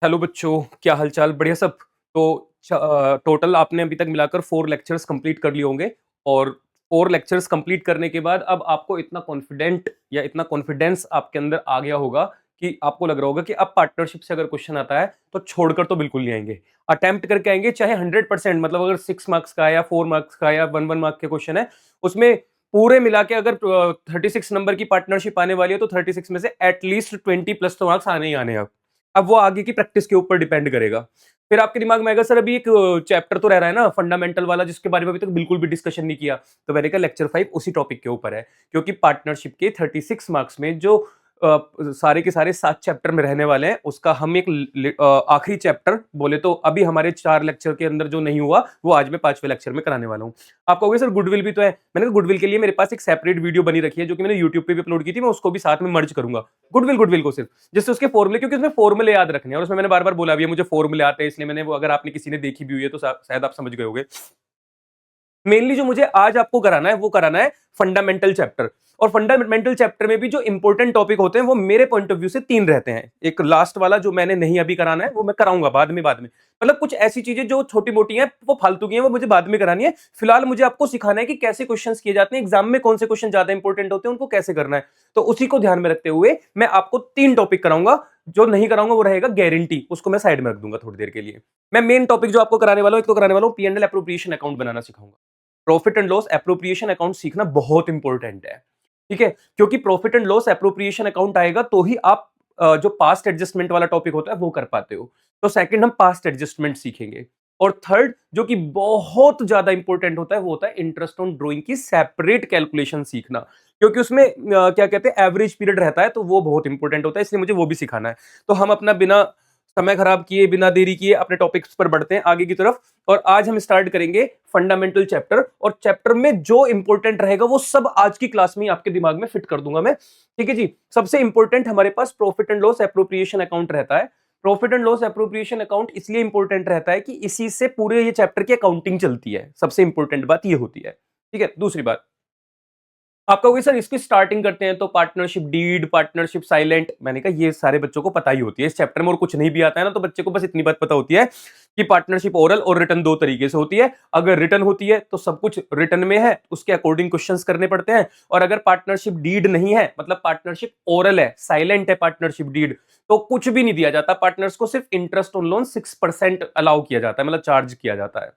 Hello बच्चों, क्या हालचाल? बढ़िया सब? तो टोटल आपने अभी तक मिलाकर 4 लेक्चर्स कंप्लीट कर लिए होंगे और 4 लेक्चर्स कंप्लीट करने के बाद अब आपको इतना कॉन्फिडेंट या इतना कॉन्फिडेंस आपके अंदर आ गया होगा कि आपको लग रहा होगा कि अब पार्टनरशिप से अगर क्वेश्चन आता है, तो छोड़कर तो बिल्कुल नहीं आएँगे। अटेम्प्ट करके आएँगे चाहे 100% मतलब अगर 6 मार्क्स का या 4 मार्क्स का या 1-1 मार्क के क्वेश्चन है, उसमें पूरे मिला के अगर 36 नंबर की पार्टनरशिप आने वाली है, तो 36 में से एट लीस्ट 20 प्लस तो मार्क्स आने ही आने हैं अब वो आगे की प्रैक्टिस के ऊपर डिपेंड करेगा। फिर आपके दिमाग में आएगा सर अभी एक चैप्टर तो रह रहा है ना फंडामेंटल वाला जिसके बारे में अभी तक बिल्कुल भी डिस्कशन नहीं किया। तो मैंने कहा लेक्चर 5 उसी टॉपिक के ऊपर है। क्योंकि पार्टनरशिप के 36 मार्क्स में जो सारे के सारे 7 चैप्टर में रहने वाले हैं उसका हम एक आखिरी चैप्टर बोले तो अभी हमारे 4 लेक्चर के अंदर जो नहीं हुआ वो आज मैं 5वें लेक्चर में कराने वाला हूँ। आप कहोगे सर गुडविल भी तो है। मैंने कहा गुडविल के लिए मेरे पास एक सेपरेट वीडियो बनी रखी है जो कि मैंने यूट्यूब पे भी अपलोड की थी, मैं उसको भी साथ में मर्ज करूंगा। गुडविल गुडविल को सिर्फ जिससे उसके फॉर्मूले, क्योंकि उसमें फॉर्मूले याद रखने हैं और उसमें मैंने बार बार बोला भी है मुझे फॉर्मूले आते हैं, इसलिए मैंने वो, अगर आपने किसी ने देखी भी हुई है तो शायद आप समझ गए होंगे। मेनली जो मुझे आज आपको कराना है वो कराना है फंडामेंटल चैप्टर। और फंडामेंटल चैप्टर में भी जो इंपॉर्टेंट टॉपिक होते हैं वो मेरे पॉइंट ऑफ व्यू से 3 रहते हैं। एक लास्ट वाला जो मैंने नहीं अभी कराना है वो मैं कराऊंगा बाद में मतलब कुछ ऐसी चीजें जो छोटी मोटी हैं वो फालतू की हैं वो मुझे बाद में करानी है। फिलहाल मुझे आपको सिखाना है कि कैसे क्वेश्चंस किए जाते हैं, एग्जाम में कौन से क्वेश्चन ज्यादा इंपॉर्टेंट होते हैं, उनको कैसे करना है। तो उसी को ध्यान में रखते हुए मैं आपको 3 टॉपिक कराऊंगा। जो नहीं कराऊंगा वो रहेगा गारंटी, उसको मैं साइड में रख दूंगा थोड़ी देर के लिए। मैं मेन टॉपिक जो आपको कराने वाला हूं, एक तो कराने वाला हूं P&L एप्रोप्रिएशन अकाउंट बनाना सिखाऊंगा। Profit and loss appropriation account सीखना बहुत इंपॉर्टेंट है। ठीक है, क्योंकि profit and loss appropriation account आएगा तो ही आप जो पास्ट एडजस्टमेंट वाला टॉपिक होता है वो कर पाते हो। तो सेकंड हम पास्ट एडजस्टमेंट सीखेंगे। और थर्ड जो कि बहुत ज्यादा इंपॉर्टेंट होता है वो होता है इंटरेस्ट ऑन ड्रॉइंग की सेपरेट कैलकुलेशन सीखना। क्योंकि उसमें क्या कहते हैं एवरेज पीरियड रहता है, तो वो बहुत इंपॉर्टेंट होता है, इसलिए मुझे वो भी सिखाना है। तो हम अपना बिना समय खराब किए, बिना देरी किए अपने टॉपिक्स पर बढ़ते हैं आगे की तरफ। और आज हम स्टार्ट करेंगे फंडामेंटल चैप्टर, और चैप्टर में जो इंपॉर्टेंट रहेगा वो सब आज की क्लास में ही आपके दिमाग में फिट कर दूंगा मैं। ठीक है जी। सबसे इंपॉर्टेंट हमारे पास profit and loss appropriation account रहता है। Profit and loss appropriation account इसलिए इंपॉर्टेंट रहता है कि इसी से पूरे ये चैप्टर की अकाउंटिंग चलती है। सबसे इंपॉर्टेंट बात ये होती है। ठीक है, दूसरी बात आप कहोगे सर इसकी स्टार्टिंग करते हैं तो पार्टनरशिप डीड, पार्टनरशिप साइलेंट। मैंने कहा ये सारे बच्चों को पता ही होती है इस चैप्टर में, और कुछ नहीं भी आता है ना तो बच्चे को बस इतनी बात पता होती है कि पार्टनरशिप ओरल और रिटर्न दो तरीके से होती है। अगर रिटर्न होती है तो सब कुछ रिटर्न में है, उसके अकॉर्डिंग क्वेश्चंस करने पड़ते हैं। और अगर पार्टनरशिप डीड नहीं है, मतलब पार्टनरशिप ओरल है, साइलेंट है पार्टनरशिप डीड, तो कुछ भी नहीं दिया जाता पार्टनर्स को, सिर्फ इंटरेस्ट ऑन लोन 6% अलाउ किया जाता है, मतलब चार्ज किया जाता है।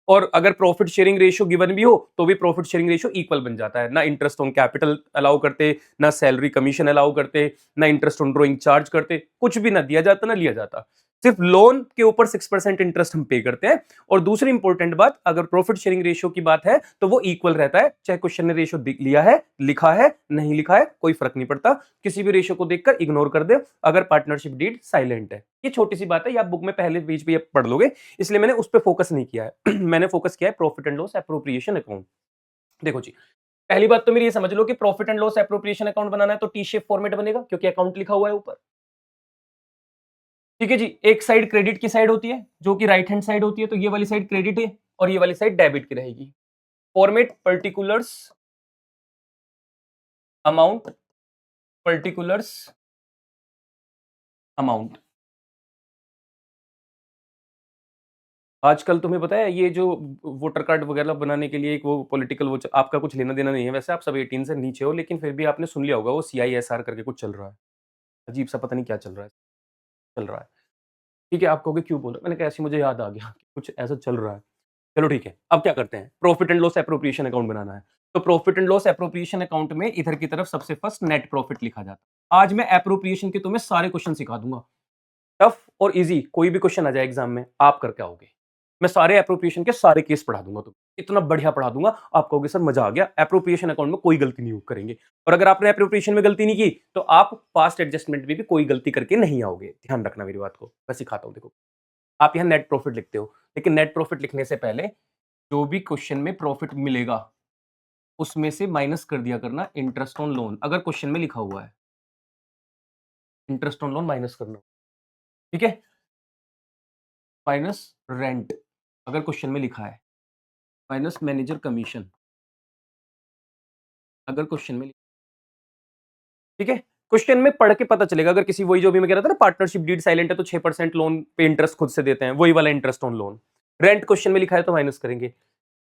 और अगर प्रॉफिट शेयरिंग रेशियो गिवन भी हो तो भी प्रॉफिट शेयरिंग रेशियो इक्वल बन जाता है। ना इंटरेस्ट ऑन कैपिटल अलाउ करते, ना सैलरी कमीशन अलाउ करते, ना इंटरेस्ट ऑन ड्रॉइंग चार्ज करते, कुछ भी ना दिया जाता ना लिया जाता। सिर्फ लोन के ऊपर 6% इंटरेस्ट हम पे करते हैं। और दूसरी इंपॉर्टेंट बात, अगर प्रॉफिट शेयरिंग रेशियो की बात है तो वो इक्वल रहता है, चाहे क्वेश्चन ने रेशियो लिया है, लिखा है, नहीं लिखा है, कोई फर्क नहीं पड़ता। किसी भी रेशियो को देखकर इग्नोर कर दे अगर पार्टनरशिप डीड साइलेंट है। ये छोटी सी बात है, ये आप बुक में पहले पेज पे पढ़ लोगे, इसलिए मैंने उस पर फोकस नहीं किया है। मैंने फोकस किया है profit and loss appropriation account. देखो जी, पहली बात तो मेरी ये समझ लो कि profit and loss appropriation account बनाना है तो टी शेप फॉर्मेट बनेगा, क्योंकि अकाउंट लिखा हुआ है ऊपर। ठीक है जी। एक साइड क्रेडिट की साइड होती है जो कि राइट हैंड साइड होती है, तो ये वाली साइड क्रेडिट है और ये वाली साइड डेबिट की रहेगी। Format particulars amount, particulars amount. आजकल तुम्हें पता है ये जो वोटर कार्ड वगैरह बनाने के लिए एक वो पॉलिटिकल वो आपका कुछ लेना देना नहीं है, वैसे आप सब 18 से नीचे हो, लेकिन फिर भी आपने सुन लिया होगा वो CISR करके कुछ चल रहा है। अजीब सा पता नहीं क्या चल रहा है, चल रहा है। ठीक है, आप कहोगे क्यों बोला? मैंने कहा ऐसे मुझे याद आ गया कि कुछ ऐसा चल रहा है। चलो ठीक है, अब क्या करते हैं, profit and loss appropriation account बनाना है। तो profit and loss appropriation account में इधर की तरफ सबसे फर्स्ट नेट प्रॉफिट लिखा जाता है। आज मैं एप्रोप्रिएशन के तुम्हें सारे क्वेश्चन सिखा दूंगा। टफ और इजी कोई भी क्वेश्चन आ जाए एग्जाम में आप करके आओगे। मैं सारे एप्रोप्रिएशन के सारे केस पढ़ा दूंगा, तुम्हें इतना बढ़िया पढ़ा दूंगा, आप कहोगे सर मजा आ गया, एप्रोप्रिएशन अकाउंट में कोई गलती नहीं करेंगे। और अगर आपने एप्रोप्रिएशन में गलती नहीं की तो आप पास्ट एडजस्टमेंट में भी कोई गलती करके नहीं आओगे। ध्यान रखना मेरी बात को, मैं सिखाता हूं। देखो, आप यहाँ नेट प्रॉफिट लिखते हो, लेकिन नेट प्रॉफिट लिखने से पहले जो भी क्वेश्चन में प्रॉफिट मिलेगा उसमें से माइनस कर दिया करना इंटरेस्ट ऑन लोन। अगर क्वेश्चन में लिखा हुआ है इंटरेस्ट ऑन लोन माइनस करना, ठीक है, माइनस रेंट अगर क्वेश्चन में लिखा है, माइनस मैनेजर कमीशन अगर क्वेश्चन में, ठीक है। क्वेश्चन में पढ़ के पता चलेगा। अगर किसी, वही जो भी मैं कह रहा था ना, पार्टनरशिप डीड साइलेंट है तो 6% लोन पे इंटरेस्ट खुद से देते हैं, वही वाला interest on loan. Rent question में लिखा है तो माइनस करेंगे।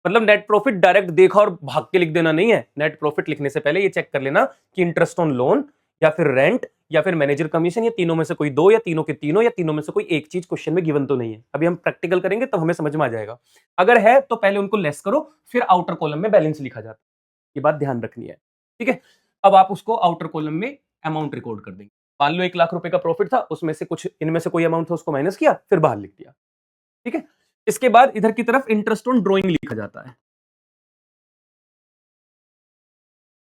मतलब नेट प्रॉफिट डायरेक्ट देखा और भाग के लिख देना नहीं है। नेट प्रॉफिट लिखने से पहले ये चेक कर लेना कि इंटरेस्ट ऑन लोन या फिर रेंट या फिर मैनेजर कमीशन, या तीनों में से कोई दो, या तीनों के तीनों, या तीनों में से कोई एक चीज क्वेश्चन में गिवन तो नहीं है। अभी हम प्रैक्टिकल करेंगे तो हमें समझ में आ जाएगा। अगर है तो पहले उनको लेस करो, फिर आउटर कॉलम में बैलेंस लिखा जाता है। ये बात ध्यान रखनी है, ठीक है। अब आप उसको आउटर कॉलम में अमाउंट रिकॉर्ड कर देंगे। मान लो 1 लाख रुपए का प्रॉफिट था, उसमें से कुछ इनमें से कोई अमाउंट था, उसको माइनस किया, फिर बाहर लिख दिया, ठीक है। इसके बाद इधर की तरफ इंटरेस्ट ऑन ड्रॉइंग लिखा जाता है।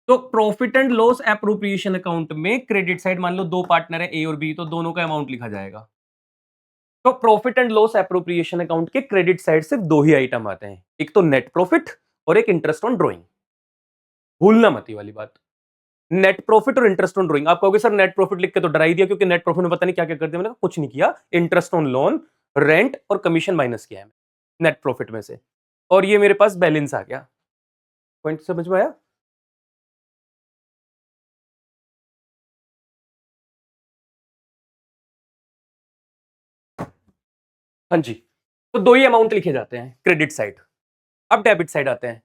तो profit and loss appropriation account में क्रेडिट साइड, मान लो दो पार्टनर है ए और बी, तो दोनों का अमाउंट लिखा जाएगा। तो profit and loss appropriation account के क्रेडिट साइड सिर्फ दो ही आइटम आते हैं, एक तो नेट प्रॉफिट और एक इंटरेस्ट ऑन ड्रॉइंग। भूलना मत ये वाली बात। नेट प्रॉफिट और इंटरेस्ट ऑन ड्रॉइंग। आप कहोगे सर नेट प्रॉफिट लिख के तो डरा ही दिया, क्योंकि नेट प्रॉफिट में पता नहीं क्या क्या कर दिया। मैंने कहा कुछ नहीं किया, इंटरेस्ट ऑन लोन, रेंट और कमीशन माइनस किया है नेट प्रॉफिट में से, और ये मेरे पास बैलेंस आ गया। पॉइंट समझ में आया? हाँ जी। तो दो ही अमाउंट लिखे जाते हैं क्रेडिट साइड। अब डेबिट साइड आते हैं।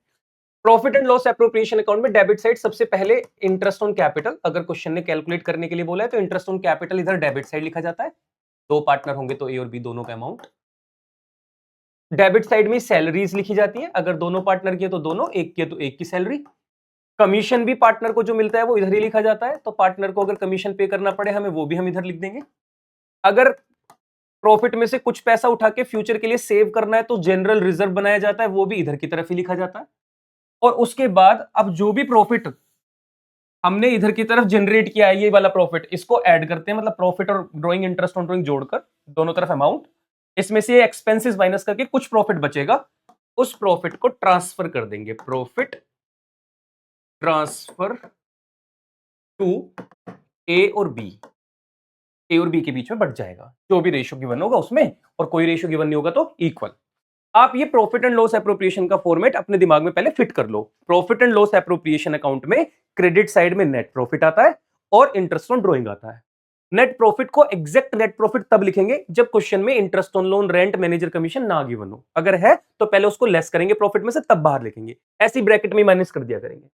Profit and loss appropriation account में डेबिट साइड सबसे पहले इंटरेस्ट ऑन कैपिटल। अगर क्वेश्चन ने कैलकुलेट करने के लिए बोला है तो इंटरेस्ट ऑन कैपिटल इधर डेबिट साइड लिखा जाता है। दो पार्टनर होंगे तो ए और बी दोनों का अमाउंट। डेबिट साइड में सैलरीज लिखी जाती है। अगर दोनों पार्टनर किए तो दोनों, एक किए तो एक की सैलरी। कमीशन भी पार्टनर को जो मिलता है वो इधर ही लिखा जाता है। तो पार्टनर को अगर कमीशन पे करना पड़े हमें, वो भी हम इधर लिख देंगे। अगर प्रॉफिट में से कुछ पैसा उठा के फ्यूचर के लिए सेव करना है तो जनरल रिजर्व बनाया जाता है, वो भी इधर की तरफ ही लिखा जाता है। और उसके बाद अब जो भी प्रॉफिट हमने इधर की तरफ जनरेट किया है, ये वाला प्रॉफिट, इसको ऐड करते हैं। मतलब प्रॉफिट और ड्राइंग, इंटरेस्ट ऑन ड्राइंग जोड़कर दोनों तरफ अमाउंट, इसमें से एक्सपेंसेस माइनस करके कुछ प्रॉफिट बचेगा, उस प्रॉफिट को ट्रांसफर कर देंगे। प्रॉफिट ट्रांसफर टू ए और बी। ए और बी के बीच में बढ़ जाएगा, जो भी रेशियो गिवन होगा उसमें, और कोई रेशियो गिवन नहीं होगा तो इक्वल। आप ये प्रॉफिट एंड लॉस एप्रोप्रिएशन का फॉर्मेट अपने दिमाग में पहले फिट कर लो। Profit and loss appropriation account में क्रेडिट साइड में नेट प्रॉफिट आता है और इंटरेस्ट ऑन ड्रॉइंग आता है। नेट प्रॉफिट को एग्जैक्ट नेट प्रॉफिट तब लिखेंगे जब क्वेश्चन में interest on loan, rent, manager commission ना गिवन हो। अगर है तो पहले उसको लेस करेंगे प्रॉफिट में से, तब बाहर लिखेंगे। ऐसी ब्रैकेट में माइनस कर दिया करेंगे।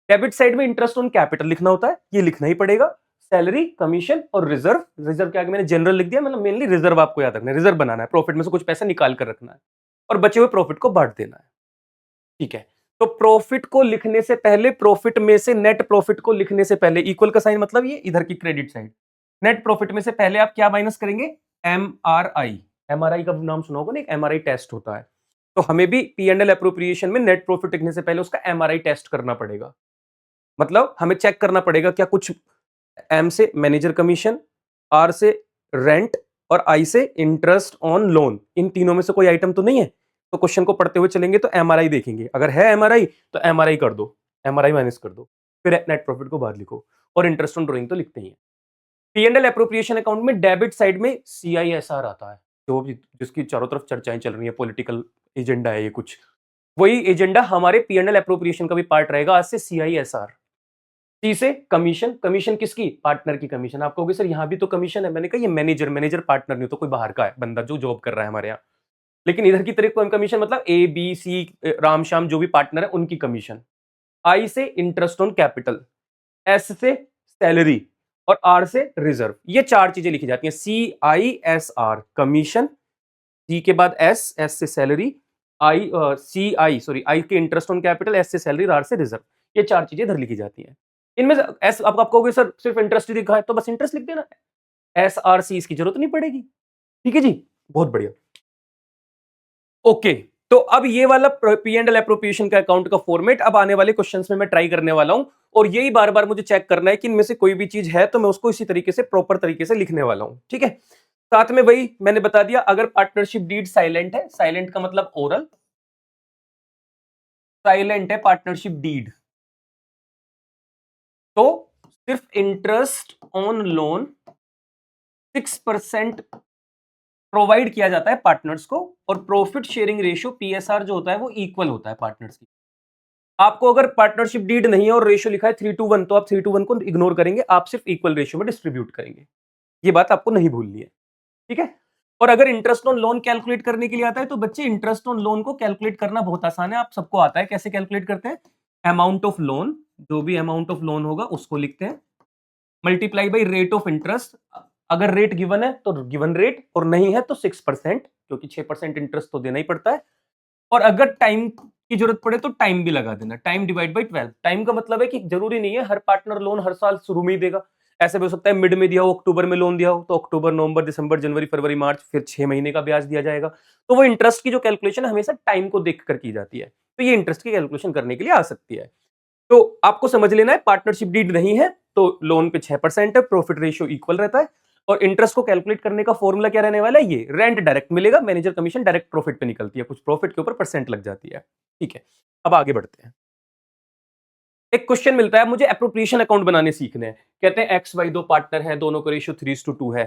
डेबिट साइड में इंटरेस्ट ऑन कैपिटल लिखना होता है, ये लिखना ही पड़ेगा। सैलरी, कमीशन और रिजर्व। रिजर्व के आगे मैंने जनरल लिख दिया, मतलब मेनली रिजर्व आपको याद रखना है। रिजर्व बनाना है, प्रॉफिट में से कुछ पैसा निकाल कर रखना है और बचे हुए प्रॉफिट को बांट देना है, ठीक है। तो प्रॉफिट को लिखने से पहले, प्रॉफिट में से नेट प्रॉफिट को लिखने से पहले, इक्वल का साइन मतलब ये इधर की क्रेडिट साइड, नेट प्रॉफिट में से पहले आप क्या माइनस करेंगे? एमआरआई। एमआरआई का नाम सुना होगा ना, एक एमआरआई टेस्ट होता है। तो हमें भी पी एंड एल एप्रोप्रिएशन में नेट प्रॉफिट लिखने से पहले उसका एमआरआई टेस्ट करना पड़ेगा। मतलब हमें चेक करना पड़ेगा क्या कुछ एम से मैनेजर कमीशन, आर से रेंट और आई से इंटरेस्ट ऑन लोन, इन तीनों में से कोई आइटम तो नहीं है। तो क्वेश्चन को पढ़ते हुए चलेंगे तो एमआरआई देखेंगे, अगर है एमआरआई तो एमआरआई कर दो, एमआरआई माइनस कर दो, फिर नेट प्रॉफिट को बाहर लिखो, और इंटरेस्ट ऑन ड्रॉइंग तो लिखते ही हैं। P and L appropriation account में डेबिट साइड में सीआईएसआर आता है, जो भी जिसकी चारों तरफ चर्चाएं चल रही है, पॉलिटिकल एजेंडा है ये कुछ, वही एजेंडा हमारे पी एंड एल एप्रोप्रिएशन का भी पार्ट रहेगा आज से। सीआईएसआर। सी से कमीशन। कमीशन किसकी? पार्टनर की कमीशन। आप कहोगे सर यहाँ भी तो कमीशन है। मैंने कहा ये मैनेजर, मैनेजर पार्टनर नहीं तो कोई बाहर का है बंदा जो जॉब कर रहा है हमारे यहाँ। लेकिन इधर की तरफ कमीशन मतलब A B C, Ram Shyam जो भी पार्टनर है उनकी कमीशन। आई से इंटरेस्ट ऑन कैपिटल, एस से सैलरी और आर से रिजर्व। ये चार चीजें लिखी जाती हैं। C I S R commission, C के बाद एस, एस से salary, I C I sorry I के इंटरेस्ट ऑन कैपिटल, एस से सैलरी, आर से रिजर्व। ये चार चीजें इधर लिखी जाती हैं। इनमें से एस आप कहोगे सर सिर्फ इंटरेस्ट ही लिखा है, तो बस इंटरेस्ट लिख देना, एस आर सी इसकी जरूरत नहीं पड़ेगी, ठीक है जी, बहुत बढ़िया। ओके, तो अब ये वाला पी एंड एल एप्रोप्रिएशन का अकाउंट का फॉर्मेट अब आने वाले क्वेश्चंस में मैं ट्राई करने वाला हूं, और यही बार बार मुझे चेक करना है कि इनमें से कोई भी चीज है तो मैं उसको इसी तरीके से प्रॉपर तरीके से लिखने वाला हूं, ठीक है। साथ में वही मैंने बता दिया, अगर पार्टनरशिप डीड साइलेंट है, साइलेंट का मतलब ओरल, साइलेंट है पार्टनरशिप डीड, तो सिर्फ इंटरेस्ट ऑन लोन 6% प्रोवाइड किया जाता है पार्टनर्स को, और प्रॉफिट शेयरिंग रेशियो पीएसआर जो होता है वो इक्वल होता है पार्टनर्स की। आपको अगर पार्टनरशिप डीड नहीं है और रेशियो लिखा है 3:1 तो आप 3:1 को इग्नोर करेंगे, आप सिर्फ इक्वल रेशियो में डिस्ट्रीब्यूट करेंगे। ये बात आपको नहीं भूलनी है, ठीक है? और अगर इंटरेस्ट ऑन लोन कैलकुलेट करने के लिए आता है तो बच्चे इंटरेस्ट ऑन लोन को कैलकुलेट करना बहुत आसान है, आप सबको आता है। कैसे कैलकुलेट करते हैं? अमाउंट ऑफ लोन, जो भी अमाउंट ऑफ लोन होगा उसको लिखते हैं, multiply by rate of interest. अगर रेट गिवन है तो गिवन रेट, और नहीं है तो 6%, क्योंकि 6% इंटरेस्ट तो देना ही पड़ता है। और अगर टाइम की जरूरत पड़े तो टाइम भी लगा देना, टाइम डिवाइड बाई 12। टाइम का मतलब है कि जरूरी नहीं है हर पार्टनर लोन हर साल शुरू में ही देगा, ऐसे भी हो सकता है मिड में दिया हो, अक्टूबर में लोन दिया हो तो अक्टूबर, नवंबर, दिसंबर, जनवरी, फरवरी, मार्च, फिर 6 महीने का ब्याज दिया जाएगा। तो वो इंटरेस्ट की जो कैलकुलेशन है हमेशा टाइम को देखकर की जाती है, तो ये इंटरेस्ट की कैलकुलेशन करने के लिए आ सकती है। तो आपको समझ लेना है, पार्टनरशिप डीड नहीं है तो लोन पे 6% है, प्रॉफिट रेशियो इक्वल रहता है, और इंटरेस्ट को कैलकुलेट करने का फॉर्मूला क्या रहने वाला है? ये रेंट डायरेक्ट मिलेगा, मैनेजर कमीशन डायरेक्ट प्रॉफिट पे निकलती है, कुछ प्रॉफिट के ऊपर परसेंट लग जाती है। ठीक है, अब आगे बढ़ते हैं। एक क्वेश्चन मिलता है मुझे, एप्रोप्रिएशन अकाउंट बनाने सीखने हैं। कहते हैं एक्स वाई दो पार्टनर है, दोनों का रेशियो 3:2 है।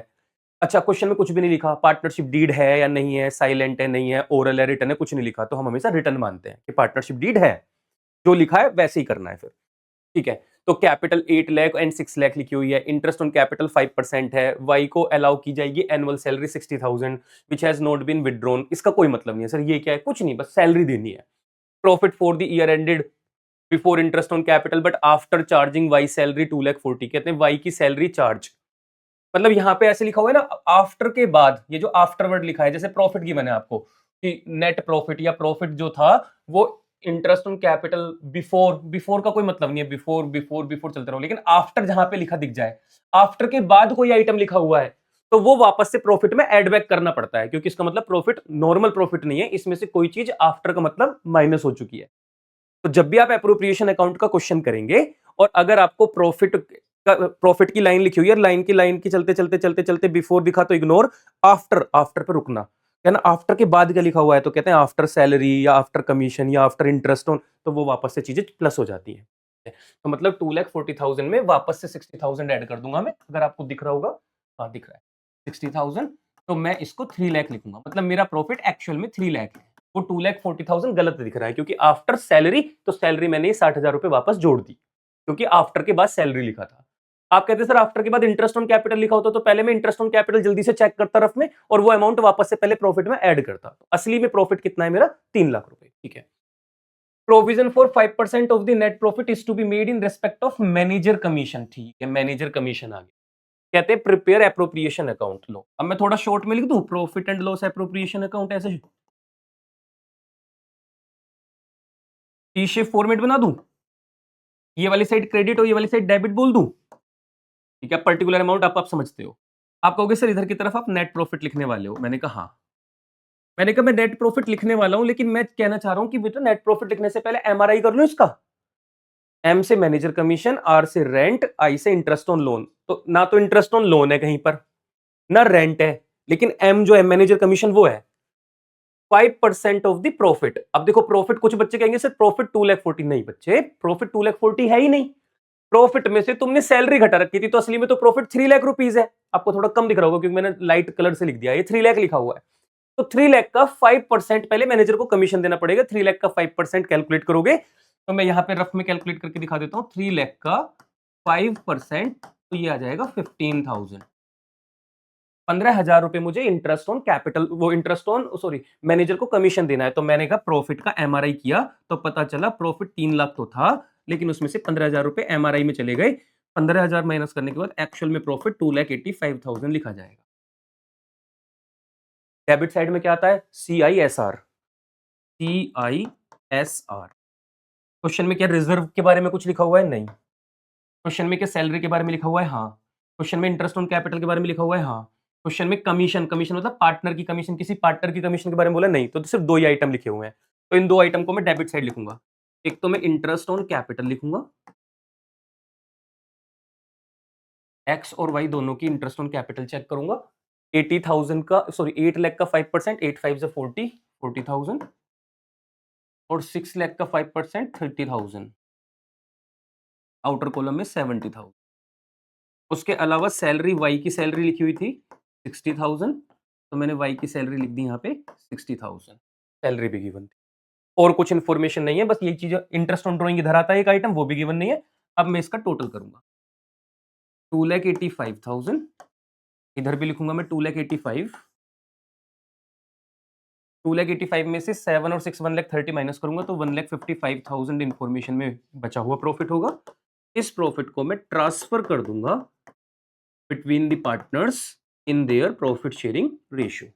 अच्छा, क्वेश्चन में कुछ भी नहीं लिखा, पार्टनरशिप डीड है या नहीं है, साइलेंट है नहीं है, ओरल है, रिटन है, कुछ नहीं लिखा, तो हम हमेशा रिटन मानते हैं कि पार्टनरशिप डीड है, जो लिखा है वैसे ही करना है फिर। ठीक है, तो कैपिटल 8 लाख एंड 6 लाख लिखी हुई है, इंटरेस्ट ऑन कैपिटल 5% है, वाई को अलाउ की जाएगी annual salary 60,000 which has not been withdrawn. इसका कोई मतलब नहीं है सर, ये क्या है? कुछ नहीं, बस सैलरी देनी है। Profit for the year ended before interest on capital but after charging Y salary 2,40,000। कहते हैं वाई की सैलरी चार्ज, मतलब यहाँ पे ऐसे लिखा हुआ है ना, आफ्टर के बाद, ये जो आफ्टर वर्ड लिखा है, जैसे प्रॉफिट की मैंने आपको कि नेट प्रॉफिट या प्रॉफिट जो था वो interest on capital before, before का कोई मतलब नहीं है, बिफोर बिफोर बिफोर चलते रहो, लेकिन आफ्टर जहां पे लिखा दिख जाए, आफ्टर के बाद कोई आइटम लिखा हुआ है तो वो वापस से प्रॉफिट में एड बैक करना पड़ता है, क्योंकि इसका मतलब प्रॉफिट नॉर्मल प्रॉफिट नहीं है, इसमें से कोई चीज आफ्टर का मतलब माइनस हो चुकी है। तो जब भी आप एप्रोप्रिएशन अकाउंट का क्वेश्चन करेंगे और अगर आपको प्रॉफिट की लाइन लिखी हुई है, लाइन की चलते चलते चलते चलते बिफोर दिखा तो इग्नोर, आफ्टर, आफ्टर पे रुकना है ना। आफ्टर के बाद क्या लिखा हुआ है तो कहते हैं आफ्टर सैलरी या आफ्टर कमीशन या आफ्टर इंटरेस्ट ऑन, तो वो वापस से चीजें प्लस हो जाती है। तो मतलब 2,40,000 में वापस से 60,000 ऐड कर दूंगा मैं, अगर आपको दिख रहा होगा। हाँ दिख रहा है 60,000, तो मैं इसको 3 लाख लिखूंगा, मतलब मेरा प्रॉफिट एक्चुअल में 3 लाख है। वो 2,40,000 गलत दिख रहा है क्योंकि आफ्टर सैलरी, तो सैलरी मैंने 60,000 रुपए वापस जोड़ दी क्योंकि आफ्टर के बाद सैलरी लिखा था। आप कहते सर आफ्टर के बाद इंटरेस्ट ऑन कैपिटल लिखा होता तो पहले मैं इंटरेस्ट ऑन कैपिटल जल्दी से चेक करता रफ में और वो अमाउंट वापस से पहले प्रॉफिट में ऐड करता। तो असली में प्रॉफिट कितना है मेरा? 3 लाख रुपए। ठीक है, provision for 5% of the net profit is to be made in respect of manager commission. ठीक है, मैनेजर कमीशन आ गया। कहते हैं प्रिपेयर एप्रोप्रिएशन अकाउंट। लो अब मैं थोड़ा शॉर्ट में लिख दूं, profit and loss appropriation account, ऐसे टी शेप फॉर्मेट बना दूं, ये वाली साइड क्रेडिट और ये वाली साइड डेबिट बोल दूं। ठीक है, पर्टिकुलर अमाउंट आप समझते हो। आप कहोगे सर इधर की तरफ आप नेट प्रॉफिट लिखने वाले हो, मैंने कहा हाँ। मैंने कहा मैं नेट प्रॉफिट लिखने वाला हूं, लेकिन मैं कहना चाह रहा हूं कि बेटा नेट प्रॉफिट लिखने से पहले एमआरआई कर लो इसका। एम से मैनेजर कमीशन, आर से रेंट, आई से इंटरेस्ट ऑन लोन। तो ना तो इंटरेस्ट ऑन लोन है कहीं पर, ना रेंट है, लेकिन एम जो है मैनेजर कमीशन वो है 5% ऑफ द प्रॉफिट। अब देखो प्रॉफिट, कुछ बच्चे कहेंगे सर प्रॉफिट 2,40,000, नहीं बच्चे प्रॉफिट 2,40,000 है ही नहीं। प्रॉफिट में से तुमने सैलरी घटा रखी थी, तो असली में तो प्रॉफिट 3 लाख रुपीज है। आपको थोड़ा कम दिख रहा होगा क्योंकि मैंने लाइट कलर से लिख दिया, ये 3 लाख लिखा हुआ है। तो 3 लाख का 5% पहले मैनेजर को कमीशन देना पड़ेगा। 3 लाख का 5% कैलकुलेट करोगे तो मैं यहां पे रफ में कैलकुलेट करके दिखा देता हूं। 3 लाख का 5% तो ये आ जाएगा 15,000। 15,000 रुपए मुझे इंटरेस्ट ऑन कैपिटल, वो इंटरेस्ट ऑन सॉरी मैनेजर को कमीशन देना है। तो मैंने कहा प्रॉफिट का एमआरआई किया तो पता चला प्रॉफिट 3 लाख तो था, लेकिन उसमें से 15,000 रुपए एमआरआई में चले गए। 15,000 माइनस करने के बाद एक्चुअल में प्रॉफिट 2,85,000 लिखा जाएगा। डेबिट साइड में क्या आता है? CISR। CISR। क्वेश्चन में क्या रिजर्व के बारे में कुछ लिखा हुआ है? नहीं। क्वेश्चन में क्या सैलरी के बारे में लिखा हुआ है? हाँ। क्वेश्चन में इंटरेस्ट ऑन कैपिटल के बारे में लिखा हुआ है? हाँ। क्वेश्चन में कमीशन, कमीशन मतलब पार्टनर की कमीशन, किसी पार्टनर की कमीशन के बारे में बोला? नहीं। तो सिर्फ 2 ही आइटम लिखे हुए हैं, तो इन 2 आइटम को मैं डेबिट साइड लिखूंगा। एक तो मैं इंटरेस्ट ऑन कैपिटल लिखूंगा, एक्स और वाई दोनों की इंटरेस्ट ऑन कैपिटल चेक करूंगा। 80,000 का सॉरी 8 लाख का 5%, 8 5 40, 40,000 और 6 लाख का 5% 30,000। आउटर कॉलम में 70,000। उसके अलावा सैलरी, वाई की सैलरी लिखी हुई थी 60,000, तो मैंने वाई की सैलरी लिख दी यहाँ पे 60,000, सैलरी भी गिवन थी। और कुछ इन्फॉर्मेशन नहीं है, बस यही चीज। इंटरेस्ट ऑन ड्रॉइंग इधर आता है एक आइटम, वो भी गिवन नहीं है। अब मैं इसका टोटल करूंगा 2,85,000, इधर भी लिखूंगा मैं 2,85,000। 2,85,000 में से 7 और 6 1,30,000 माइनस करूंगा तो 1,55,000 इन्फॉर्मेशन में बचा हुआ प्रॉफिट होगा। इस प्रॉफिट को मैं ट्रांसफर कर दूंगा between the partners in their profit sharing ratio.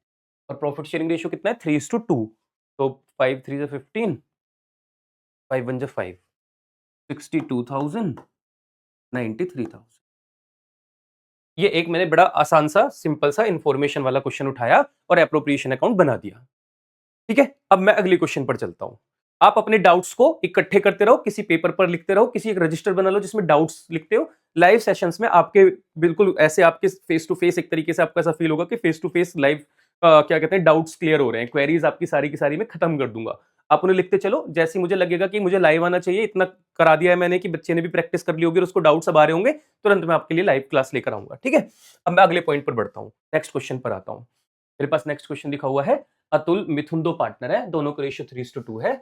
और प्रॉफिट शेयरिंग रेशियो कितना है? 3:2। तो 5 3 15, 5 1 5, 62,000, 93,000। ये एक मैंने बड़ा आसान सा सिंपल सा इंफॉर्मेशन वाला क्वेश्चन उठाया और एप्रोप्रिएशन अकाउंट बना दिया। ठीक है, अब मैं अगले क्वेश्चन पर चलता हूं। आप अपने डाउट्स को इकट्ठे करते रहो, किसी पेपर पर लिखते रहो, किसी एक रजिस्टर बना लो जिसमें डाउट्स लिखते हो। लाइव सेशंस में आपके बिल्कुल ऐसे आपके फेस टू फेस एक तरीके से आपको ऐसा फील होगा कि फेस टू फेस लाइव क्या कहते हैं, डाउट्स क्लियर हो रहे हैं। क्वेरीज आपकी सारी की सारी मैं खत्म कर दूंगा। आप उन्हें लिखते चलो, जैसे मुझे लगेगा कि मुझे लाइव आना चाहिए, इतना करा दिया है मैंने कि बच्चे ने भी प्रैक्टिस कर ली होगी और उसको डाउट्स अब आ रहे होंगे, तुरंत मैं आपके लिए लाइव क्लास लेकर आऊंगा। ठीक है, अब मैं अगले पॉइंट पर बढ़ता हूँ, नेक्स्ट क्वेश्चन पर आता हूँ। मेरे पास नेक्स्ट क्वेश्चन लिखा हुआ है, अतुल मिथुन दो पार्टनर है, दोनों का रेशियो 3:2 है।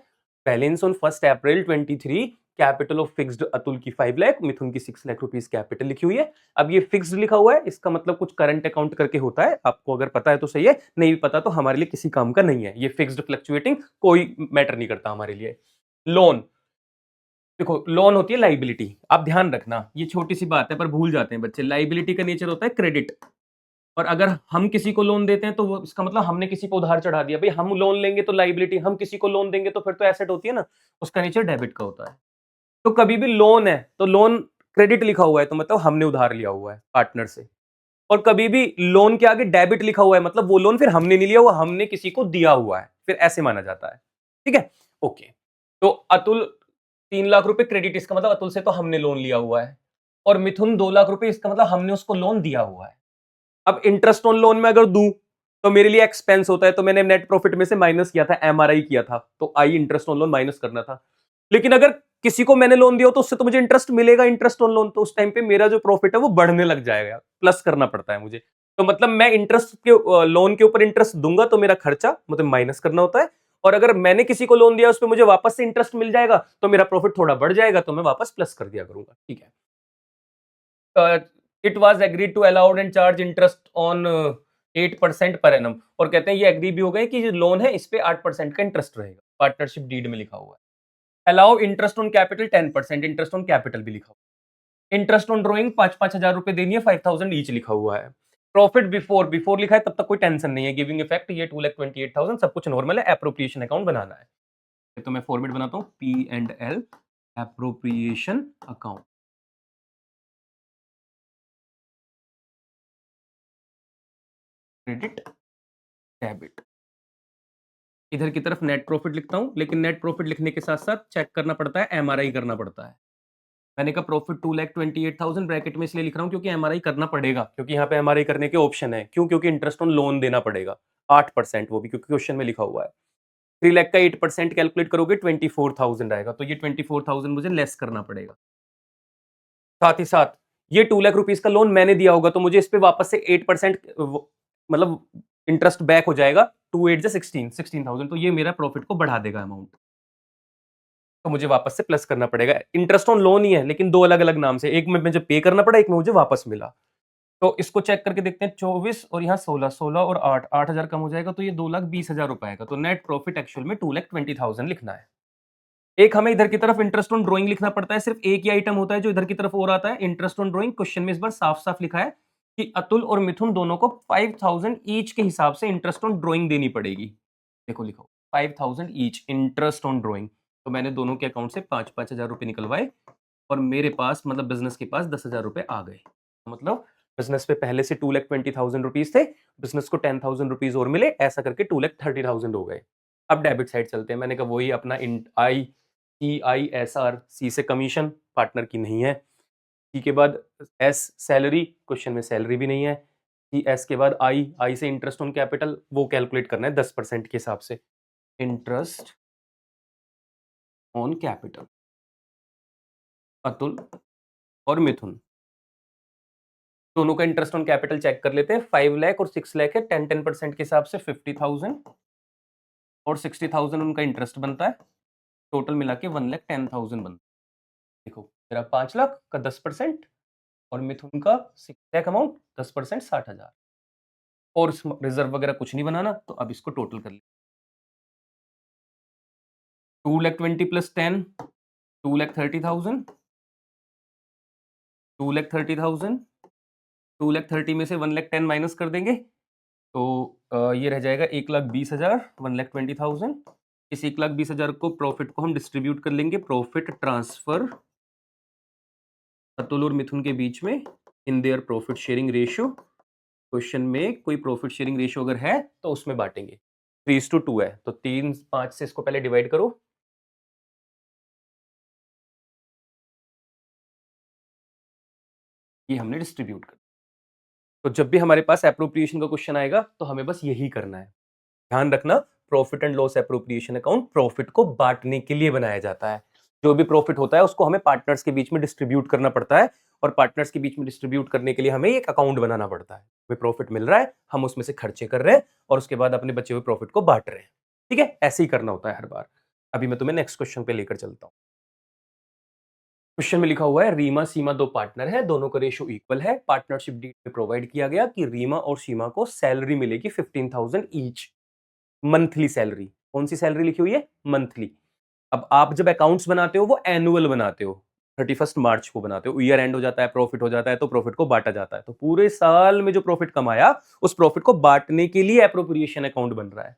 Balance on 1 April 23, capital of fixed Atul की 5 लाख, मिथुन की 6 लाख रुपीस कैपिटल लिखी हुई है। अब ये फिक्स्ड लिखा हुआ है, इसका मतलब कुछ करंट अकाउंट करके होता है। आपको अगर पता है तो सही है, नहीं पता तो हमारे लिए किसी काम का नहीं है। ये फिक्स्ड फ्लक्चुएटिंग कोई मैटर नहीं करता हमारे लिए। लोन, देखो लोन होती है लाइबिलिटी, आप ध्यान रखना, ये छोटी सी बात है पर भूल जाते हैं बच्चे। लाइबिलिटी का नेचर होता है क्रेडिट, और अगर हम किसी को लोन देते हैं तो वो इसका मतलब हमने किसी को उधार चढ़ा दिया। भाई हम लोन लेंगे तो लाइबिलिटी, हम किसी को लोन देंगे तो फिर तो एसेट होती है ना, उसका नेचर डेबिट का होता है। तो कभी भी लोन है तो लोन क्रेडिट लिखा हुआ है तो मतलब हमने उधार लिया हुआ है पार्टनर से। और कभी भी लोन के आगे डेबिट लिखा हुआ है मतलब वो लोन फिर हमने नहीं लिया हुआ, हमने किसी को दिया हुआ है, फिर ऐसे माना जाता है। ठीक है, ओके। तो अतुल 3 लाख रुपए क्रेडिट, इसका मतलब अतुल से तो हमने लोन लिया हुआ है। और मिथुन 2 लाख रुपए, इसका मतलब हमने उसको लोन दिया हुआ है। अब इंटरेस्ट ऑन लोन में अगर दूं तो मेरे लिए एक्सपेंस होता है, तो मैंने नेट प्रॉफिट में से माइनस किया था, एमआरआई किया था, तो आई इंटरेस्ट ऑन लोन माइनस करना था। लेकिन अगर किसी को मैंने लोन दिया हो तो उससे तो मुझे इंटरेस्ट मिलेगा, इंटरेस्ट ऑन लोन, तो उस टाइम पे मेरा जो प्रॉफिट है वो बढ़ने लग जाएगा, प्लस करना पड़ता है मुझे। तो मतलब मैं इंटरेस्ट के लोन के ऊपर इंटरेस्ट दूंगा तो मेरा खर्चा मतलब माइनस करना होता है। और अगर मैंने किसी को लोन दिया उस पर मुझे वापस से इंटरेस्ट मिल जाएगा तो मेरा प्रॉफिट थोड़ा बढ़ जाएगा, तो मैं वापस प्लस कर दिया करूंगा। ठीक है, it was agreed to allowed and charge interest on 8% per annum. और कहते हैं ये एग्री भी हो गए कि जो लोन है इस पे 8% का इंटरेस्ट रहेगा, पार्टनरशिप डीड में लिखा हुआ है। Allow interest on capital 10%, interest on capital भी लिखा हुआ है। इंटरेस्ट ऑन ड्रॉइंग 5,000 रुपए देनी है, 5,000 ईच लिखा हुआ है। प्रॉफिट बिफोर, बिफोर लिखा है तब तक कोई टेंशन नहीं है। गिविंग इफेक्ट ये 2,28,000, सब कुछ नॉर्मल है। एप्रोप्रिएशन अकाउंट बनाना है, तो मैं फॉर्मेट बनाता हूँ P&L appropriation account. Credit debit, इधर की तरफ नेट प्रॉफिट लिखता हूं, लेकिन नेट प्रॉफिट लिखने के साथ साथ चेक करना पड़ता है, एमआरआई करना पड़ता है। मैंने कहा प्रॉफिट 2,28,000 ब्रैकेट में इसलिए लिख रहा हूं क्योंकि एमआरआई करना पड़ेगा, क्योंकि यहाँ पे एमआरआई करने के ऑप्शन है। क्यों? क्योंकि इंटरेस्ट ऑन लोन देना पड़ेगा 8%, वो भी क्योंकि क्वेश्चन में लिखा हुआ है। 3 लाख का 8% कैलकुलेट करोगे 24,000 आएगा, तो ये 24,000 मुझे लेस करना पड़ेगा। साथ ही साथ ये 2 लाख रुपीस का लोन मैंने दिया होगा तो मुझे इस पे वापस से 8% मतलब इंटरेस्ट बैक हो जाएगा। 2 8 16,000, तो ये मेरा प्रॉफिट को बढ़ा देगा अमाउंट, तो मुझे वापस से प्लस करना पड़ेगा। इंटरेस्ट ऑन लोन ही है लेकिन दो अलग अलग नाम से, एक में मुझे पे करना पड़ा, एक में मुझे वापस मिला। तो इसको चेक करके देखते हैं, 24 और यहाँ 16, 16 और 8, 8,000 कम हो जाएगा, तो ये 2,20,000 रुपए आएगा। तो नेट प्रॉफिट एक्चुअल में 2,20,000 लिखना है। एक हमें इधर की तरफ इंटरेस्ट ऑन ड्राइंग लिखना पड़ता है, सिर्फ एक ही आइटम होता है जो इधर की तरफ और आता है, इंटरेस्ट ऑन ड्राइंग। क्वेश्चन में इस बार साफ साफ लिखा है कि अतुल और मिथुन दोनों को 5,000 ईच के हिसाब से इंटरेस्ट ऑन ड्राइंग देनी पड़ेगी। देखो लिखो 5,000 ईच इंटरेस्ट ऑन ड्राइंग। तो मैंने दोनों के अकाउंट से 5,000 रुपए निकलवाए और मेरे पास मतलब बिजनेस के पास 10,000 रुपए आ गए। मतलब बिजनेस पे पहले से 2,20,000 रुपीज थे, बिजनेस को 10,000 रुपीज और मिले, ऐसा करके 2,30,000 हो गए। अब डेबिट साइड चलते हैं। मैंने कहा वही अपना आई EISR, सी से कमीशन, पार्टनर की नहीं है। सी के बाद एस सैलरी, क्वेश्चन में सैलरी भी नहीं है। एस के बाद आई से इंटरेस्ट ऑन कैपिटल, वो कैलकुलेट करना है 10% के हिसाब से। इंटरेस्ट ऑन कैपिटल, अतुल और मिथुन दोनों का इंटरेस्ट ऑन कैपिटल चेक कर लेते हैं। 5 लाख और 6 लाख है, 10% के हिसाब से 50,000 और 60,000 उनका इंटरेस्ट बनता है, टोटल मिला के 1,10,000 बनता है। देखो मेरा 5 लाख का 10% और मिथुन का 6 लाख अमाउंट 10% 60,000 और इसमें रिजर्व वगैरह कुछ नहीं बनाना, तो अब इसको टोटल कर लिया। 2,20,000 प्लस 10 2,30,000 2,30,000 2,30,000 में से 1,10,000 माइनस कर देंगे तो ये रह जाएगा 1,20,000 1,20,000। इस 1,20,000 को प्रॉफिट को हम डिस्ट्रीब्यूट कर लेंगे, प्रॉफिट ट्रांसफर अतुल और मिथुन के बीच में in their profit sharing ratio. Question में कोई प्रॉफिट शेयरिंग रेशियो अगर है तो उसमें बांटेंगे। 3:2 है तो 3 5 से इसको पहले डिवाइड करो। ये हमने डिस्ट्रीब्यूट कर। तो जब भी हमारे पास एप्रोप्रिएशन का क्वेश्चन आएगा तो हमें बस यही करना है। ध्यान रखना, profit and loss appropriation account profit को बांटने के लिए बनाया जाता है। जो भी प्रॉफिट होता है उसको हमें पार्टनर्स के बीच में डिस्ट्रीब्यूट करना पड़ता है और पार्टनर्स के बीच में डिस्ट्रीब्यूट करने के लिए हमें एक अकाउंट बनाना पड़ता है। हमें प्रॉफिट मिल रहा है, हम उसमें से खर्चे कर रहे हैं और उसके बाद अपने बचे हुए प्रॉफिट को बांट रहे हैं। ठीक है, ऐसे ही करना होता है हर बार। अभी मैं तुम्हें नेक्स्ट क्वेश्चन पे लेकर चलता हूं। क्वेश्चन में लिखा हुआ है रीमा सीमा दो पार्टनर है, दोनों का रेशियो इक्वल है। पार्टनरशिप डीड में प्रोवाइड किया गया कि रीमा और सीमा को सैलरी मिलेगी 15,000 ईच, मंथली सैलरी। कौन सी सैलरी लिखी हुई है? मंथली। अब आप जब अकाउंट्स बनाते हो वो एनुअल बनाते हो, 31 मार्च को बनाते हो, ईयर एंड हो जाता है, प्रॉफिट हो जाता है तो प्रॉफिट को बांटा जाता है। तो पूरे साल में जो प्रॉफिट कमाया उस प्रॉफिट को बांटने के लिए एप्रोप्रिएशन अकाउंट बन रहा है।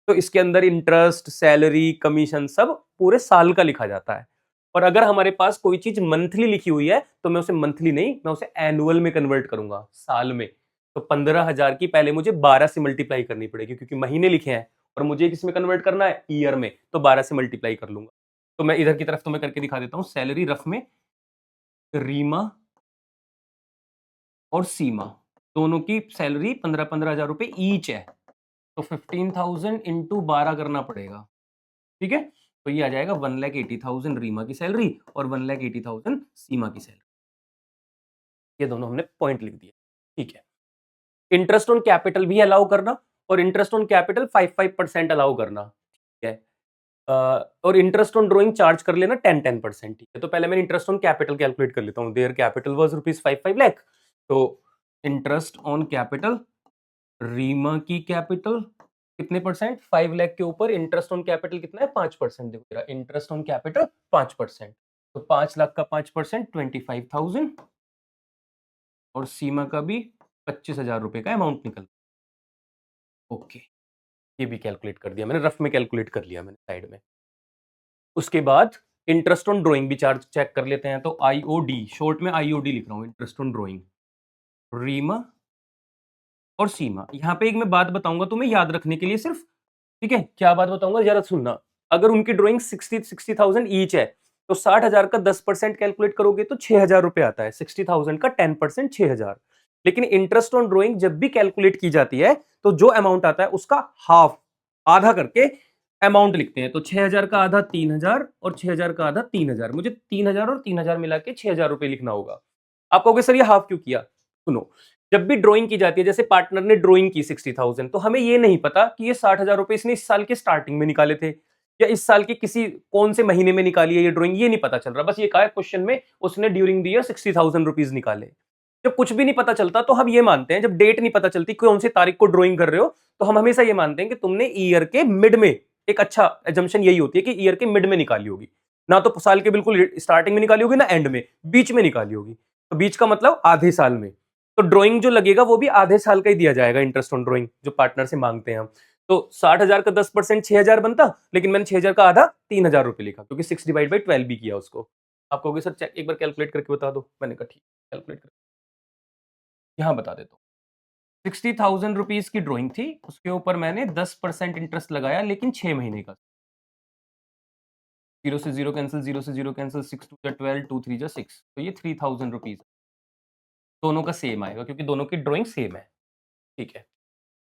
तो इसके अंदर इंटरेस्ट, सैलरी, कमीशन सब पूरे साल का लिखा जाता है। और अगर हमारे पास कोई चीज मंथली लिखी हुई है तो मैं उसे मंथली नहीं, मैं उसे एनुअल में कन्वर्ट करूंगा, साल में। तो 15,000 की पहले मुझे 12 से मल्टीप्लाई करनी पड़ेगी क्योंकि महीने लिखे हैं और मुझे किस में कन्वर्ट करना है? ईयर में। तो 12 से मल्टीप्लाई कर लूंगा। तो मैं इधर की तरफ तुम्हें करके दिखा देता हूं। सैलरी रफ में रीमा और सीमा दोनों की सैलरी 15,000 रुपए ईच है, तो 15,000 इंटू 12 करना पड़ेगा। ठीक है, तो ये आ जाएगा 1,80,000 रीमा की सैलरी और 1,80,000 सीमा की सैलरी। ये दोनों हमने पॉइंट लिख दिए। ठीक है, इंटरेस्ट ऑन कैपिटल भी अलाउ करना और इंटरेस्ट ऑन कैपिटल 5% अलाउ करना। ठीक है, और इंटरेस्ट ऑन ड्रॉइंग चार्ज कर लेना 10%। ठीक है, तो पहले मैं इंटरेस्ट ऑन कैपिटल कैलकुलेट कर लेता हूं। देयर कैपिटल वाज ₹5 लाख, तो इंटरेस्ट ऑन कैपिटल, रीमा की कैपिटल कितने परसेंट? 5 लाख के ऊपर इंटरेस्ट ऑन कैपिटल कितना है? 5%। देखो मेरा इंटरेस्ट ऑन कैपिटल 5%, तो 5 लाख का 5% 25,000 और सीमा का भी 25,000 रुपए का अमाउंट निकल। ओके, ये भी कैलकुलेट कर दिया मैंने, रफ में कैलकुलेट कर लिया मैंने साइड में। उसके बाद इंटरेस्ट ऑन ड्राइंग भी चार्ज चेक कर लेते हैं। तो आईओडी, शॉर्ट में आईओडी लिख रहा हूं, इंटरेस्ट ऑन ड्राइंग, रीमा और सीमा। यहां पे एक मैं बात बताऊंगा तुम्हें याद रखने के लिए सिर्फ। ठीक है, क्या बात बताऊंगा जरा सुनना। अगर उनकी ड्राइंग 60,000 ईच है तो 60,000 का 10% कैलकुलेट करोगे तो 6,000 रुपए आता है। 60,000 का 10% 6,000। लेकिन इंटरेस्ट ऑन ड्राइंग जब भी कैलकुलेट की जाती है तो जो अमाउंट आता है उसका हाफ, आधा करके अमाउंट लिखते हैं। तो 6,000 का आधा 3,000 और 6,000 का आधा 3,000। मुझे 3,000 और 3,000 मिला के 6,000 रुपए लिखना होगा। आप कहोगे सर ये हाफ क्यों किया? सुनो, जब भी ड्राइंग की जाती है, जैसे पार्टनर ने ड्राइंग की 60,000, तो हमें ये नहीं पता कि ये 60,000 रुपए इसने इस साल के स्टार्टिंग में निकाले थे या इस साल के किसी कौन से महीने में निकाली है ये ड्राइंग, ये नहीं पता चल रहा। बस ये कहा है क्वेश्चन में उसने ड्यूरिंग द ईयर 60,000 रुपीज निकाले। जब कुछ भी नहीं पता चलता तो हम ये मानते हैं, जब डेट नहीं पता चलती कौन सी तारीख को ड्राइंग कर रहे हो, तो हम हमेशा ये मानते हैं कि तुमने ईयर के मिड में, एक अच्छा एजम्पशन यही होती है कि ईयर के मिड में निकाली होगी, ना तो साल के बिल्कुल स्टार्टिंग में निकाली होगी ना एंड में, बीच में निकाली होगी। तो बीच का मतलब आधे साल में। तो ड्राइंग जो लगेगा वो भी आधे साल का ही दिया जाएगा, इंटरेस्ट ऑन ड्राइंग जो पार्टनर से मांगते हैं हम। तो 60,000 का 10% 6,000 बनता, लेकिन मैंने 6,000 का आधा 3,000 रुपए लिखा क्योंकि 6/12 भी किया उसको। आप कहोगे सर चेक एक बार कैलकुलेट करके बता दो। मैंने कहा ठीक, कैलकुलेट कर यहाँ बता देता हूँ। 60,000 रुपीज की ड्राइंग थी, उसके ऊपर मैंने 10% इंटरेस्ट लगाया, लेकिन 6 महीने का। 0 से 0 कैंसिल, 0 से 0 कैंसिल, 6 2 12, 2 3 6, तो ये 3,000 रुपीज दोनों का सेम आएगा क्योंकि दोनों की ड्राइंग सेम है। ठीक है,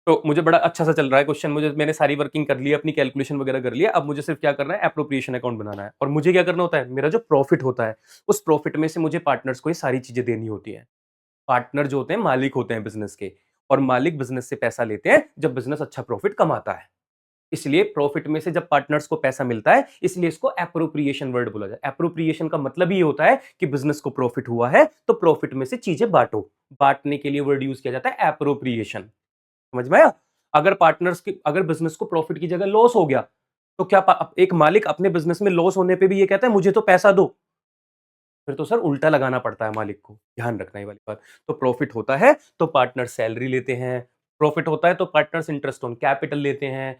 तो मुझे बड़ा अच्छा सा चल रहा है क्वेश्चन। मुझे, मैंने सारी वर्किंग कर ली है, अपनी कैलकुलेशन वगैरह कर लिया। अब मुझे सिर्फ क्या करना है, एप्रोप्रिएशन अकाउंट बनाना है। और मुझे क्या करना होता है, मेरा जो प्रॉफिट होता है उस प्रॉफिट में से मुझे पार्टनर्स को ये सारी चीजें देनी होती है। पार्टनर जो होते हैं मालिक होते हैं बिजनेस के, और मालिक बिजनेस से पैसा लेते हैं जब बिजनेस अच्छा प्रॉफिट कमाता है। इसलिए प्रॉफिट में से जब पार्टनर्स को पैसा मिलता है, इसलिए इसको एप्रोप्रिएशन वर्ड बोला जाए। एप्रोप्रिएशन का मतलब ही होता है कि बिजनेस को प्रॉफिट हुआ है तो प्रॉफिट में से चीजें बांटो। बांटने के लिए वर्ड यूज किया जाता है एप्रोप्रिएशन। समझ में आया? अगर बिजनेस को प्रॉफिट की जगह लॉस हो गया, तो क्या एक मालिक अपने बिजनेस में लॉस होने पे भी ये कहता है मुझे तो पैसा दो? फिर तो सर उल्टा लगाना पड़ता है मालिक को। ध्यान रखना ये वाली बात। तो प्रॉफिट होता है तो पार्टनर सैलरी लेते हैं, प्रॉफिट होता है तो पार्टनर्स इंटरेस्ट ऑन कैपिटल लेते हैं,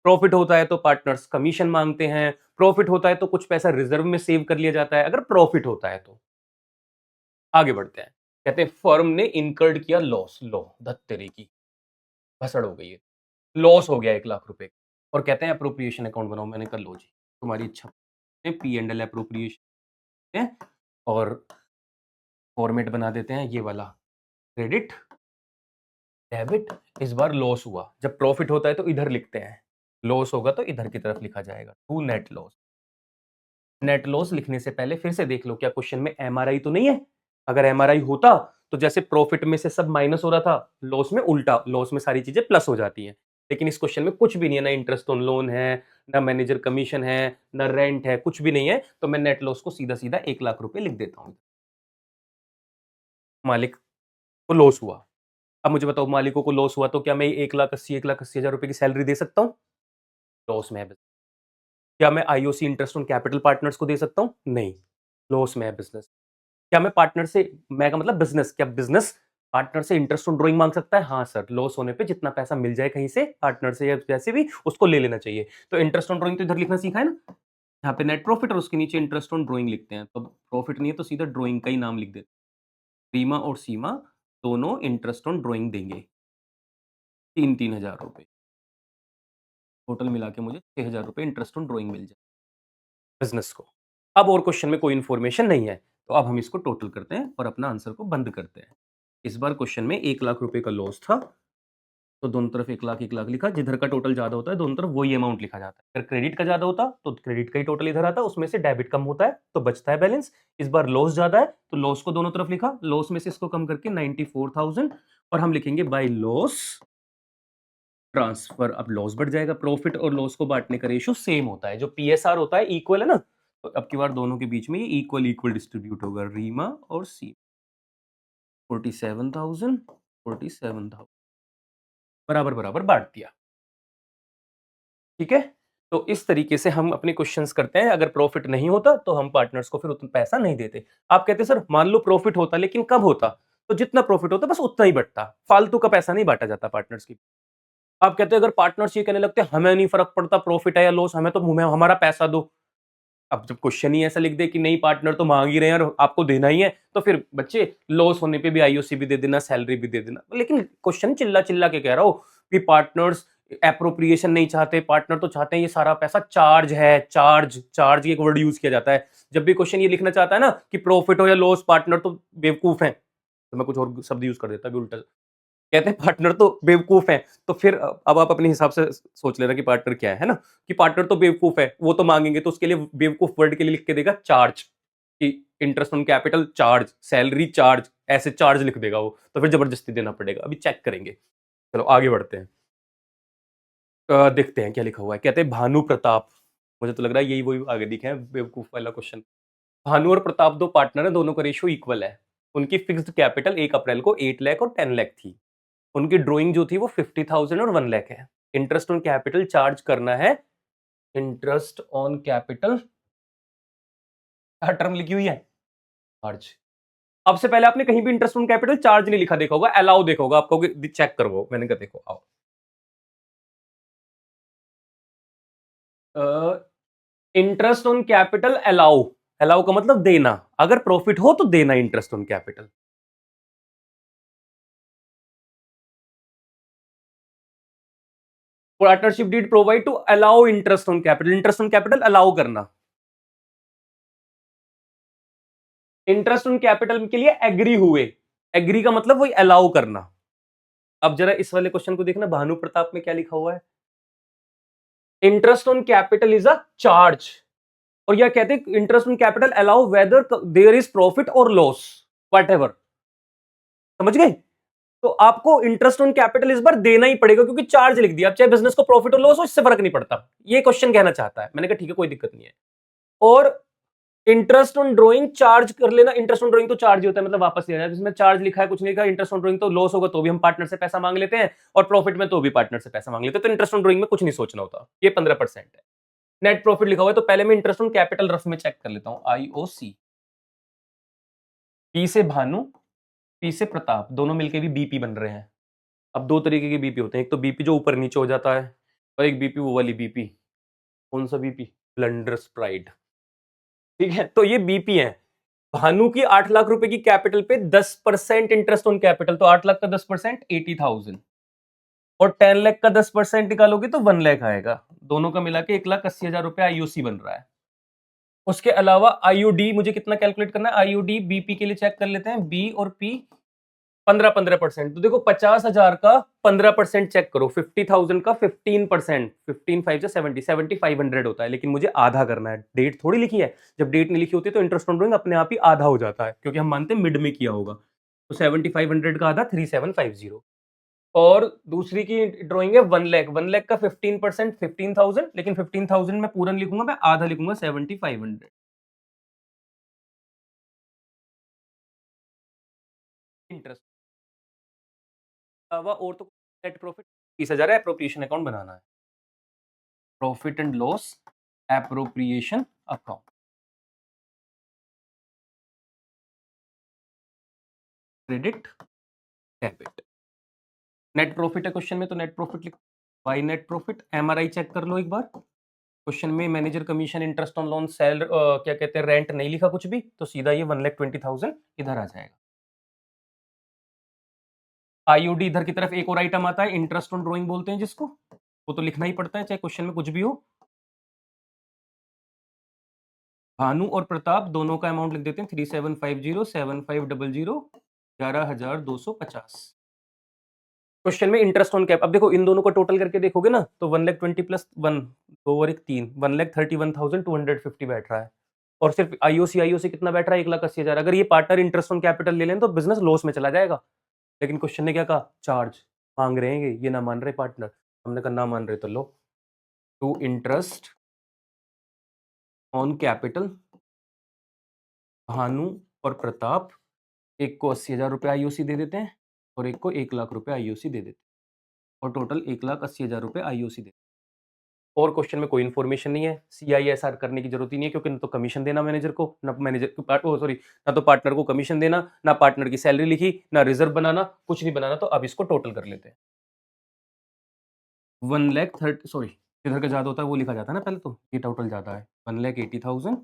प्रॉफिट होता है तो पार्टनर्स कमीशन मांगते हैं, प्रॉफिट होता है तो कुछ पैसा रिजर्व में सेव कर लिया जाता है अगर प्रॉफिट होता है तो। आगे बढ़ते हैं। कहते हैं फर्म ने इनकर्ड किया लॉस। लो धत तेरे की भसड़ हो गई है, लॉस हो गया 1 लाख रुपए और कहते हैं अप्रोप्रिएशन अकाउंट बनाओ। मैंने कहा लो जी तुम्हारी इच्छा, पी एंड एल अप्रोप्रिएशन है और फॉर्मेट बना देते हैं ये वाला, क्रेडिट डेबिट। इस बार लॉस हुआ, जब प्रॉफिट होता है तो इधर लिखते हैं, लॉस होगा तो इधर की तरफ लिखा जाएगा, to net loss. Net loss लिखने से पहले फिर से देख लो क्या क्वेश्चन में एमआरआई तो नहीं है। अगर एमआरआई होता तो जैसे प्रॉफिट में से सब माइनस हो रहा था, लॉस में उल्टा, लॉस में सारी चीजें प्लस हो जाती हैं। लेकिन इस क्वेश्चन में कुछ भी नहीं है, ना इंटरेस्ट ऑन लोन है, ना मैनेजर कमीशन है, ना रेंट है, कुछ भी नहीं है। तो मैं नेट लॉस को सीधा सीधा 1 लाख रुपए लिख देता हूं। मालिक को लॉस हुआ। अब मुझे बताओ मालिकों को लॉस हुआ तो क्या मैं 1,80,000 रुपए की सैलरी दे सकता हूँ? लॉस में है business। क्या मैं IOC interest on capital partners को दे सकता हूँ? नहीं, लॉस में है बिजनेस। क्या मैं पार्टनर से, मैं का मतलब बिजनेस, क्या बिजनेस पार्टनर से इंटरेस्ट ऑन ड्राइंग मांग सकता है? हाँ सर, लॉस होने पे जितना पैसा मिल जाए कहीं से पार्टनर से या जैसे भी, उसको ले लेना चाहिए। तो इंटरेस्ट ऑन ड्राइंग तो इधर लिखना सीखा है ना, यहाँ पे नेट प्रॉफिट और उसके नीचे इंटरेस्ट ऑन ड्राइंग लिखते हैं। तो प्रॉफिट नहीं है तो सीधा ड्राइंग का ही नाम लिख देते हैं। रीमा और सीमा दोनों इंटरेस्ट ऑन ड्राइंग देंगे 3,000 रुपए, टोटल मिला के मुझे 6,000 रुपए इंटरेस्ट ऑन ड्राइंग मिल जाए बिजनेस को। अब और क्वेश्चन में कोई इन्फॉर्मेशन नहीं है, तो अब हम इसको टोटल करते हैं और अपना आंसर को बंद करते हैं। इस बार क्वेश्चन में 1 लाख रुपए का लॉस था, तो दोनों तरफ 1 लाख लिखा। जिधर का टोटल ज्यादा होता है दोनों तरफ वही अमाउंट लिखा जाता है। अगर क्रेडिट का ज्यादा होता तो क्रेडिट का ही टोटल इधर आता, उसमें से डेबिट कम होता है तो बचता है बैलेंस। इस बार लॉस ज्यादा है तो लॉस को दोनों तरफ लिखा, लॉस में से इसको कम करके 94,000 और हम लिखेंगे बाय लॉस ट्रांसफर। अब लॉस बढ़ जाएगा, प्रॉफिट और लॉस को बांटने का रेशियो सेम होता है, जो पीएसआर होता है इक्वल है ना, तो अब की बार दोनों के बीच में ये इक्वल इक्वल डिस्ट्रीब्यूट होगा। रीमा और सी 47,000 47,000 बराबर बराबर बांट दिया। ठीक है, तो इस तरीके से हम अपने क्वेश्चंस करते हैं। अगर प्रॉफिट नहीं होता तो हम पार्टनर्स को फिर उतना पैसा नहीं देते। आप कहते हैं सर मान लो प्रॉफिट होता लेकिन कब होता, तो जितना प्रॉफिट होता बस उतना ही बटता, फालतू का पैसा नहीं बांटा जाता पार्टनर्स की। आप कहते हैं अगर पार्टनर्स ये कहने लगते हैं हमें नहीं फर्क पड़ता प्रॉफिट है या लॉस, हमें तो हमारा पैसा दो। अब जब क्वेश्चन ही ऐसा लिख दे कि नहीं पार्टनर तो मांग ही रहे हैं और आपको देना ही है, तो फिर बच्चे लॉस होने पे भी आईओसी भी दे देना, सैलरी भी दे देना। लेकिन क्वेश्चन चिल्ला चिल्ला के कह रहा हो कि पार्टनर्स एप्रोप्रिएशन नहीं चाहते, पार्टनर तो चाहते हैं ये सारा पैसा चार्ज है। चार्ज, चार्ज एक वर्ड यूज किया जाता है जब भी क्वेश्चन ये लिखना चाहता है ना कि प्रॉफिट हो या लॉस, पार्टनर तो बेवकूफ है, तो मैं कुछ और शब्द यूज कर देता भी उल्टा, कहते हैं पार्टनर तो बेवकूफ है। तो फिर अब आप अपने हिसाब से सोच लेना कि पार्टनर क्या है ना, कि पार्टनर तो बेवकूफ है, वो तो मांगेंगे तो उसके लिए बेवकूफ वर्ड के लिए लिख के देगा चार्ज, कि interest on capital charge, salary charge, ऐसे चार्ज लिख देगा वो, तो फिर जबरदस्ती देना पड़ेगा। अभी चेक करेंगे, चलो आगे बढ़ते हैं। देखते हैं क्या लिखा हुआ है। कहते हैं भानु प्रताप, मुझे तो लग रहा है यही वही आगे दिखे हैं बेवकूफ वाला क्वेश्चन। भानु और प्रताप दो पार्टनर है, दोनों का रेशियो इक्वल है। उनकी फिक्स्ड कैपिटल 1 अप्रैल को 8 लाख और 10 लाख थी। उनकी ड्राइंग जो थी वो 50,000 और 1 लाख है। इंटरेस्ट ऑन कैपिटल चार्ज करना है, इंटरेस्ट ऑन कैपिटल क्या टर्म लिखी हुई है, चार्ज। अब से पहले आपने कहीं भी इंटरेस्ट ऑन कैपिटल चार्ज नहीं लिखा देखा होगा, अलाउ देखा होगा, आपको चेक करो। मैंने कहा देखो आओ, interest on capital allow, allow का मतलब देना, अगर प्रॉफिट हो तो देना interest on capital. Partnership deed provide to allow interest on capital, interest on capital allow करना। इंटरेस्ट ऑन कैपिटल के लिए एग्री हुए, एग्री का मतलब वही अलाउ करना। अब जरा इस वाले क्वेश्चन को देखना, भानु प्रताप में क्या लिखा हुआ है, interest on capital is a charge, और यह कहते हैं interest on capital allow whether there is profit और लॉस वट एवर। समझ गए? तो आपको इंटरेस्ट ऑन कैपिटल इस बार देना ही पड़ेगा, क्योंकि चार्ज लिख दिया, चाहे बिजनेस को प्रॉफिट और लॉस हो, इससे फर्क नहीं पड़ता। ये क्वेश्चन कहना चाहता है। मैंने कहा ठीक है, कोई दिक्कत नहीं है। और इंटरेस्ट ऑन ड्रॉइंग चार्ज कर लेना, इंटरेस्ट ऑन ड्रॉइंग तो चार्ज ही होता है, मतलब वापस लिया जाए। जिसमें चार्ज लिखा है कुछ नहीं लिखा, इंटरेस्ट ऑन ड्रॉइंग तो लॉस होगा तो भी हम पार्टनर से पैसा मांग लेते हैं, और प्रॉफिट में तो भी पार्टनर से पैसा मांग लेते हैं। तो इंटरेस्ट ऑन ड्रॉइंग में कुछ नहीं सोचना होता। ये 15% है। नेट प्रॉफिट लिखा हुआ है, तो पहले मैं इंटरेस्ट ऑन कैपिटल रफ में चेक कर लेता हूं। IOC, पी से भानु, पी से प्रताप, दोनों मिलके भी बीपी बन रहे हैं। अब दो तरीके के बीपी होते हैं, एक तो बीपी जो ऊपर नीचे हो जाता है, और एक बीपी वो वाली बीपी। कौन सा बीपी? Blunders pride. ठीक है, तो ये बीपी है। भानु की 8 लाख रुपए की कैपिटल पे 10% इंटरेस्ट ऑन कैपिटल, तो 8 लाख का 10% 80,000, और 10 लाख का 10% निकालोगे तो 1 लाख आएगा। दोनों का मिला के 1,80,000 रुपए आईओसी बन रहा है। उसके अलावा आईओडी मुझे कितना कैलकुलेट करना है? आईओडी बीपी के लिए चेक कर लेते हैं। बी और पी 15% तो देखो 50,000 का 15% चेक करो, 50,000 का 15%, 15 5 से 70, 7,500 होता है। लेकिन मुझे आधा करना है, डेट थोड़ी लिखी है। जब डेट नहीं लिखी होती तो इंटरेस्ट ऑन ड्रॉइंग अपने आप ही आधा हो जाता है, क्योंकि हम मानते हैं मिड में किया होगा। तो 7,500 का आधा 3,750। और दूसरी की ड्राइंग है 1 लाख। 1 लाख का 15% 15,000, लेकिन 15,000 में पूरा लिखूंगा, मैं आधा लिखूंगा 7,500 इंटरेस्ट। और तो नेट प्रॉफिट 30,000 है। एप्रोप्रिएशन अकाउंट बनाना है, profit and loss appropriation account, credit debit. Net profit है क्वेश्चन में, तो नेट प्रॉफिट लिखो। By net profit. MRI check कर लो एक बार। क्वेश्चन में manager commission, interest on loan, sale क्या कहते हैं, रेंट नहीं लिखा कुछ भी, तो सीधा ये 1,20,000 इधर आ जाएगा। आईओडी इधर की तरफ एक और आइटम आता है, इंटरेस्ट ऑन ड्रॉइंग बोलते हैं जिसको, वो तो लिखना ही पड़ता है चाहे क्वेश्चन में कुछ भी हो। भानु और प्रताप दोनों का अमाउंट लिख देते हैं 3,750, 7,500, 11,250। क्वेश्चन में इंटरेस्ट ऑन कैप। अब देखो इन दोनों को टोटल करके देखोगे ना, तो 1,20,000 प्लस 1 2 और 1 3, 1,31,250 बैठ रहा है। और सिर्फ आईओसी कितना बैठ रहा है? 1,80,000। अगर ये पार्टनर इंटरेस्ट ऑन कैपिटल ले लें तो बिजनेस लॉस में चला जाएगा। लेकिन क्वेश्चन ने क्या कहा? चार्ज मांग रहे हैं, ये ना मान रहे पार्टनर। हमने कहा ना मान रहे तो लो, to interest on capital Bhanu और प्रताप, एक को 80,000 रुपये आईओसी दे देते हैं, और एक को 1 लाख रुपए आईओसी दे देते हैं, और टोटल 1,80,000 रुपये आईओसी दे। और क्वेश्चन में कोई इन्फॉर्मेशन नहीं है, CISR करने की जरूरत ही नहीं है, क्योंकि ना तो कमीशन देना मैनेजर को, ना मैनेजर सॉरी, ना तो पार्टनर को कमीशन देना, ना पार्टनर की सैलरी लिखी, ना रिजर्व बनाना, कुछ नहीं बनाना। तो अब इसको टोटल कर लेते हैं। 1,30,000 सॉरी, इधर का ज्यादा होता है वो लिखा जाता है ना पहले, तो ये टोटल ज्यादा है। 1,80,000,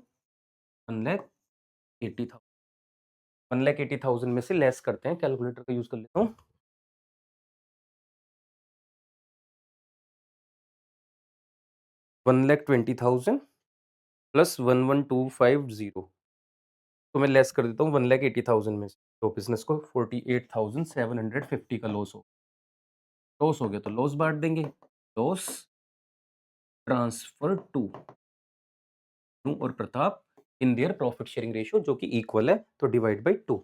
1,80,000, 1,80,000 में से लेस करते हैं, कैलकुलेटर का यूज कर लेता हूँ। 1,20,000 प्लस 11,250, तो मैं लेस कर देता हूँ 1,80,000 में से। तो बिजनेस को 48,750 का लॉस हो गया, तो लॉस बांट देंगे। लॉस ट्रांसफर टू और Pratap in their profit sharing ratio, जो कि इक्वल है, तो डिवाइड बाई 2,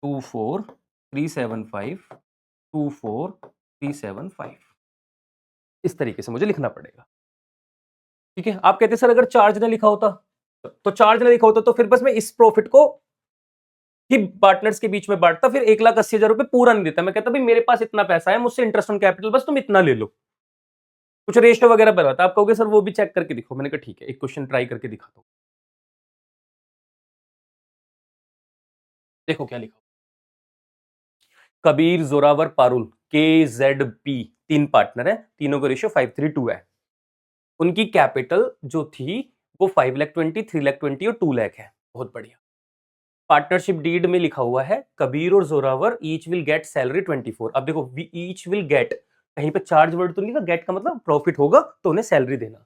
24,375, 24,375। इस तरीके से मुझे लिखना पड़ेगा। ठीक है, आप कहते सर अगर चार्ज ना लिखा होता, तो चार्ज ना लिखा होता तो फिर बस मैं इस प्रॉफिट को ही पार्टनर्स के बीच में बांटता, फिर 1,80,000 रुपए पूरा नहीं देता। मैं कहता भाई मेरे पास इतना पैसा है, मुझसे इंटरेस्ट ऑन कैपिटल बस तुम इतना ले लो, कुछ रेशियो वगैरह बनाता। आप कहोगे सर वो भी चेक करके दिखो। मैंने कहा ठीक है, एक क्वेश्चन ट्राई करके दिखाता हूं। देखो क्या लिखा, कबीर, जोरावर, पारुल, KZP, 3 पार्टनर है, तीनों का रेशियो 5:3 है। उनकी कैपिटल जो थी वो 5,20,000, 3,20,000 और 2 लाख है। बहुत बढ़िया। पार्टनरशिप डीड में लिखा हुआ है कबीर और Zorawar each will get salary 24। अब देखो ईच विल गेट, कहीं पे चार्ज वर्ड तो नहीं लिखा, गेट का मतलब प्रॉफिट होगा तो उन्हें सैलरी देना।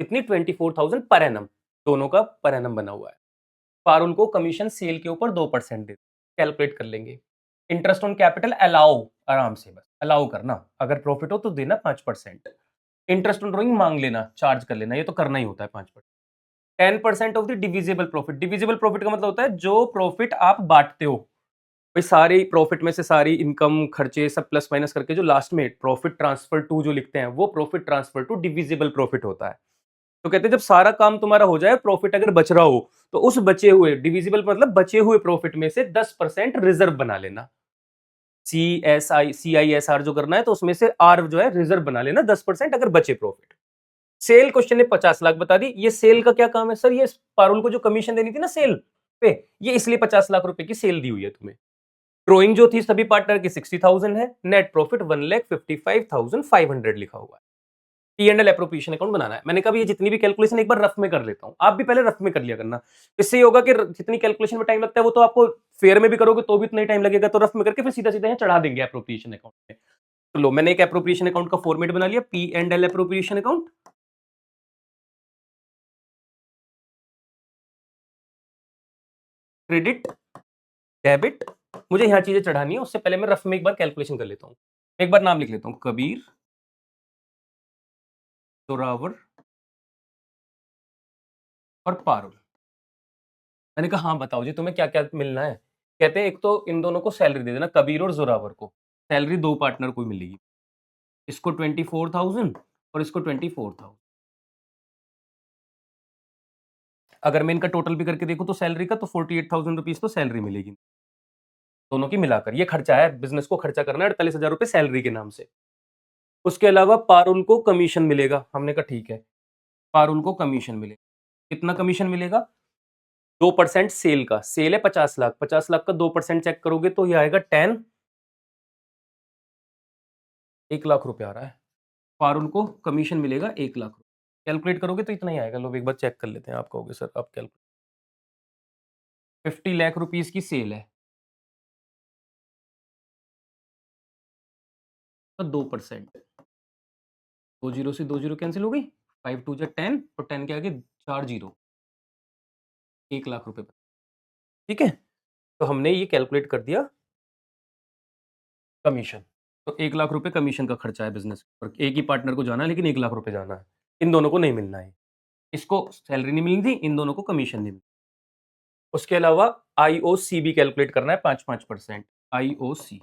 कितनी? 24,000 पर एनम, दोनों का पर एनम बना हुआ है। पारुल को कमीशन सेल के ऊपर 2% दे, कैलकुलेट कर लेंगे। इंटरेस्ट ऑन कैपिटल अलाउ, आराम से बस अलाउ करना, अगर प्रॉफिट हो तो देना 5%। इंटरेस्ट ऑन ड्रॉइंग मांग लेना, चार्ज कर लेना, ये तो करना ही होता है 5%। 10% of the divisible profit. Divisible profit का मतलब होता है जो प्रॉफिट आप बांटते हो, भाई सारी प्रॉफिट में से सारी इनकम खर्चे सब प्लस माइनस करके जो लास्ट में प्रॉफिट ट्रांसफर टू जो लिखते हैं वो profit transfer to divisible profit होता है। तो कहते हैं जब सारा काम तुम्हारा हो जाए प्रॉफिट अगर बच रहा हो तो उस बचे हुए डिविजिबल मतलब बचे हुए प्रॉफिट में से 10% रिजर्व बना लेना। CSI CISR जो करना है तो उसमें से आर जो है रिजर्व बना लेना 10% अगर बचे प्रॉफिट। सेल क्वेश्चन ने 50 लाख बता दी। ये सेल का क्या काम है सर? ये पारुल को जो कमीशन देनी थी ना सेल पे, ये इसलिए 50 लाख रुपए की सेल दी हुई है तुम्हें। ड्रॉइंग जो थी सभी पार्टनर की 60,000 है। नेट प्रॉफिट 1,55,500 लिखा हुआ है। P&L एप्रोप्रिएशन अकाउंट बनाना है। मैंने कहा ये जितनी भी कैलकुलेशन एक बार रफ में कर लेता हूं, आप भी पहले रफ में कर लिया करना। इससे ये होगा कि जितनी कैलकुलेशन में टाइम लगता है वो तो आपको फेयर में भी करोगे तो भी उतना ही टाइम लगेगा, तो रफ में करके फिर सीधा सीधा यहाँ चढ़ा देंगे एप्रोप्रिएशन अकाउंट में। तो लो मैंने एक एप्रोप्रिएशन अकाउंट का फॉर्मेट बना लिया, P&L appropriation account. Credit, debit, मुझे यहाँ चीजें चढ़ानी है, उससे पहले मैं रफ में एक बार कैलकुलेशन कर लेता हूँ। एक बार नाम लिख लेता हूँ, कबीर, जोरावर और पारुल। मैंने कहा हाँ बताओ जी तुम्हें क्या क्या मिलना है। कहते हैं एक तो इन दोनों को सैलरी दे देना, कबीर और जोरावर को सैलरी दो पार्टनर को मिलेगी। इसको 24,000 और इसको 24,000। अगर मैं इनका टोटल भी करके देखूं तो सैलरी का तो 48,000 रुपीज तो सैलरी मिलेगी दोनों की मिलाकर। ये खर्चा है, बिजनेस को खर्चा करना है 48,000 रुपए सैलरी के नाम से। उसके अलावा पारुल को कमीशन मिलेगा। हमने कहा ठीक है, पारुल को कमीशन मिलेगा। कितना कमीशन मिलेगा? 2% सेल का। सेल है 50 लाख, 50 लाख का 2% चेक करोगे तो ये आएगा 10, 1 लाख रुपए आ रहा है। पारुल को कमीशन मिलेगा 1 लाख रुपए। कैलकुलेट करोगे तो इतना ही आएगा। लो एक बार चेक कर लेते हैं। आप कहोगे सर आप कैलकुलेट, 50 लाख रुपीज की सेल है तो 2%, 2 जीरो से 2 जीरो कैंसिल हो गई, 5 2 10 और 10 के आगे 4 जीरो, 1 लाख रुपए। ठीक है, तो हमने ये कैलकुलेट कर दिया कमीशन। तो 1 लाख रुपए कमीशन का खर्चा है बिजनेस पर। एक ही पार्टनर को जाना है लेकिन 1 लाख रुपए जाना है। इन दोनों को नहीं मिलना है, इसको सैलरी नहीं मिलनी थी, इन दोनों को कमीशन नहीं मिली। उसके अलावा IOC भी कैलकुलेट करना है 5-5%। IOC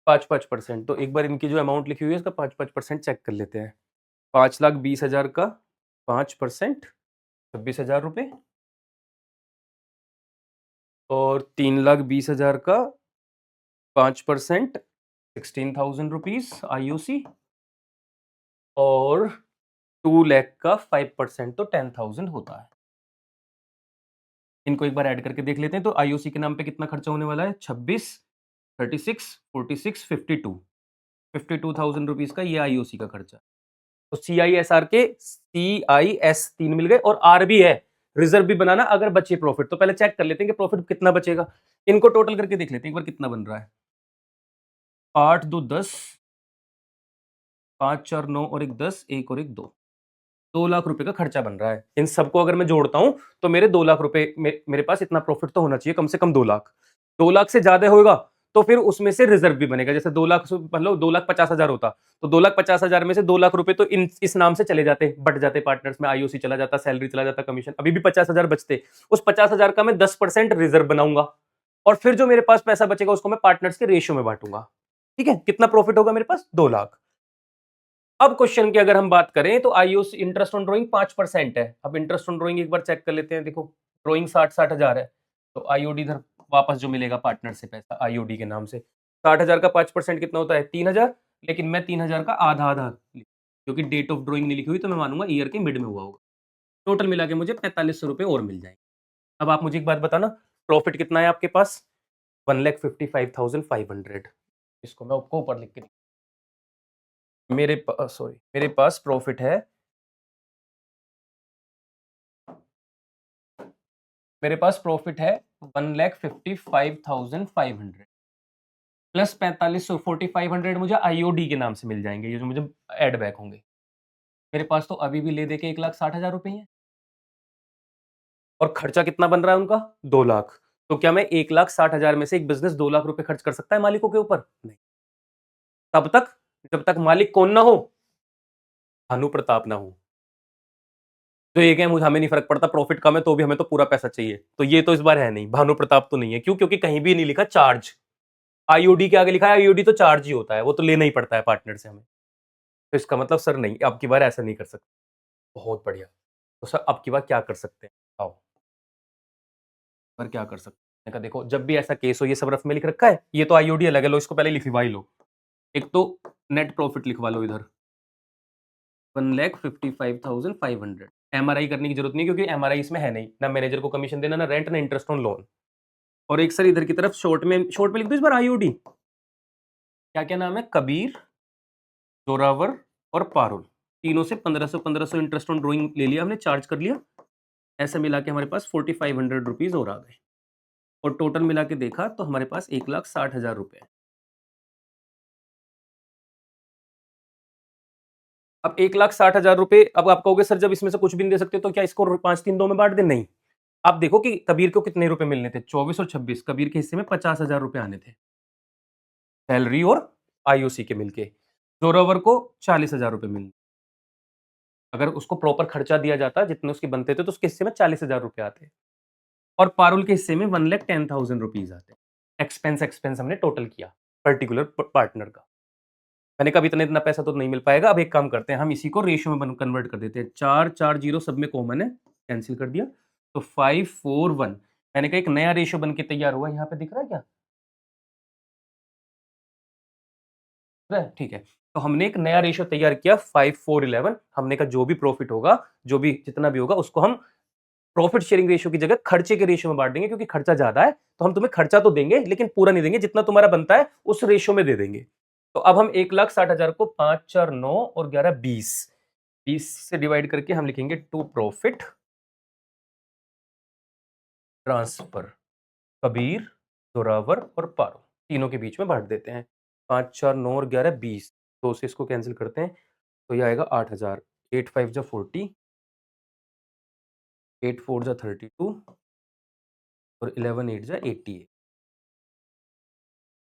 5-5%। तो एक बार इनकी जो अमाउंट लिखी हुई है इसका 5-5% चेक कर लेते हैं। 5,20,000 का 5% 26,000 रुपए, और 3,20,000 का 5% 16,000 रुपीज IOC, और 2 लाख का 5% तो 10,000 होता है। इनको एक बार ऐड करके देख लेते हैं। तो IOC के नाम पे कितना खर्चा होने वाला है? 26, 36, 46, 52, 52,000 रुपीज का ये IOC का खर्चा। तो CISR के CIS 3 मिल गए और R भी है, रिजर्व भी बनाना अगर बचे प्रॉफिट। तो पहले चेक कर लेते हैं कि प्रॉफिट कितना बचेगा। इनको टोटल करके देख लेते हैं एक बार कितना बन रहा है। 8 2 10, 5 4 9 और एक 10, एक और एक 2, 2 लाख रुपए का खर्चा बन रहा है। इन सबको अगर मैं जोड़ता हूं तो मेरे 2 लाख रुपए मेरे पास इतना प्रॉफिट तो होना चाहिए, कम से कम 2 लाख। 2 लाख से ज्यादा होगा तो फिर उसमें से रिजर्व भी बनेगा। जैसे 2 लाख मतलब 2,50,000 होता तो 2,50,000 में से 2 लाख रुपए तो इस नाम से चले जाते, बट जाते पार्टनर्स में, IOC चला जाता, सैलरी चला जाता, कमीशन, अभी भी 50,000 बचते। उस 50,000 का मैं 10% रिजर्व बनाऊंगा और फिर जो मेरे पास पैसा बचेगा उसको मैं पार्टनर्स के रेशियो में बांटूंगा। ठीक है, कितना प्रॉफिट होगा मेरे पास? 2 लाख। अब क्वेश्चन की अगर हम बात करें तो IOC इंटरेस्ट ऑन ड्रॉइंग 5% है। अब इंटरेस्ट ऑन ड्रॉइंग एक बार चेक कर लेते हैं। देखो ड्रॉइंग 60,000 है तो IOD इधर वापस जो मिलेगा पार्टनर से पैसा IOD के नाम से, 60,000 का 5% कितना होता है? 3,000। लेकिन मैं 3,000 का आधा आधा, क्योंकि डेट ऑफ ड्रॉइंग नहीं लिखी हुई तो मैं मानूंगा ईयर के मिड में हुआ होगा। टोटल मिला के मुझे 4500 रुपए और मिल जाएंगे। अब आप मुझे एक बात बताना, प्रॉफिट कितना है आपके पास? 1,55,500। इसको मैं आपको ऊपर लिख के, मेरे पास प्रॉफिट है, मेरे पास प्रॉफिट है 1,55,500 प्लस 4500, 4,500 मुझे IOD के नाम से मिल जाएंगे, ये जो मुझे एड बैक होंगे। मेरे पास तो अभी भी ले दे के 1,60,000 रुपए हैं और खर्चा कितना बन रहा है उनका? 2 लाख। तो क्या मैं 1,60,000 में से एक बिजनेस 2 लाख रुपए खर्च कर सकता है मालिकों के ऊपर? नहीं। तब तक जब तक मालिक कौन ना हो, भानु प्रताप ना हो। तो ये क्या है, मुझे हमें नहीं फर्क पड़ता, प्रॉफिट कम है तो भी हमें तो पूरा पैसा चाहिए। तो ये तो इस बार है नहीं, भानु प्रताप तो नहीं है। क्यों? क्योंकि कहीं भी नहीं लिखा चार्ज। आईओडी के आगे लिखा है, आईओडी तो चार्ज ही होता है, वो तो लेना ही पड़ता है पार्टनर से हमें। तो इसका मतलब सर नहीं, अब की बार ऐसा नहीं कर सकते। बहुत बढ़िया। तो सर अब की बार क्या कर सकते हैं? आओ, पर क्या कर सकते हैं? मैंने कहा देखो, जब भी ऐसा केस हो, ये सब रफ में लिख रखा है, ये तो आईओडी अलग है, लो इसको पहले लिखवा ही लो। एक तो नेट प्रॉफिट लिखवा लो इधर, 1,55,500। एमआरआई करने की जरूरत नहीं, क्योंकि एमआरआई इसमें है नहीं, ना मैनेजर को कमीशन देना, ना रेंट, ना इंटरेस्ट ऑन लोन। और एक सर इधर की तरफ शॉर्ट में लिख दो इस बार आईओडी। क्या क्या नाम है? कबीर, जोरावर और पारुल। तीनों से 1500 इंटरेस्ट ऑन ड्रॉइंग ले लिया हमने, चार्ज कर लिया। ऐसा मिला के हमारे पास 4500 रुपीज और आ गए। और टोटल मिला के देखा तो हमारे पास 1,60,000 रुपए है। अब 1,60,000 रुपए, अब आप कहोगे सर जब इसमें से कुछ भी नहीं दे सकते तो क्या इसको 5-3-2 में बांट दे? नहीं। आप देखो कि कबीर को कितने रुपए मिलने थे, 24 और 26। कबीर के हिस्से में 50,000 रुपए आने थे, सैलरी और आईओसी के मिलके। जोरावर को 40,000 रुपए मिलने। अगर उसको प्रॉपर खर्चा दिया जाता जितने उसके बनते थे तो उसके हिस्से में 40,000 रुपए आते। और पारुल के हिस्से में 1,10,000 रुपीज आते। एक्सपेंस एक्सपेंस हमने टोटल किया पर्टिकुलर पार्टनर का। मैंने कहा इतना इतना पैसा तो नहीं मिल पाएगा, अब एक काम करते हैं, हम इसी को रेशियो में कन्वर्ट कर देते हैं। 4 4 0 सब में कॉमन है, कैंसिल कर दिया, तो 5 4 1। मैंने कहा एक नया रेशियो बन के तैयार हुआ, यहाँ पे दिख रहा है क्या? ठीक है। तो हमने एक नया रेशियो तैयार किया 5 4 11। हमने कहा जो भी प्रॉफिट होगा, जो भी जितना भी होगा, उसको हम प्रॉफिट शेयरिंग रेशियो की जगह खर्चे के रेशियो में बांट देंगे, क्योंकि खर्चा ज्यादा है तो हम तुम्हें खर्चा तो देंगे लेकिन पूरा नहीं देंगे, जितना तुम्हारा बनता है उस रेशियो में दे देंगे। तो अब हम 1,60,000 को 5 4 9 और 11 20, 20 से डिवाइड करके हम लिखेंगे to profit transfer Kabir, Zorawar और पारो, तीनों के बीच में बांट देते हैं। 5 4 9 और 11 20, तो से इसको कैंसिल करते हैं तो ये आएगा 8,000। 8 5 जा 40, 8 4 जा 32 और 11 8 जा 88।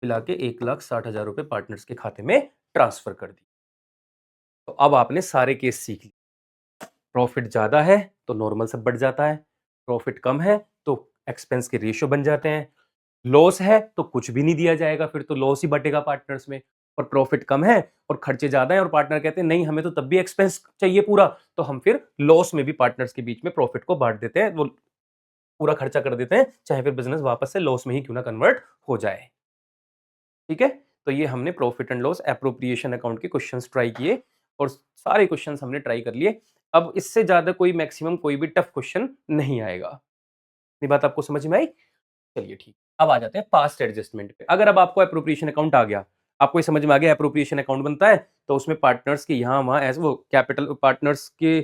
मिला के 1,60,000 रुपए पार्टनर्स के खाते में ट्रांसफर कर दी। तो अब आपने सारे केस सीख लिए। प्रॉफिट ज्यादा है तो नॉर्मल सब बढ़ जाता है, प्रॉफिट कम है तो एक्सपेंस के रेशियो बन जाते हैं, लॉस है तो कुछ भी नहीं दिया जाएगा, फिर तो लॉस ही बटेगा पार्टनर्स में। और प्रॉफिट कम है और खर्चे ज्यादा है और पार्टनर कहते हैं नहीं हमें तो तब भी एक्सपेंस चाहिए पूरा, तो हम फिर लॉस में भी पार्टनर्स के बीच में प्रॉफिट को बांट देते हैं, वो पूरा खर्चा कर देते हैं, चाहे फिर बिजनेस वापस से लॉस में ही क्यों ना कन्वर्ट हो जाए। ठीक है? तो ये हमने profit and loss appropriation account के क्वेश्चंस ट्राई किए और सारे क्वेश्चंस हमने ट्राई कर लिए। अब इससे ज्यादा कोई मैक्सिमम कोई भी टफ क्वेश्चन नहीं आएगा। ये बात आपको समझ में आई? चलिए ठीक। अब आ जाते हैं पास्ट एडजस्टमेंट पे। अगर अब आपको एप्रोप्रिएशन अकाउंट आ गया, आपको ये समझ में आ गया एप्रोप्रिएशन अकाउंट बनता है, तो उसमें पार्टनर्स के यहाँ वहाँ ऐसे वो कैपिटल पार्टनर्स के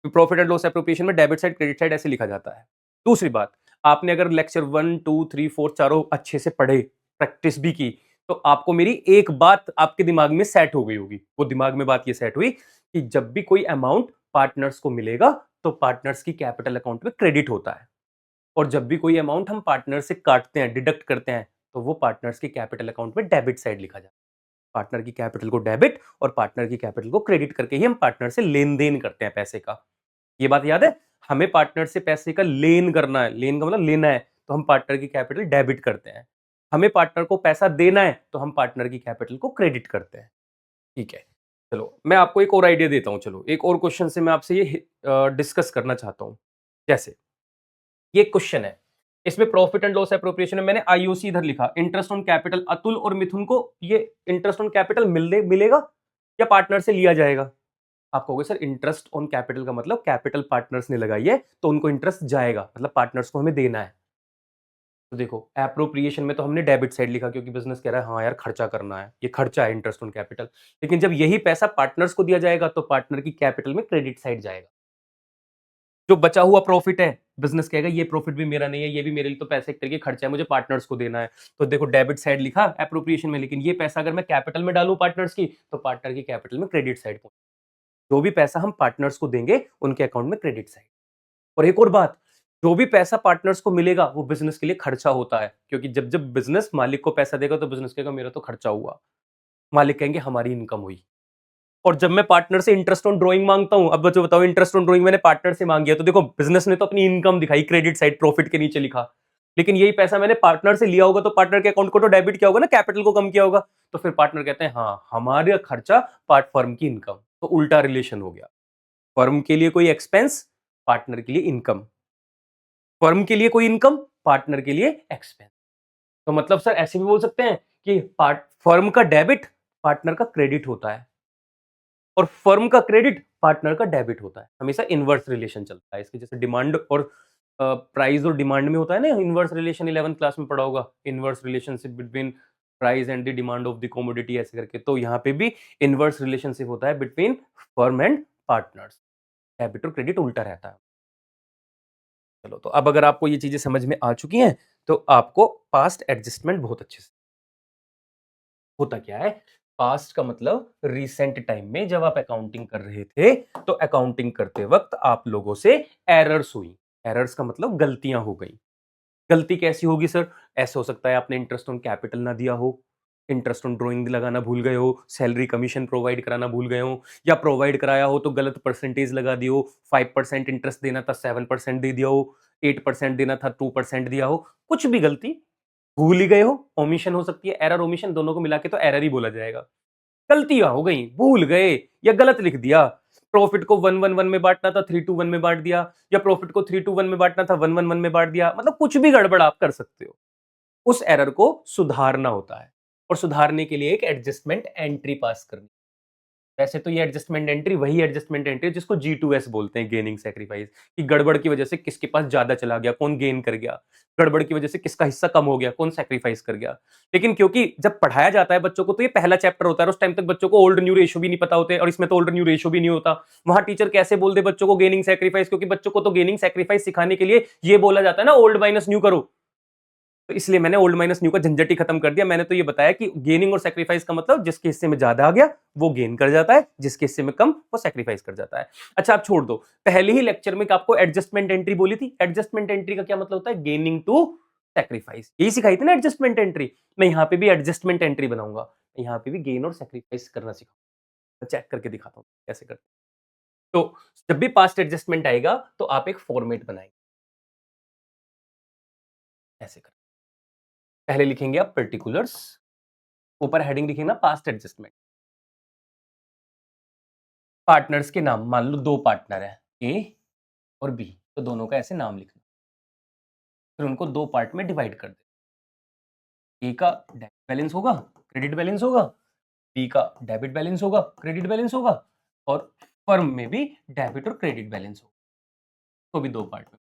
प्रॉफिट एंड लॉस एप्रोप्रिएशन में डेबिट साइड क्रेडिट साइड ऐसे लिखा जाता है। दूसरी बात, आपने अगर लेक्चर 1 2 3 4 चारों अच्छे से पढ़े, प्रैक्टिस भी की, तो आपको मेरी एक बात आपके दिमाग में सेट हो गई होगी। वो दिमाग में बात ये सेट हुई कि जब भी कोई अमाउंट पार्टनर्स को मिलेगा तो पार्टनर्स की कैपिटल अकाउंट में क्रेडिट होता है, और जब भी कोई अमाउंट हम पार्टनर से काटते हैं, डिडक्ट करते हैं, तो वो पार्टनर्स की कैपिटल अकाउंट में डेबिट साइड लिखा जाता है। पार्टनर की कैपिटल को डेबिट और पार्टनर की कैपिटल को क्रेडिट करके ही हम पार्टनर से लेन देन करते हैं पैसे का। ये बात याद है? हमें पार्टनर से पैसे का लेन करना है, लेन का मतलब लेना है, तो हम पार्टनर की कैपिटल डेबिट करते हैं। हमें पार्टनर को पैसा देना है तो हम पार्टनर की कैपिटल को क्रेडिट करते हैं। ठीक है, चलो मैं आपको एक और आइडिया देता हूं। चलो एक और क्वेश्चन से मैं आपसे ये डिस्कस करना चाहता हूं। जैसे ये क्वेश्चन है, इसमें प्रॉफिट एंड लॉस एप्रोप्रिएशन में मैंने आईओसी इधर लिखा, इंटरेस्ट ऑन कैपिटल। अतुल और मिथुन को ये इंटरेस्ट ऑन कैपिटल मिलेगा या पार्टनर से लिया जाएगा? आप कहोगे सर इंटरेस्ट ऑन कैपिटल का मतलब कैपिटल पार्टनर्स ने लगाई है तो उनको इंटरेस्ट जाएगा, मतलब पार्टनर्स को हमें देना है। तो देखो एप्रोप्रिएशन में तो हमने डेबिट साइड लिखा क्योंकि बिजनेस कह रहा है हाँ यार खर्चा करना है, ये खर्चा है इंटरेस्ट ऑन कैपिटल। लेकिन जब यही पैसा पार्टनर्स को दिया जाएगा तो पार्टनर की कैपिटल में क्रेडिट साइड जाएगा। जो बचा हुआ प्रॉफिट है, बिजनेस कहेगा ये प्रॉफिट भी मेरा नहीं है, ये भी मेरे लिए तो पैसे एक तरीके खर्चा है, मुझे पार्टनर्स को देना है। तो देखो डेबिट साइड लिखा एप्रोप्रिएशन में, लेकिन ये पैसा अगर मैं कैपिटल में डालूं पार्टनर्स की, तो पार्टनर की कैपिटल में क्रेडिट साइड। जो भी पैसा हम पार्टनर्स को देंगे उनके अकाउंट में क्रेडिट साइड। और एक और बात, जो भी पैसा पार्टनर्स को मिलेगा वो बिजनेस के लिए खर्चा होता है, क्योंकि जब जब बिजनेस मालिक को पैसा देगा तो बिजनेस कहेगा मेरा तो खर्चा हुआ, मालिक कहेंगे हमारी इनकम हुई। और जब मैं पार्टनर से इंटरेस्ट ऑन ड्राइंग मांगता हूं, अब बच्चों बताओ, इंटरेस्ट ऑन ड्राइंग मैंने पार्टनर से मांग गया, तो देखो बिजनेस ने तो अपनी इनकम दिखाई, क्रेडिट साइड प्रॉफिट के नीचे लिखा, लेकिन यही पैसा मैंने पार्टनर से लिया होगा तो पार्टनर के अकाउंट को तो डेबिट किया होगा ना, कैपिटल को कम किया होगा। तो फिर पार्टनर कहते हैं हाँ, हमारे खर्चा पार्ट फर्म की इनकम, तो उल्टा रिलेशन हो गया। फर्म के लिए कोई एक्सपेंस, पार्टनर के लिए इनकम। फर्म के लिए कोई इनकम, पार्टनर के लिए एक्सपेंस। तो मतलब सर ऐसे भी बोल सकते हैं कि पार्ट फर्म का डेबिट पार्टनर का क्रेडिट होता है, और फर्म का क्रेडिट पार्टनर का डेबिट होता है। हमेशा इनवर्स रिलेशन चलता है इसके, जैसे डिमांड और प्राइस और डिमांड में होता है ना इनवर्स रिलेशन, 11th क्लास में पढ़ा होगा, inverse relationship between price and the demand of the commodity ऐसे करके। तो यहाँ पे भी इनवर्स रिलेशनशिप होता है between firm and partners, debit और क्रेडिट उल्टा रहता है। चलो, तो अब अगर आपको ये चीजें समझ में आ चुकी हैं तो आपको पास्ट एडजस्टमेंट बहुत अच्छे से, होता क्या है, पास्ट का मतलब रिसेंट टाइम में जब आप अकाउंटिंग कर रहे थे, तो अकाउंटिंग करते वक्त आप लोगों से एरर्स हुई। एरर्स का मतलब गलतियां हो गई। गलती कैसी होगी सर? ऐसा हो सकता है आपने इंटरेस्ट ऑन कैपिटल ना दिया हो, इंटरेस्ट ऑन ड्राइंग लगाना भूल गए हो, सैलरी कमीशन प्रोवाइड कराना भूल गए हो, या प्रोवाइड कराया हो तो गलत परसेंटेज लगा दियो हो, 5% इंटरेस्ट देना था 7% दे दिया हो, 8% देना था 2% दिया हो। कुछ भी गलती, भूल ही गए हो, ओमिशन हो सकती है, एरर ओमिशन दोनों को मिला के तो एरर ही बोला जाएगा। गलतियां हो गई, भूल गए या गलत लिख दिया, प्रॉफिट को 1-1-1 में बांटना था 3-2-1 में बांट दिया, या प्रॉफिट को 3-2-1 में बांटना था 1-1-1 में बांट दिया, मतलब कुछ भी गड़बड़ आप कर सकते हो। उस एरर को सुधारना होता है, और सुधारने के लिए एक एडजस्टमेंट एंट्री पास करनी। वैसे तो ये एडजस्टमेंट एंट्री वही एडजस्टमेंट एंट्री है जिसको G2S बोलते हैं, गेनिंग सैक्रिफाइस, कि गड़बड़ की वजह से किसके पास ज्यादा चला गया, कौन गेन कर गया, गड़बड़ की वजह से किसका हिस्सा कम हो गया, कौन सैक्रिफाइस कर गया। लेकिन क्योंकि जब पढ़ाया जाता है बच्चों को तो ये पहला चैप्टर होता है, उस टाइम तक बच्चों को ओल्ड न्यू रेशो भी नहीं पता होते, और इसमें तो ओल्ड न्यू रेशो भी नहीं होता। वहां टीचर कैसे बोल दे बच्चों को गेनिंग सैक्रिफाइस, क्योंकि बच्चों को तो गेनिंग सैक्रिफाइस सिखाने के लिए ये बोला जाता है ना, ओल्ड माइनस न्यू करो। तो इसलिए मैंने ओल्ड माइनस न्यू का झंझट ही खत्म कर दिया। मैंने तो ये बताया कि गेनिंग और सैक्रिफाइस का मतलब जिसके हिस्से में ज्यादा आ गया वो गेन कर जाता है, जिसके हिस्से में कम वो सैक्रिफाइस कर जाता है। अच्छा, आप छोड़ दो, पहले ही लेक्चर में आपको एडजस्टमेंट एंट्री बोली थी। एडजस्टमेंट एंट्री का क्या मतलब होता है? गेनिंग टू सैक्रिफाइस, यही सिखाई थी ना एडजस्टमेंट एंट्री। मैं यहाँ पे भी एडजस्टमेंट एंट्री बनाऊंगा, यहाँ पे भी गेन और सैक्रिफाइस करना सिखाऊंगा। चेक करके दिखाता हूँ कैसे करते हैं। तो जब भी पास्ट एडजस्टमेंट आएगा तो आप एक फॉर्मेट बनाएंगे, ऐसे कर, पहले लिखेंगे आप पर्टिकुलर्स, ऊपर हेडिंग लिखेंगे ना पास्ट एडजस्टमेंट, पार्टनर्स के नाम, मान लो दो पार्टनर है ए और बी, तो दोनों का ऐसे नाम लिखना, फिर उनको दो पार्ट में डिवाइड कर दे। ए का डेबिट बैलेंस होगा, क्रेडिट बैलेंस होगा, बी का डेबिट बैलेंस होगा, क्रेडिट बैलेंस होगा, और फर्म में भी डेबिट और क्रेडिट बैलेंस होगा, तो भी दो पार्ट में।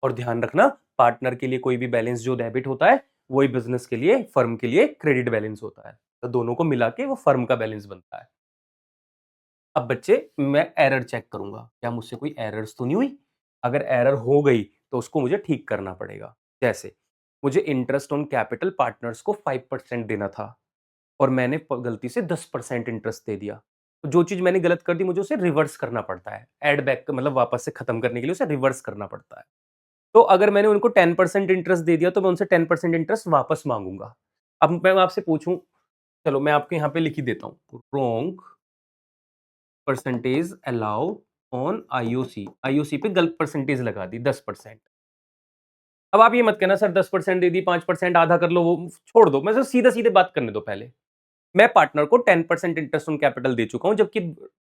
और ध्यान रखना, पार्टनर के लिए कोई भी बैलेंस जो डेबिट होता है वही बिजनेस के लिए, फर्म के लिए क्रेडिट बैलेंस होता है, तो दोनों को मिला के वो फर्म का बैलेंस बनता है। अब बच्चे, मैं एरर चेक करूंगा, क्या मुझसे कोई एरर्स तो नहीं हुई? अगर एरर हो गई तो उसको मुझे ठीक करना पड़ेगा। जैसे मुझे इंटरेस्ट ऑन कैपिटल पार्टनर्स को 5% देना था, और मैंने गलती से 10% इंटरेस्ट दे दिया, तो जो चीज मैंने गलत कर दी मुझे उसे रिवर्स करना पड़ता है, एड बैक मतलब वापस से खत्म करने के लिए उसे रिवर्स करना पड़ता है। तो अगर मैंने उनको 10% इंटरेस्ट दे दिया तो मैं उनसे 10% इंटरेस्ट वापस मांगूंगा। अब मैं आपसे पूछूं, चलो मैं आपके यहाँ पे लिख ही देता हूँ, wrong percentage allowed on IOC, IOC पे गलत परसेंटेज लगा दी 10%। अब आप ये मत कहना सर 10% दे दी, 5% आधा कर लो, वो छोड़ दो, मैं सर सीधा सीधे बात करने दो पहले। मैं पार्टनर को 10% इंटरेस्ट ऑन कैपिटल दे चुका हूं, जबकि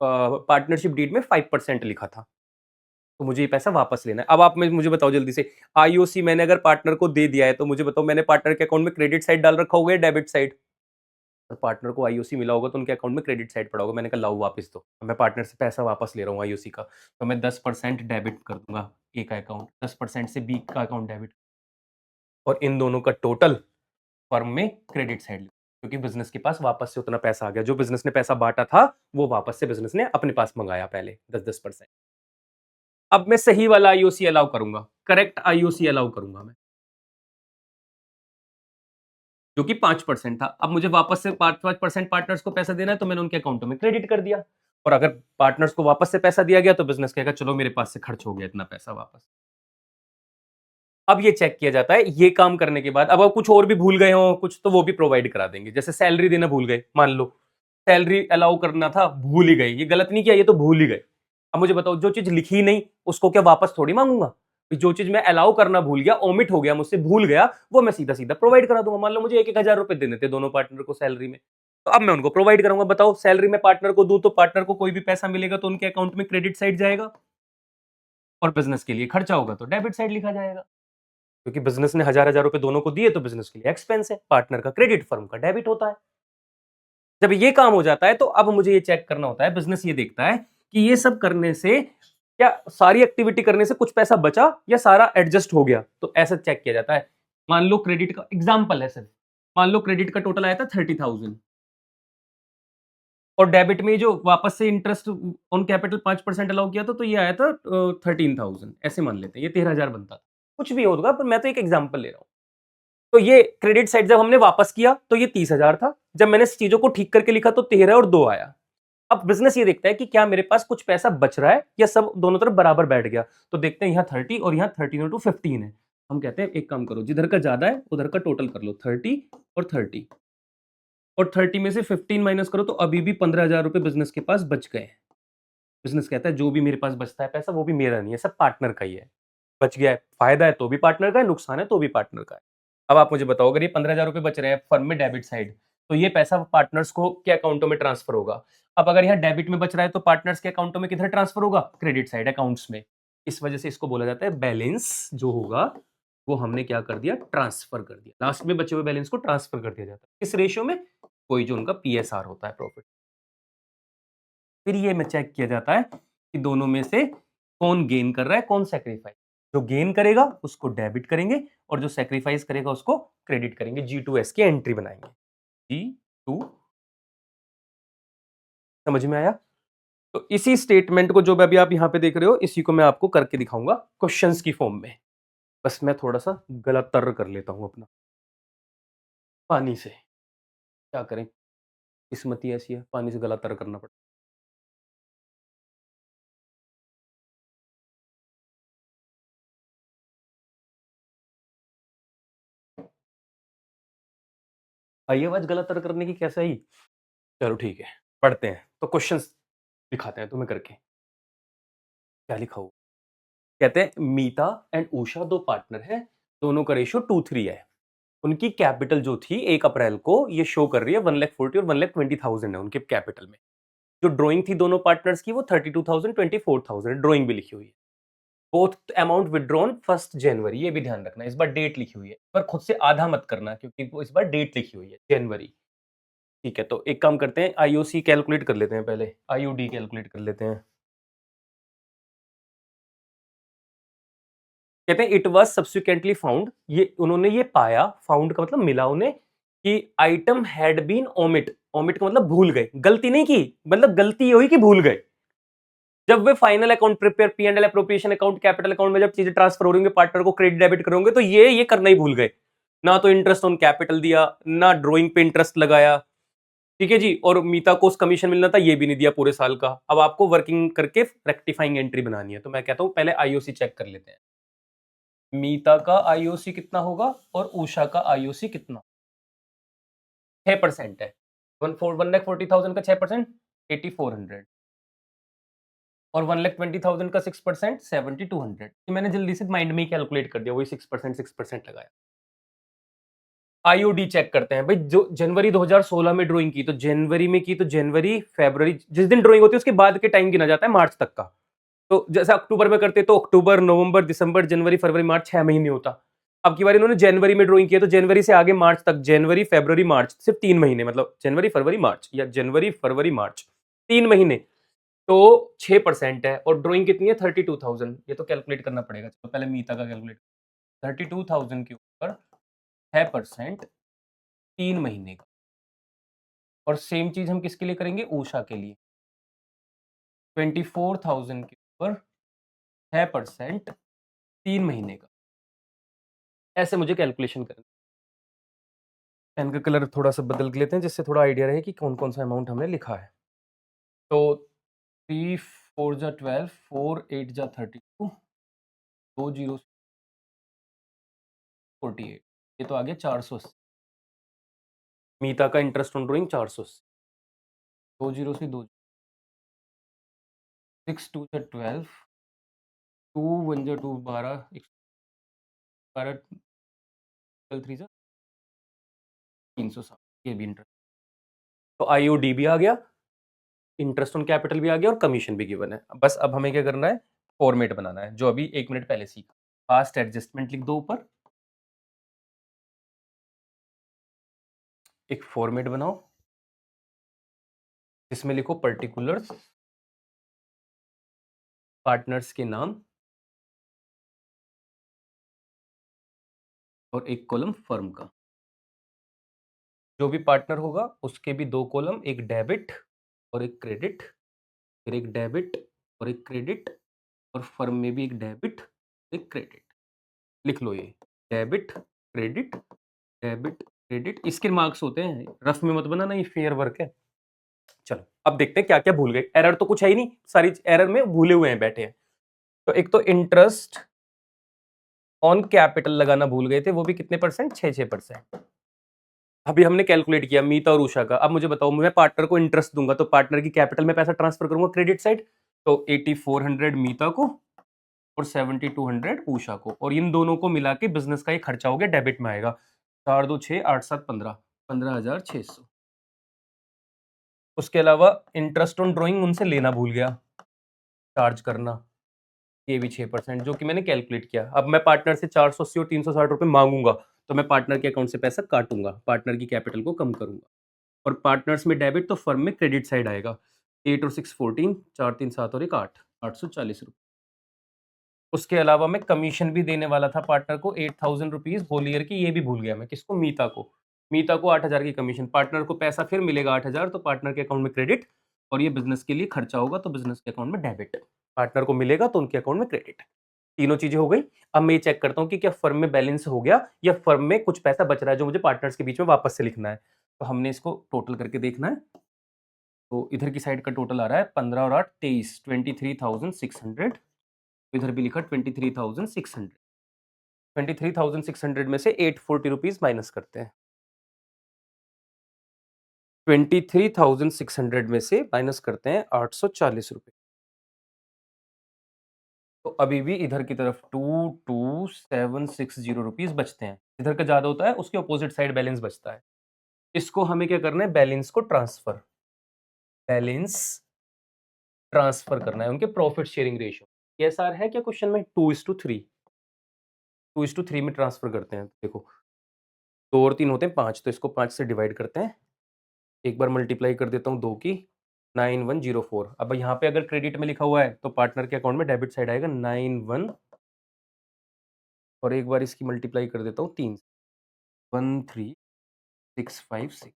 पार्टनरशिप डीड में 5% लिखा था, तो मुझे ये पैसा वापस लेना है। अब आप मुझे बताओ जल्दी से, आईओसी मैंने अगर पार्टनर को दे दिया है तो मुझे बताओ, मैंने पार्टनर के अकाउंट में क्रेडिट साइड डाल रखा होगा या डेबिट साइड? और पार्टनर को आईओसी मिला होगा तो उनके अकाउंट में क्रेडिट साइड पड़ा होगा। मैंने कहा लाओ वापस दो, मैं पार्टनर से पैसा वापस ले रहा हूँ आईओसी का, तो मैं 10% डेबिट कर दूंगा ए का अकाउंट, 10% से बी का अकाउंट डेबिट, और इन दोनों का टोटल फर्म में क्रेडिट साइड, क्योंकि बिजनेस के पास वापस से उतना पैसा आ गया, जो बिजनेस ने पैसा बांटा था वो वापस से बिजनेस ने अपने पास मंगाया पहले 10-10%। अब मैं सही वाला आईओसी अलाउ करूंगा, करेक्ट आईओसी अलाउ करूंगा मैं, जो कि 5% था। अब मुझे वापस से 5% पार्टनर्स को पैसा देना है, तो मैंने उनके अकाउंटों में क्रेडिट कर दिया, और अगर पार्टनर्स को वापस से पैसा दिया गया तो बिजनेस कहेगा चलो मेरे पास से खर्च हो गया इतना पैसा वापस। अब ये चेक किया जाता है, ये काम करने के बाद अब आप कुछ और भी भूल गए हो कुछ, तो वो भी प्रोवाइड करा देंगे, जैसे सैलरी देना भूल गए मान लो, सैलरी अलाउ करना था, भूल ही गए। ये गलत नहीं किया, ये तो भूल ही गए। अब मुझे बताओ, जो चीज लिखी नहीं उसको क्या वापस थोड़ी मांगूंगा? जो चीज मैं अलाउ करना भूल गया, ओमिट हो गया, मुझसे भूल गया, वो मैं सीधा सीधा प्रोवाइड करा दूंगा। मान लो मुझे 1,000 रुपए देने थे दोनों पार्टनर को सैलरी में, तो अब मैं उनको प्रोवाइड करूंगा। बताओ, सैलरी में पार्टनर को दूं तो पार्टनर को कोई भी पैसा मिलेगा तो उनके अकाउंट में क्रेडिट साइड जाएगा, और बिजनेस के लिए खर्चा होगा तो डेबिट साइड लिखा जाएगा। क्योंकि बिजनेस ने 1,000 रुपए दोनों को दिए तो बिजनेस के लिए एक्सपेंस है, पार्टनर का क्रेडिट, फर्म का डेबिट होता है। जब ये काम हो जाता है तो अब मुझे ये चेक करना होता है, बिजनेस ये देखता है कि ये सब करने से क्या, सारी एक्टिविटी करने से कुछ पैसा बचा या सारा एडजस्ट हो गया, तो ऐसा चेक किया जाता है। मान लो क्रेडिट का एग्जांपल है सिर्फ, मान लो क्रेडिट का टोटल आया था 30,000, और डेबिट में जो वापस से इंटरेस्ट ऑन कैपिटल 5% अलाउ किया था, तो ये आया था 13,000, ऐसे मान लेते हैं, ये 13,000 बनता था। कुछ भी होगा, पर मैं तो एक एग्जाम्पल ले रहा हूँ। तो ये क्रेडिट साइड जब हमने वापस किया तो ये 30,000 था, जब मैंने चीजों को ठीक करके लिखा तो 13 और 2 आया। अब बिजनेस ये देखता है कि क्या मेरे पास कुछ पैसा बच रहा है या सब दोनों तरफ बराबर बैठ गया। तो देखते हैं यहाँ 30 और यहाँ 13 टू 15 है। हम कहते हैं एक काम करो, जिधर का ज्यादा है उधर का टोटल कर लो, 30 और 30, और 30 में से 15 माइनस करो तो अभी भी 15,000 रुपए बिजनेस के पास बच गए। बिजनेस कहता है जो भी मेरे पास बचता है पैसा वो भी मेरा नहीं है, सब पार्टनर का ही है। बच गया है, फायदा है तो भी पार्टनर का है, नुकसान है तो भी पार्टनर का है। अब आप मुझे बताओ, अगर ये 15,000 रुपए बच रहे हैं फर्म में डेबिट साइड, तो ये पैसा पार्टनर्स को के अकाउंटों में ट्रांसफर होगा। अब अगर यहाँ डेबिट में बच रहा है तो पार्टनर्स के अकाउंटों में किधर ट्रांसफर होगा? क्रेडिट साइड अकाउंट्स में। इस वजह से इसको बोला जाता है बैलेंस जो होगा वो हमने क्या कर दिया, ट्रांसफर कर दिया। लास्ट में बचे हुए बैलेंस को ट्रांसफर कर दिया जाता है किस रेशियो में? कोई जो उनका पीएसआर होता है, प्रॉफिट। फिर ये में चेक किया जाता है कि दोनों में से कौन गेन कर रहा है, कौन सेक्रीफाइस। जो गेन करेगा उसको डेबिट करेंगे और जो सेक्रीफाइस करेगा उसको क्रेडिट करेंगे। G2S की एंट्री बनाएंगे। G2, समझ में आया? तो इसी स्टेटमेंट को जो अभी आप यहां पे देख रहे हो, इसी को मैं आपको करके दिखाऊंगा क्वेश्चंस की फॉर्म में। बस मैं थोड़ा सा गला तर कर लेता हूं अपना पानी से। क्या करें, किस्मत ही ऐसी है, पानी से गला तर करना पड़ता है। ये आवाज गला तर करने की कैसे आई? चलो ठीक है, पढ़ते हैं। तो क्वेश्चंस दिखाते हैं तुम्हें करके। क्या लिखा हुआ? कहते हैं मीता एंड उषा दो पार्टनर हैं, दोनों का रेशियो 2:3 है। उनकी कैपिटल जो थी 1 अप्रैल को ये शो कर रही है 1,40,000 और 1,20,000 है उनके कैपिटल में। जो ड्राइंग थी दोनों पार्टनर्स की वो 32,000 24,000 ड्राइंग भी लिखी हुई है। बोथ अमाउंट विड्रॉन 1 जनवरी, ये भी ध्यान रखना, इस बार डेट लिखी हुई है, पर खुद से आधा मत करना क्योंकि वो इस बार डेट लिखी हुई है जनवरी। ठीक है, तो एक काम करते हैं, आईओसी कैलकुलेट कर लेते हैं, पहले आईओडी कैलकुलेट कर लेते हैं। कहते हैं इट वाज सब्सिक्वेंटली फाउंड, ये उन्होंने ये पाया, फाउंड का मतलब मिला उन्हें, कि item had been omit. Omit का मतलब भूल गए, गलती नहीं की, मतलब गलती ये हुई कि भूल गए। जब वे final account prepare, P and L appropriation account, capital account में जब चीजें ट्रांसफर हो रही होंगी, पार्टनर को क्रेडिट डेबिट करोगे, तो ये करना ही भूल गए। ना तो इंटरेस्ट ऑन कैपिटल दिया, ना ड्रॉइंग पे इंटरेस्ट लगाया। ठीक है जी, और मीता को उस कमीशन मिलना था, ये भी नहीं दिया पूरे साल का। अब आपको वर्किंग करके रेक्टिफाइंग एंट्री बनानी है, तो मैं कहता हूं पहले आईओसी चेक कर लेते हैं। मीता का आईओसी कितना होगा और उषा का आईओसी कितना? 6% है। 1,40,000 का 6%, 8,400, और 1,20,000 का 6%, 7,200। मैंने जल्दी से माइंड में ही कैलकुलेट कर दिया, वही 6% लगाया। आईओडी चेक करते हैं भाई, जो जनवरी 2016 में ड्राइंग की, तो जनवरी में की, तो जनवरी फरवरी, जिस दिन ड्राइंग होती है उसके बाद के टाइम गिना जाता है, मार्च तक का। तो जैसे अक्टूबर में करते तो अक्टूबर, नवंबर, दिसंबर, जनवरी, फरवरी, मार्च, 6 महीने होता। अब की बार इन्होंने जनवरी में ड्राइंग किया, तो जनवरी से आगे मार्च तक, जनवरी फरवरी मार्च, सिर्फ 3 महीने, मतलब जनवरी फरवरी मार्च, या जनवरी फरवरी मार्च, 3 महीने। तो 6% है, और ड्राइंग कितनी है? 32,000। ये तो कैलकुलेट करना पड़ेगा, तो पहले मीता का कैलकुलेट। 32,000 के ऊपर 6%, 3 महीने का। और सेम चीज हम किसके लिए करेंगे? उषा के लिए। 24,000 के ऊपर 6%, 3 महीने का। ऐसे मुझे कैलकुलेशन करना। पेन का कलर थोड़ा सा बदल के लेते हैं जिससे थोड़ा आइडिया रहे कि कौन कौन सा अमाउंट हमने लिखा है। तो 3 4 जा 12, 4 8 जा 32, 2 0 48, ये तो आ गया 480। मीता का इंटरेस्ट ऑन ड्राइंग 480। 2 0 से 2 6 2 से 12 2 1 जा 2 12 12 12 3 जा 360 ये भी इंटरेस्ट। तो आईओडी भी आ गया, इंटरेस्ट ऑन कैपिटल भी आ गया और कमीशन भी गिवन है। बस अब हमें क्या करना है, फॉर्मेट बनाना है जो अभी 1 मिनट पहले सीखा। पास्ट एडजस्टमेंट लिख दो ऊपर, एक फॉर्मेट बनाओ जिसमें लिखो पर्टिकुलर्स, पार्टनर्स के नाम और एक कॉलम फर्म का। जो भी पार्टनर होगा उसके भी 2 कॉलम, एक डेबिट और एक क्रेडिट, फिर एक डेबिट और एक क्रेडिट, और फर्म में भी एक डेबिट, एक क्रेडिट। लिख लो ये डेबिट, क्रेडिट, डेबिट, क्रेडिट। इसके मार्क्स होते हैं, रफ में मत बनाना, ये फेयर वर्क है। चलो अब देखते हैं क्या क्या भूल गए। एरर तो कुछ है ही नहीं, सारी एरर में भूले हुए हैं बैठे हैं। तो एक तो इंटरेस्ट ऑन कैपिटल लगाना भूल गए थे, वो भी कितने परसेंट, 6%। अभी हमने कैलकुलेट किया मीता और उषा का। अब मुझे बताओ, मैं पार्टनर को इंटरेस्ट दूंगा तो पार्टनर की कैपिटल में पैसा ट्रांसफर करूंगा क्रेडिट साइड, तो 8400 मीता को और 7200 उषा को, और इन दोनों को मिला के बिजनेस का ये खर्चा हो गया, डेबिट में आएगा। 4 2 6 8 7 15 15,600। उसके अलावा इंटरेस्ट ऑन ड्रॉइंग उनसे लेना भूल गया, चार्ज करना, ये भी 6%, जो कि मैंने कैलकुलेट किया। अब मैं पार्टनर से 480 और 360 रुपए मांगूंगा तो मैं पार्टनर के अकाउंट से पैसा काटूंगा, पार्टनर की कैपिटल को कम करूंगा। और पार्टनर्स में डेबिट तो फर्म में क्रेडिट साइड आएगा। 8 और 6 14, 4 3 7 और 1 8, 840 रुपये। उसके अलावा मैं कमीशन भी देने वाला था पार्टनर को 8000 रुपीज होल ईयर की, ये भी भूल गया मैं। किसको, मीता को। मीता को 8000 की कमीशन, पार्टनर को पैसा फिर मिलेगा 8000, तो पार्टनर के अकाउंट में क्रेडिट, और ये बिजनेस के लिए खर्चा होगा तो बिजनेस के अकाउंट में डेबिट। पार्टनर को मिलेगा तो उनके अकाउंट में क्रेडिट। तीनों चीजें हो गई। अब मैं ये चेक करता हूँ कि क्या फर्म में बैलेंस हो गया या फर्म में कुछ पैसा बच रहा है जो मुझे पार्टनर्स के बीच में वापस से लिखना है। तो हमने इसको टोटल करके देखना है। तो इधर की साइड का टोटल आ रहा है 15 और 8 23, 23,600। इधर भी लिखा 23,600। 23,600 में से 840 रुपीज माइनस करते हैं। 23,600 में से माइनस करते हैं 840 रुपए। तो अभी भी इधर की तरफ 22,760 रुपीज बचते हैं। इधर का ज्यादा होता है, उसके ऑपोजिट साइड बैलेंस बचता है। इसको हमें क्या करना है, बैलेंस को ट्रांसफर, बैलेंस ट्रांसफर करना है उनके प्रॉफिट शेयरिंग रेशियो। कैसा है क्या क्वेश्चन में, 2:3, 2:3 में ट्रांसफर करते हैं। देखो 2 और 3 होते हैं 5, तो इसको 5 से डिवाइड करते हैं। एक बार मल्टीप्लाई कर देता हूँ 2 की, 9104। अब यहाँ पे अगर क्रेडिट में लिखा हुआ है तो पार्टनर के अकाउंट में डेबिट साइड आएगा 91, और एक बार इसकी मल्टीप्लाई कर देता हूँ 3, 13656।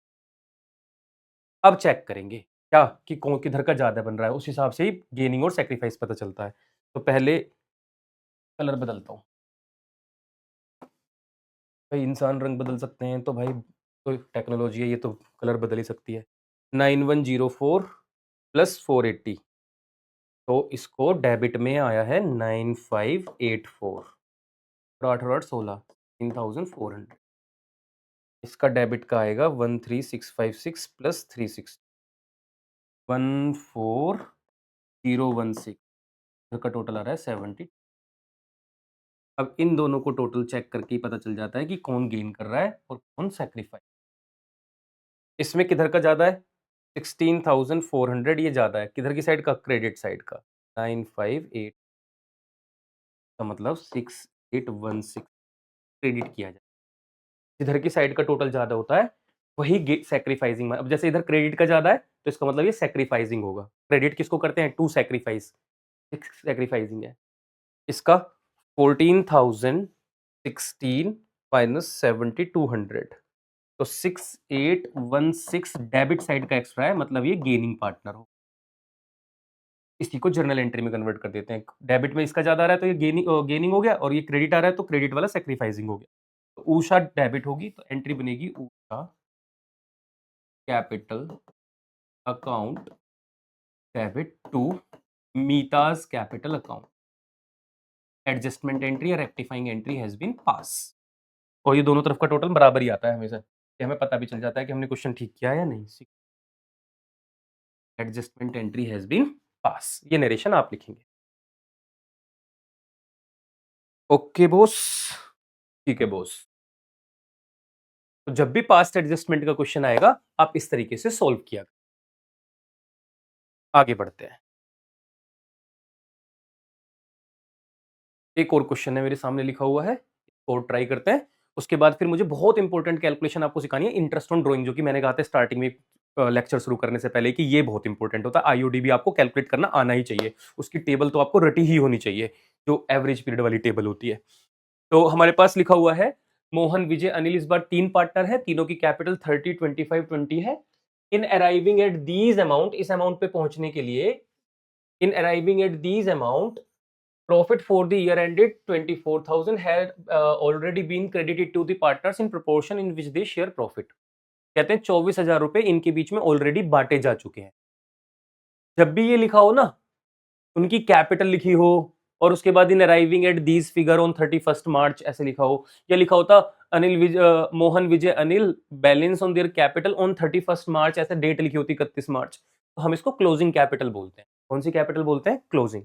अब चेक करेंगे क्या कि कौन किधर का ज्यादा बन रहा है, उस हिसाब से ही गेनिंग और सेक्रीफाइस पता चलता है। तो पहले कलर बदलता हूँ। भाई इंसान रंग बदल सकते हैं तो भाई, तो टेक्नोलॉजी है, ये तो कलर बदल ही सकती है। 9104 प्लस 480, तो इसको डेबिट में आया है 9584, और 8 और 8 16, 3400। इसका डेबिट का आएगा 13656 प्लस 360, 14016। का टोटल आ रहा है 70। अब इन दोनों को टोटल चेक करके ही पता चल जाता है कि कौन गेन कर रहा है और कौन सैक्रिफाइस। इसमें किधर का ज्यादा है, 16,400 ये ज्यादा है। किधर की साइड का, क्रेडिट साइड का। 958 का मतलब 6816 क्रेडिट किया जाए। जिधर की साइड का टोटल ज्यादा होता है वही सैक्रिफाइसिंग। अब जैसे इधर क्रेडिट का ज्यादा है तो इसका मतलब ये सैक्रिफाइसिंग होगा। क्रेडिट किसको करते हैं, टू सैक्रिफाइस, सैक्रिफाइसिंग है। इसका 14,016 माइनस 7,200, तो 6816 डेबिट साइड का एक्स्ट्रा है, मतलब ये गेनिंग पार्टनर हो। इसी को जर्नल एंट्री में कन्वर्ट कर देते हैं। डेबिट में इसका ज्यादा आ रहा है तो ये गेनिंग हो गया, और ये क्रेडिट आ रहा है तो क्रेडिट वाला सैक्रिफाइसिंग हो गया। तो ऊषा डेबिट होगी तो एंट्री बनेगी Usha capital account debit to Mitaj capital account. Adjustment entry या rectifying entry has been pass. और ये दोनों तरफ का टोटल बराबर ही आता है हमेशा, कि हमें पता भी चल जाता है कि हमने क्वेश्चन ठीक किया है या नहीं। Adjustment entry has been pass, ये नरेशन आप लिखेंगे। ओके बॉस, ठीक है बॉस। तो जब भी पास्ट एडजस्टमेंट का क्वेश्चन आएगा आप इस तरीके से सॉल्व किया। आगे बढ़ते हैं। एक और क्वेश्चन है मेरे सामने लिखा हुआ है, और ट्राई करते हैं। उसके बाद फिर मुझे बहुत इंपॉर्टेंट कैलकुलेशन आपको सिखानी है, इंटरेस्ट ऑन ड्राइंग, जो कि मैंने कहा था स्टार्टिंग में लेक्चर शुरू करने से पहले कि ये बहुत इंपॉर्टेंट होता है। आईओडी भी आपको कैलकुलेट करना आना ही चाहिए, उसकी टेबल तो आपको रटी ही होनी चाहिए, जो एवरेज पीरियड वाली टेबल होती है। तो हमारे पास लिखा हुआ है मोहन, विजय, अनिल इस बार 3 पार्टनर है, तीनों की कैपिटल 30, 25, 20 है। In arriving at these amount, इस अमाउंट पे पहुंचने के लिए, in arriving at these amount, profit for the year ended 24,000 had already been credited to the partners in proportion in which they share profit। कहते हैं 24,000 रुपए इनके बीच में ऑलरेडी बांटे जा चुके हैं। जब भी ये लिखा हो ना, उनकी कैपिटल लिखी हो और उसके बाद in arriving at these figure on 31 March ऐसे लिखा हो, या लिखा होता Mohan, Vijay, Anil balance on their capital on 31 March, ऐसे डेट लिखी होती 31 मार्च, तो हम इसको क्लोजिंग कैपिटल बोलते हैं। कौन सी कैपिटल बोलते हैं? क्लोजिंग।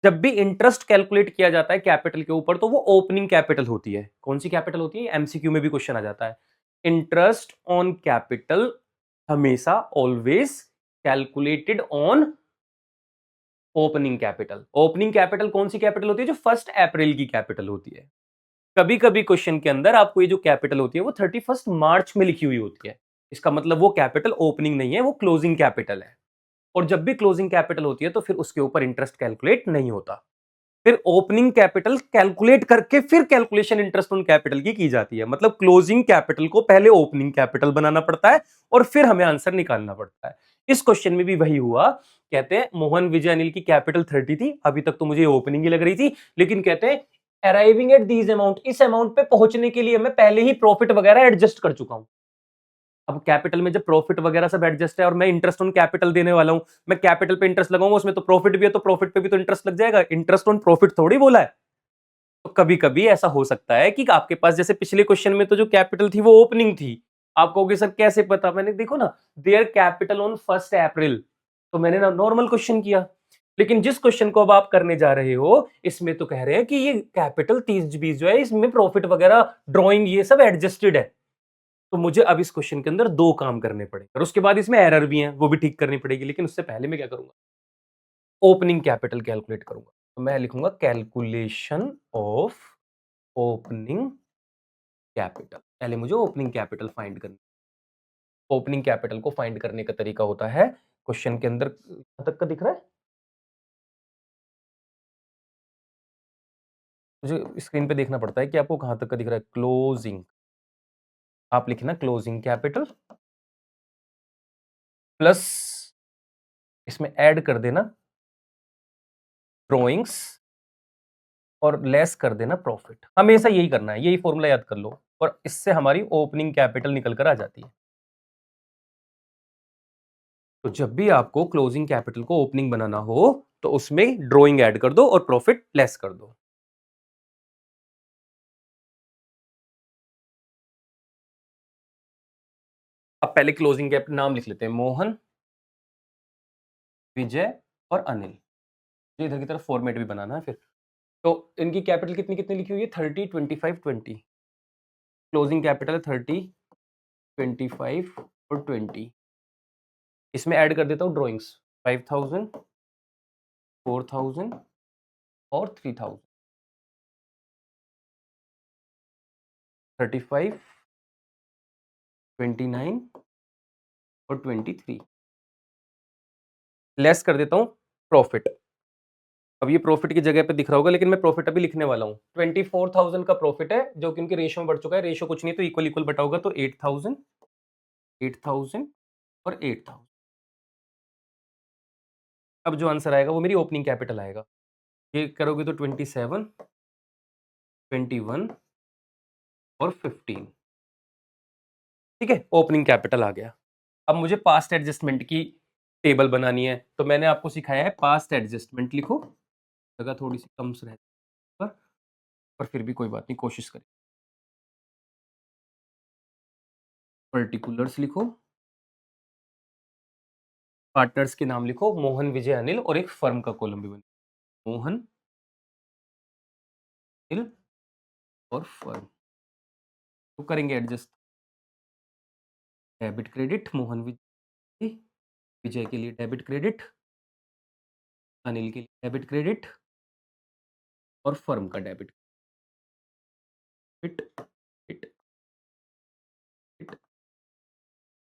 जब भी इंटरेस्ट कैलकुलेट किया जाता है कैपिटल के ऊपर तो वो ओपनिंग कैपिटल होती है। कौन सी कैपिटल होती है? एमसीक्यू में भी क्वेश्चन आ जाता है। इंटरेस्ट ऑन कैपिटल हमेशा always calculated on opening capital. Opening capital कौन सी कैपिटल होती है? जो 1 अप्रैल की कैपिटल होती है। कभी कभी क्वेश्चन के अंदर आपको ये जो कैपिटल होती है वो 31 मार्च में लिखी हुई होती है, इसका मतलब वो कैपिटल ओपनिंग नहीं है, वो क्लोजिंग कैपिटल है। और जब भी क्लोजिंग कैपिटल होती है तो फिर उसके ऊपर इंटरेस्ट कैलकुलेट नहीं होता। फिर ओपनिंग कैपिटल कैलकुलेट करके फिर कैलकुलेशन इंटरेस्ट ऑन कैपिटल की जाती है। मतलब क्लोजिंग कैपिटल को पहले ओपनिंग कैपिटल बनाना पड़ता है और फिर हमें आंसर निकालना पड़ता है। इस क्वेश्चन में भी वही हुआ। कहते हैं मोहन, विजय, अनिल की कैपिटल 30 थी, अभी तक तो मुझे ओपनिंग ही लग रही थी, लेकिन कहते हैं अराइविंग एट दीज अमाउंट, इस अमाउंट पे पहुंचने के लिए मैं पहले ही प्रॉफिट वगैरह एडजस्ट कर चुका हूं। अब कैपिटल में जब प्रॉफिट वगैरह सब एडजस्ट है और मैं इंटरेस्ट ऑन कैपिटल देने वाला हूं, मैं कैपिटल पे इंटरेस्ट लगाऊंगा, उसमें तो प्रॉफिट भी है तो प्रॉफिट पे भी तो इंटरेस्ट लग जाएगा। इंटरेस्ट ऑन प्रॉफिट थोड़ी बोला है। तो कभी कभी ऐसा हो सकता है कि आपके पास, जैसे पिछले क्वेश्चन में तो जो कैपिटल थी वो ओपनिंग थी, आप कहोगे सर कैसे पता? मैंने देखो ना, देयर कैपिटल ऑन 1 अप्रैल, तो मैंने ना नॉर्मल क्वेश्चन किया। लेकिन जिस क्वेश्चन को अब आप करने जा रहे हो इसमें तो कह रहे हैं कि ये कैपिटल 30-20 जो है इसमें प्रॉफिट वगैरह ड्रॉइंग ये सब एडजस्टेड है। तो मुझे अब इस क्वेश्चन के अंदर 2 काम करने पड़ेंगे और उसके बाद इसमें एरर भी है, वो भी ठीक करनी पड़ेगी। लेकिन उससे पहले मैं क्या करूंगा? ओपनिंग कैपिटल कैलकुलेट करूंगा। तो मैं लिखूंगा कैलकुलेशन ऑफ ओपनिंग कैपिटल। पहले मुझे ओपनिंग कैपिटल फाइंड करनी। ओपनिंग कैपिटल को फाइंड करने का तरीका होता है, क्वेश्चन के अंदर कहां तक का दिख रहा है मुझे? स्क्रीन पे देखना पड़ता है कि आपको कहां तक का दिख रहा है। क्लोजिंग, आप लिखना क्लोजिंग कैपिटल प्लस, इसमें ऐड कर देना ड्रॉइंग्स और लेस कर देना प्रॉफिट। हमेशा यही करना है, यही फॉर्मूला याद कर लो और इससे हमारी ओपनिंग कैपिटल निकल कर आ जाती है। तो जब भी आपको क्लोजिंग कैपिटल को ओपनिंग बनाना हो तो उसमें ड्रॉइंग ऐड कर दो और प्रॉफिट लेस कर दो। अब पहले क्लोजिंग कैप नाम लिख लेते हैं, मोहन, विजय और अनिल। ये इधर की तरफ फॉर्मेट भी बनाना है फिर। तो इनकी कैपिटल कितनी कितनी लिखी हुई है? 30, 25, 20। क्लोजिंग कैपिटल 30, 25 और 20। इसमें ऐड कर देता हूँ ड्रॉइंग्स, 5,000, 4,000 और 3,000। 35, 29 और 23। लेस कर देता हूँ प्रॉफिट। अब ये प्रॉफिट की जगह पे दिख रहा होगा, लेकिन मैं प्रॉफिट अभी लिखने वाला हूँ। 24,000 का प्रॉफिट है जो कि उनके रेशियो में बढ़ चुका है। रेशियो कुछ नहीं तो इक्वल इक्वल बटा होगा, तो 8,000, 8,000 और 8,000। अब जो आंसर आएगा वो मेरी ओपनिंग कैपिटल आएगा। ये करोगे तो 27, 21 और 15। ठीक है, ओपनिंग कैपिटल आ गया। अब मुझे पास्ट एडजस्टमेंट की टेबल बनानी है, तो मैंने आपको सिखाया है पास्ट एडजस्टमेंट लिखो। जगह थोड़ी सी कम से रहती है पर फिर भी कोई बात नहीं, कोशिश करें। पर्टिकुलर्स लिखो, पार्टनर्स के नाम लिखो, मोहन, विजय, अनिल, और एक फर्म का कॉलम भी बना, मोहन, अनिल और फर्म। तो करेंगे एडजस्ट। डेबिट क्रेडिट, मोहन, विजय, विजय के लिए डेबिट क्रेडिट, अनिल के लिए डेबिट क्रेडिट, और फर्म का debit credit,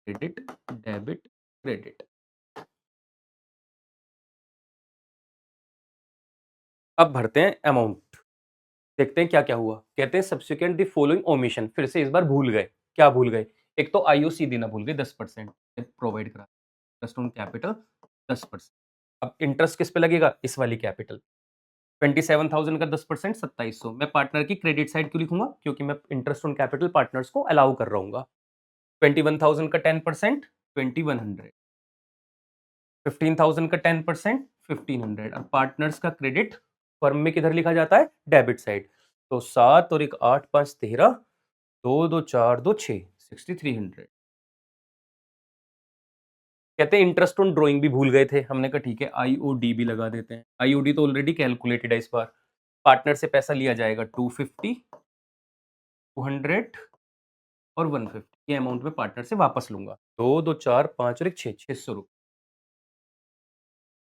credit, debit, credit. अब भरते हैं अमाउंट, देखते हैं क्या क्या हुआ। कहते हैं सब्सिक्वेंट द फॉलोइंग ओमिशन, फिर से इस बार भूल गए। क्या भूल गए? एक तो आईओसी देना भूल गए 10% प्रोवाइड करा, इंटरेस्ट ऑन कैपिटल 10%। अब इंटरेस्ट किस पे लगेगा? इस वाली कैपिटल। 27,000 का 10% 2700। मैं पार्टनर की क्रेडिट साइड क्यों लिखूंगा? क्योंकि मैं इंटरेस्ट ऑन कैपिटल पार्टनर्स को अलाउ कर रहा हूँ। 21,000 का 10% 2100, 15,000 का 10% 1500। अब पार्टनर्स का क्रेडिट फर्म में किधर लिखा जाता है? Debit side. तो 7 और एक 8 5 13, 2 2 4 2 6, 6300। कहते हैं इंटरेस्ट ऑन ड्राइंग भी भूल गए थे, हमने कहा ठीक है आईओडी भी लगा देते हैं। आईओडी तो ऑलरेडी कैलकुलेटेड है इस बार। पार्टनर से पैसा लिया जाएगा 250, 200 और 150। ये अमाउंट में पार्टनर से वापस लूंगा। 2 2 4 5 और एक 6, 600 रुपये।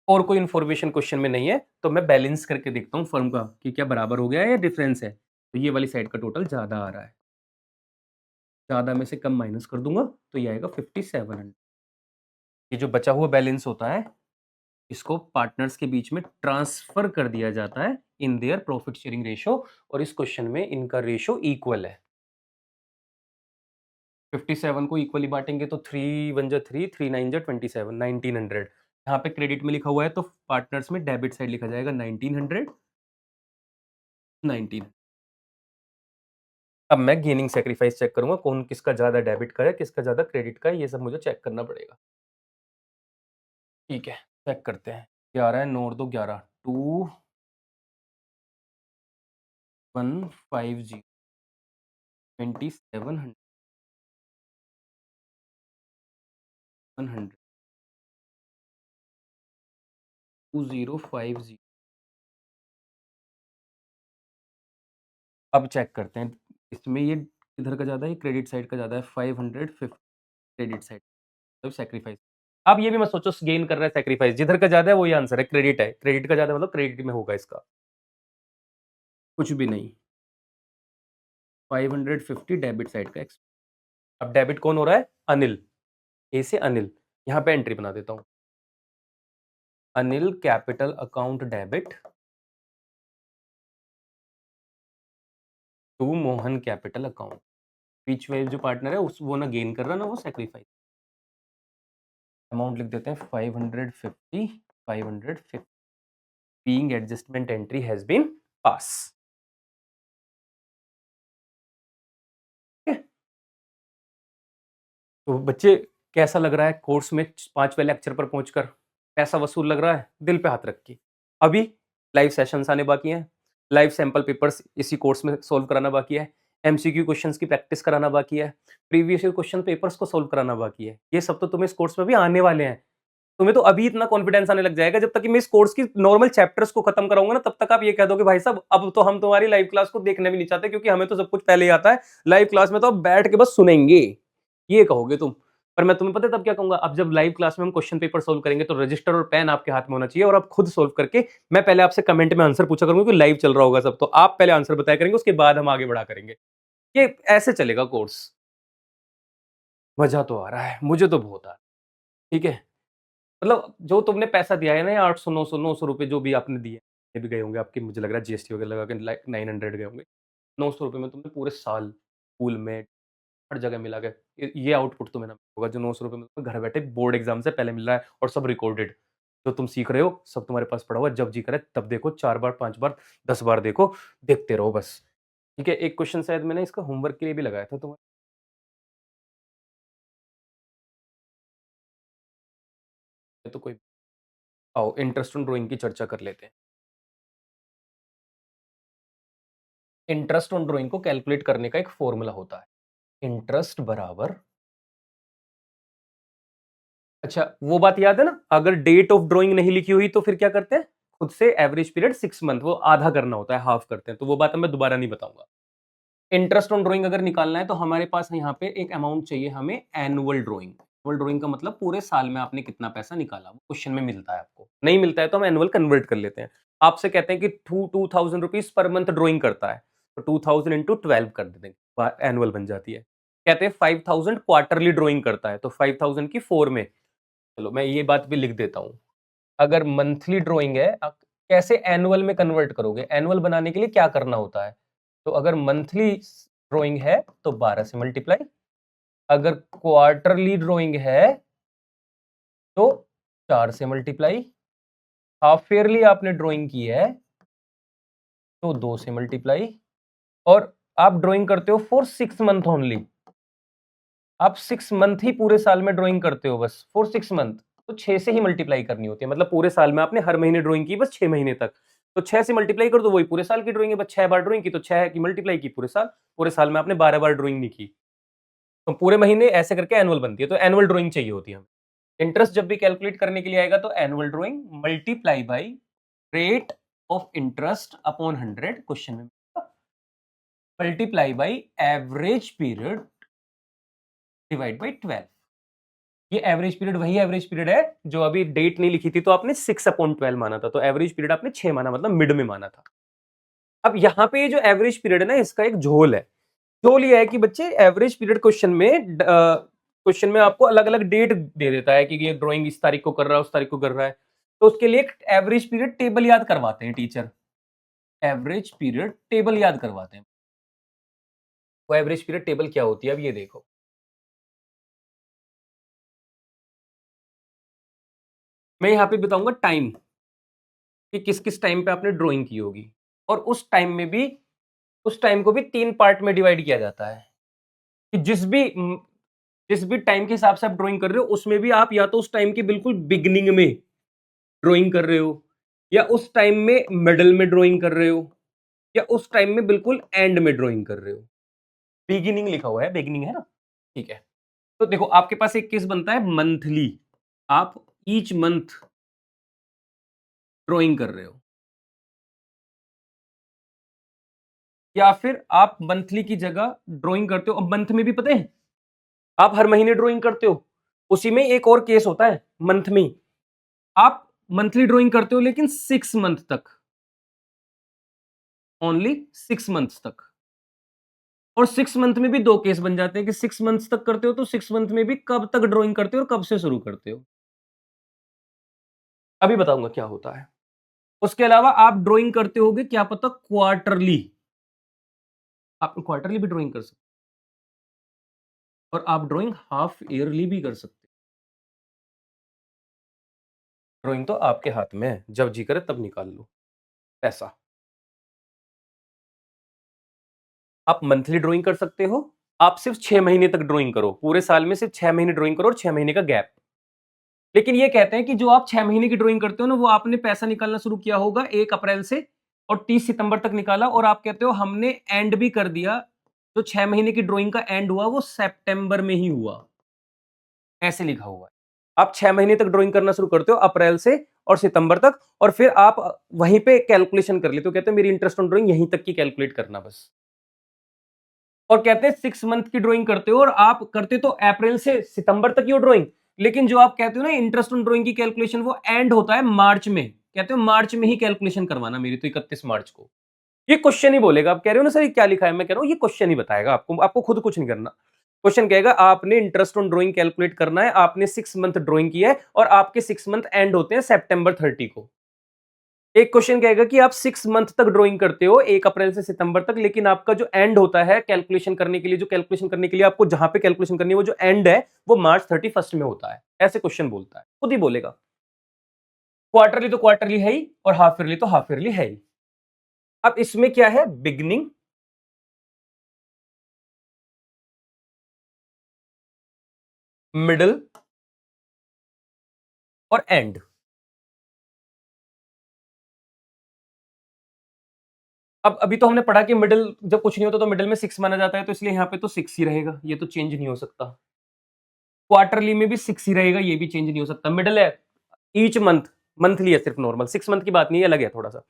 और कोई इन्फॉर्मेशन क्वेश्चन में नहीं है, तो मैं बैलेंस करके देखता हूँ फर्म का कि क्या बराबर हो गया है या डिफरेंस है। तो ये वाली साइड का टोटल ज्यादा आ रहा है, ज्यादा में से कम माइनस कर दूंगा तो ये आएगा 5700। ये जो बचा हुआ बैलेंस होता है, इसको पार्टनर्स के बीच में ट्रांसफर कर दिया जाता है in their profit sharing ratio, और इस क्वेश्चन में इनका रेशो इक्वल है। 57 को इक्वली बांटेंगे तो 3 1 जा 3, 3 9 जा 27, 1900। यहाँ पे क्रेडिट में लिखा हुआ है तो पार्टनर्स में डेबिट साइड लिखा जाएगा 1900, 19। अब मैं गेनिंग सैक्रिफाइस चेक करूंगा, कौन किसका ज्यादा डेबिट का है, किसका ज्यादा क्रेडिट का है, ये सब मुझे चेक करना पड़ेगा। ठीक है, चेक करते हैं। 11 है, 9 और 2 11, 2 1 5 0, 2700, 100, 2050। अब चेक करते हैं, इसमें ये किधर का ज़्यादा है? क्रेडिट साइड का ज़्यादा है, 550 क्रेडिट साइड, तो सैक्रिफाइस। अब ये भी मत सोचो गेन कर रहा है सैक्रिफाइस, जिधर का ज़्यादा है वही आंसर है, क्रेडिट है। क्रेडिट का ज़्यादा मतलब क्रेडिट में होगा इसका, कुछ भी नहीं। 550 डेबिट साइड का एक्स। अब डेबिट कौन हो रहा है? अनिल। ए से अनिल। यहाँ पे एंट्री बना देता हूँ, Anil capital account debit to Mohan capital account. बीच में जो पार्टनर है उस वो ना गेन कर रहा ना वो सैक्रिफाइस। अमाउंट लिख देते हैं 550, 550 being adjustment entry has been pass. तो बच्चे, कैसा लग रहा है कोर्स में 5वें लेक्चर पर पहुंचकर? पैसा वसूल लग रहा है? दिल पे हाथ रख के। अभी लाइव सेशंस आने बाकी हैं, लाइव सैंपल पेपर्स इसी कोर्स में सोल्व कराना बाकी है, एमसीक्यू क्वेश्चंस की प्रैक्टिस कराना बाकी है, प्रीवियस ईयर क्वेश्चन पेपर्स को सोल्व कराना बाकी है। ये सब तो तुम्हें इस कोर्स में भी आने वाले हैं। तुम्हें तो अभी इतना कॉन्फिडेंस आने लग जाएगा, जब तक कि मैं इस कोर्स की नॉर्मल चैप्टर्स को खत्म कराऊंगा ना, तब तक आप ये कह दोगे भाई साहब अब तो हम तुम्हारी लाइव क्लास को देखने भी नहीं चाहते, क्योंकि हमें तो सब कुछ पहले ही आता है, लाइव क्लास में तो आप बैठ के बस सुनेंगे, ये कहोगे तुम। पर मैं तुम्हें पता है तब क्या कहूंगा? अब जब लाइव क्लास में हम क्वेश्चन पेपर सोल्व करेंगे तो रजिस्टर और पेन आपके हाथ में होना चाहिए, और आप खुद सोल्व करके, मैं पहले आपसे कमेंट में आंसर पूछा करूंगा कि लाइव चल रहा होगा सब, तो आप पहले आंसर बताया करेंगे, उसके बाद हम आगे बढ़ा करेंगे। ये ऐसे चलेगा कोर्स। मजा तो आ रहा है, मुझे तो बहुत आ रहा है। ठीक है, मतलब जो तुमने पैसा दिया है ना, 800 900 रुपए जो भी आपने दिए, ये भी गए होंगे आपके, मुझे लग रहा है जीएसटी वगैरह लगा के 900 गए होंगे। 900 रुपए में तुमने पूरे साल स्कूल में हर जगह मिला के ये आउटपुट तुम्हें ना होगा, जो 900 रुपए में तुम्हें घर बैठे बोर्ड एग्जाम से पहले मिल रहा है, और सब रिकॉर्डेड। जो तुम सीख रहे हो सब तुम्हारे पास पड़ा हुआ है, जब जी करे तब देखो, 4 बार 5 बार 10 बार देखो, देखते रहो बस। ठीक है, एक क्वेश्चन शायद मैंने इसका होमवर्क के लिए भी लगाया था तुम्हें, तो कोई, आओ इंटरेस्ट ऑन ड्राइंग की चर्चा कर लेते हैं। इंटरेस्ट ऑन ड्राइंग को कैलकुलेट करने का एक फॉर्मूला होता है, इंटरेस्ट बराबर अच्छा, वो बात याद है ना, अगर डेट ऑफ ड्राइंग नहीं लिखी हुई तो फिर क्या करते हैं, खुद से एवरेज पीरियड 6 मंथ, वो आधा करना होता है, हाफ करते हैं, तो वो बात मैं दोबारा नहीं बताऊंगा। इंटरेस्ट ऑन ड्राइंग अगर निकालना है तो हमारे पास यहाँ पे एक अमाउंट चाहिए हमें, एनुअल ड्राइंग। एनुअल ड्राइंग का मतलब पूरे साल में आपने कितना पैसा निकाला, वो क्वेश्चन में मिलता है, आपको नहीं मिलता है तो हम एनुअल कन्वर्ट कर लेते हैं। आपसे कहते हैं कि 2,000 रुपीज पर मंथ ड्राइंग करता है, तो 2,000 इंटू 12 कर देंगे, एनुअल बन जाती है। कहते हैं 5,000 क्वार्टरली ड्राइंग करता है, तो 5,000 की 4 में, चलो मैं ये बात भी लिख देता हूँ। अगर मंथली ड्राइंग है, कैसे एनुअल में कन्वर्ट करोगे, एनुअल बनाने के लिए क्या करना होता है, तो अगर मंथली ड्राइंग है तो 12 से मल्टीप्लाई, अगर क्वार्टरली ड्राइंग है तो 4 से मल्टीप्लाई, हाफ ईयरली आपने ड्राइंग की है तो 2 से मल्टीप्लाई, और आप ड्राइंग करते हो फॉर 6 मंथ ओनली, आप 6 मंथ ही पूरे साल में ड्राइंग करते हो बस, फॉर 6 मंथ, तो 6 से ही मल्टीप्लाई करनी होती है, मतलब पूरे साल में आपने हर महीने ड्राइंग की बस 6 महीने तक, तो 6 से मल्टीप्लाई कर दो, वही पूरे साल की ड्राइंग है, बस 6 बार ड्राइंग की तो 6 की मल्टीप्लाई की पूरे साल में आपने 12 बार ड्राइंग नहीं की, तो पूरे महीने ऐसे करके एनुअल बनती है, तो एनुअल ड्राइंग चाहिए होती है हमें। इंटरेस्ट जब भी कैलकुलेट करने के लिए आएगा तो annual drawing multiply by rate of interest upon 100, question में multiply by average period divide by 12। ये एवरेज पीरियड वही एवरेज पीरियड है जो अभी डेट नहीं लिखी थी तो आपने 6/12 माना था, तो एवरेज पीरियड आपने 6 माना, मतलब मिड में माना था। अब यहाँ पे ये जो एवरेज पीरियड है ना, इसका एक झोल है। झोल ये है कि बच्चे एवरेज पीरियड क्वेश्चन में आपको अलग अलग डेट दे देता है कि ये ड्राइंग इस तारीख को कर रहा है, उस तारीख को कर रहा है, तो उसके लिए एक एवरेज पीरियड टेबल याद करवाते हैं टीचर, एवरेज पीरियड टेबल याद करवाते हैं। वो एवरेज पीरियड टेबल क्या होती है, अब ये देखो, मैं यहाँ पे बताऊंगा टाइम, कि किस किस टाइम पे आपने ड्राइंग की होगी, और उस टाइम को भी 3 पार्ट में डिवाइड किया जाता है, कि जिस भी टाइम के हिसाब से आप ड्राइंग कर रहे हो उसमें भी आप या तो उस टाइम के बिल्कुल बिगिनिंग में ड्राइंग कर रहे हो, या उस टाइम में मिडल में ड्राइंग कर रहे हो, या उस टाइम में बिल्कुल एंड में ड्राइंग कर रहे हो। बिगिनिंग लिखा हुआ है, बिगिनिंग है ना, ठीक है। तो देखो आपके पास एक केस बनता है मंथली, आप ईच मंथ ड्राइंग कर रहे हो, या फिर आप मंथली की जगह ड्राइंग करते हो, अब मंथ में भी पता है आप हर महीने ड्राइंग करते हो, उसी में एक और केस होता है मंथ में, आप मंथली ड्राइंग करते हो लेकिन 6 मंथ तक, ओनली 6 मंथ्स तक, और 6 मंथ में भी दो केस बन जाते हैं कि 6 मंथ्स तक करते हो तो 6 मंथ में भी कब तक ड्राइंग करते हो और कब से शुरू करते हो, अभी बताऊंगा क्या होता है। उसके अलावा आप ड्राइंग करते होगे क्या पता क्वार्टरली, आप क्वार्टरली भी ड्राइंग कर सकते हो, और आप ड्राइंग हाफ ईयरली भी कर सकते हो। ड्राइंग तो आपके हाथ में है, जब जी करे तब निकाल लो पैसा। आप मंथली ड्राइंग कर सकते हो, आप सिर्फ 6 महीने तक ड्राइंग करो, पूरे साल में सिर्फ 6 महीने ड्राइंग करो और 6 महीने का गैप। लेकिन ये कहते हैं कि जो आप 6 महीने की ड्राइंग करते हो ना, वो आपने पैसा निकालना शुरू किया होगा 1 अप्रैल से और 30 सितंबर तक निकाला, और आप कहते हो हमने एंड भी कर दिया, जो 6 महीने की ड्राइंग का एंड हुआ वो सितंबर में ही हुआ, ऐसे लिखा हुआ है। आप 6 महीने तक ड्राइंग करना शुरू करते हो अप्रैल से और सितंबर तक, और फिर आप वहीं पे कैलकुलेशन कर लेते हो, कहते हो मेरी इंटरेस्ट ऑन ड्राइंग यहीं तक की कैलकुलेट करना बस। और कहते हैं 6 मंथ की ड्राइंग करते हो और आप करते तो अप्रैल से सितंबर तक ही हो ड्राइंग, लेकिन जो आप कहते हो ना इंटरेस्ट ऑन ड्राइंग की कैलकुलेशन वो एंड होता है मार्च में, कहते हो मार्च में ही कैलकुलेशन करवाना मेरी, तो 31 मार्च को। ये क्वेश्चन ही बोलेगा, आप कह रहे हो ना सर ये क्या लिखा है, मैं कह रहा हूं ये क्वेश्चन ही बताएगा आपको, आपको खुद कुछ नहीं करना। क्वेश्चन कहेगा आपने इंटरेस्ट ऑन ड्राइंग कैलकुलेट करना है, आपने 6 मंथ ड्राइंग की है और आपके 6 मंथ एंड होते हैं सितंबर 30 को। एक क्वेश्चन कहेगा कि आप 6 मंथ तक ड्राइंग करते हो 1 अप्रैल से सितंबर तक, लेकिन आपका जो एंड होता है कैलकुलेशन करने के लिए, जो कैलकुलेशन करने के लिए आपको जहां पे कैलकुलेशन करनी है वो जो एंड है वो मार्च 31 में होता है, ऐसे क्वेश्चन बोलता है, खुद ही बोलेगा। क्वार्टरली तो क्वार्टरली है ही, और हाफ ईयरली तो हाफ ईयरली है ही। अब इसमें क्या है, बिगनिंग, मिडल और एंड। अब अभी तो हमने पढ़ा कि मिडल जब कुछ नहीं होता तो मिडल में 6 माना जाता है, तो इसलिए यहां पे तो 6 ही रहेगा, ये तो चेंज नहीं हो सकता। क्वार्टरली में भी 6 ही रहेगा, ये भी चेंज नहीं हो सकता। मिडल है ईच मंथ, मंथली है सिर्फ नॉर्मल, 6 मंथ की बात नहीं है, अलग है थोड़ा सा।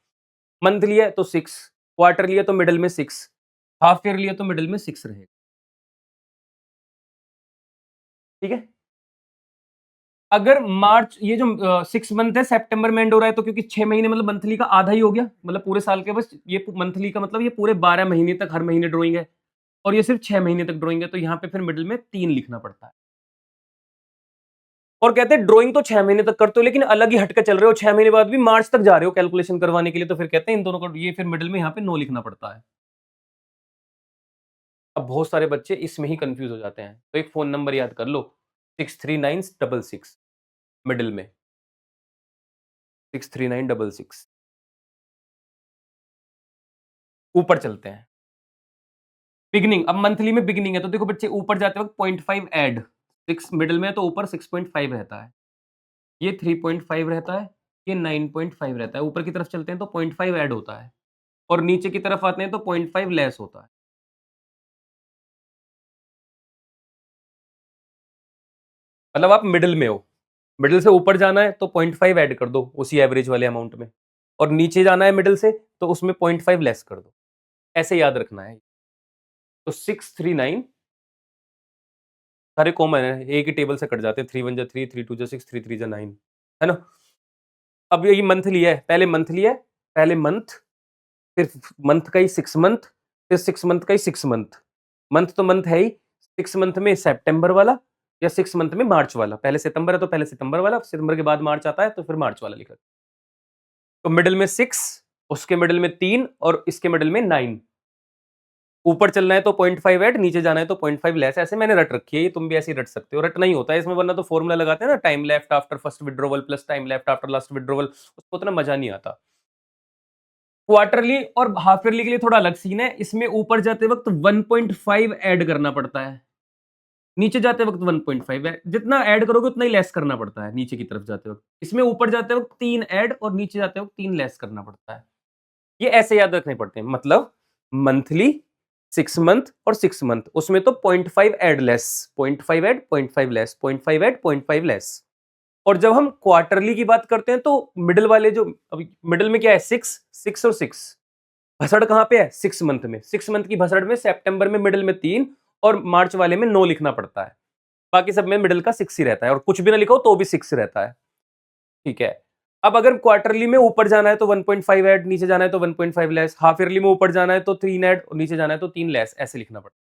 मंथली है तो 6, क्वार्टरली है तो मिडल में 6, हाफ ईयरली है तो मिडल में 6 रहेगा। ठीक है। अगर मार्च ये जो 6 मंथ है सितंबर में एंड हो रहा है, तो क्योंकि 6 महीने मतलब मंथली का आधा ही हो गया, मतलब पूरे साल के बस ये मंथली का मतलब ये पूरे 12 महीने तक हर महीने ड्राइंग है, और ये सिर्फ 6 महीने तक ड्राइंग है, तो यहाँ पे फिर मिडिल में 3 लिखना पड़ता है। और कहते हैं ड्राइंग तो 6 महीने तक करते हो, लेकिन अलग ही हटके चल रहे हो, 6 महीने बाद भी मार्च तक जा रहे हो कैलकुलेशन करवाने के लिए, तो फिर कहते हैं इन दोनों को ये फिर मिडिल में यहाँ पे 9 लिखना पड़ता है। अब बहुत सारे बच्चे इसमें ही कंफ्यूज हो जाते हैं, तो एक फोन नंबर याद कर लो, 63966 मिडिल में 63966। ऊपर चलते हैं, बिगनिंग, अब मंथली में बिगनिंग है तो देखो बच्चे ऊपर जाते वक्त 0.5 ऐड, 6 मिडिल में है तो ऊपर 6.5 रहता है, ये 3.5 रहता है, ये 9.5 रहता है। ऊपर की तरफ चलते हैं तो 0.5 ऐड होता है, और नीचे की तरफ आते हैं तो 0.5 लेस होता है। मतलब आप मिडिल में हो, मिडिल से ऊपर जाना है तो 0.5 ऐड कर दो उसी एवरेज वाले अमाउंट में, और नीचे जाना है मिडिल से तो उसमें 0.5 लेस कर दो, ऐसे याद रखना है। तो 639 सारे कॉमन है, एक ही टेबल से कट जाते हैं, 3 1 जा 3, 3 2 जा 6, 3 3 जा 9, है ना। अब यही मंथली है, पहले मंथली है, पहले मंथ, फिर मंथ का ही 6 मंथ, फिर 6 मंथ का ही 6 मंथ, मंथ तो मंथ है ही, 6 मंथ में सितंबर वाला या 6 मंथ में मार्च वाला, पहले सितंबर है तो पहले सितंबर वाला, सितंबर के बाद मार्च आता है तो फिर मार्च वाला लिखा। तो मिडिल में 6, उसके मिडिल में 3 और इसके मिडिल में 9। ऊपर चलना है तो 0.5 ऐड, नीचे जाना है तो 0.5 लेस, ऐसे मैंने रट रखी है, ये तुम भी ऐसे ही रट सकते हो। रट नहीं होता है इसमें, वरना तो फॉर्मूला लगाते हैं ना, time left after first withdrawal plus time left after last withdrawal, उसको उतना मजा नहीं आता। क्वार्टरली और हाफ ईयरली के लिए थोड़ा अलग सीन है, इसमें ऊपर जाते वक्त 1.5 ऐड करना पड़ता है, नीचे जाते वक्त 1.5 है, जितना ऐड करोगे उतना ही लेस करना पड़ता है नीचे की तरफ जाते वक्त। इसमें ऊपर जाते वक्त 3 ऐड और नीचे जाते वक्त 3 लेस करना पड़ता है। ये ऐसे याद रखने पड़ते हैं, मतलब मंथली, 6 मंथ और 6 मंथ, उसमें तो 0.5 add less, 0.5 add 0.5 less, 0.5 add 0.5 less. और जब हम क्वार्टरली की बात करते हैं तो मिडिल वाले जो, अभी मिडिल में क्या है, 6 6 और 6, भसड़ कहां पे है, 6 मंथ में, 6 मंथ की भसड़ में सितंबर में मिडिल में 3 और मार्च वाले में 9 लिखना पड़ता है, बाकी सब में मिडिल का 6 ही रहता है, और कुछ भी ना लिखो तो भी 6 रहता है। ठीक है। अब अगर क्वार्टरली में ऊपर जाना है तो 1.5 ऐड, नीचे जाना है तो 1.5 लेस, हाफ ईयरली में ऊपर जाना है तो 3 ऐड और नीचे जाना है तो 3 लेस, ऐसे लिखना पड़ता है।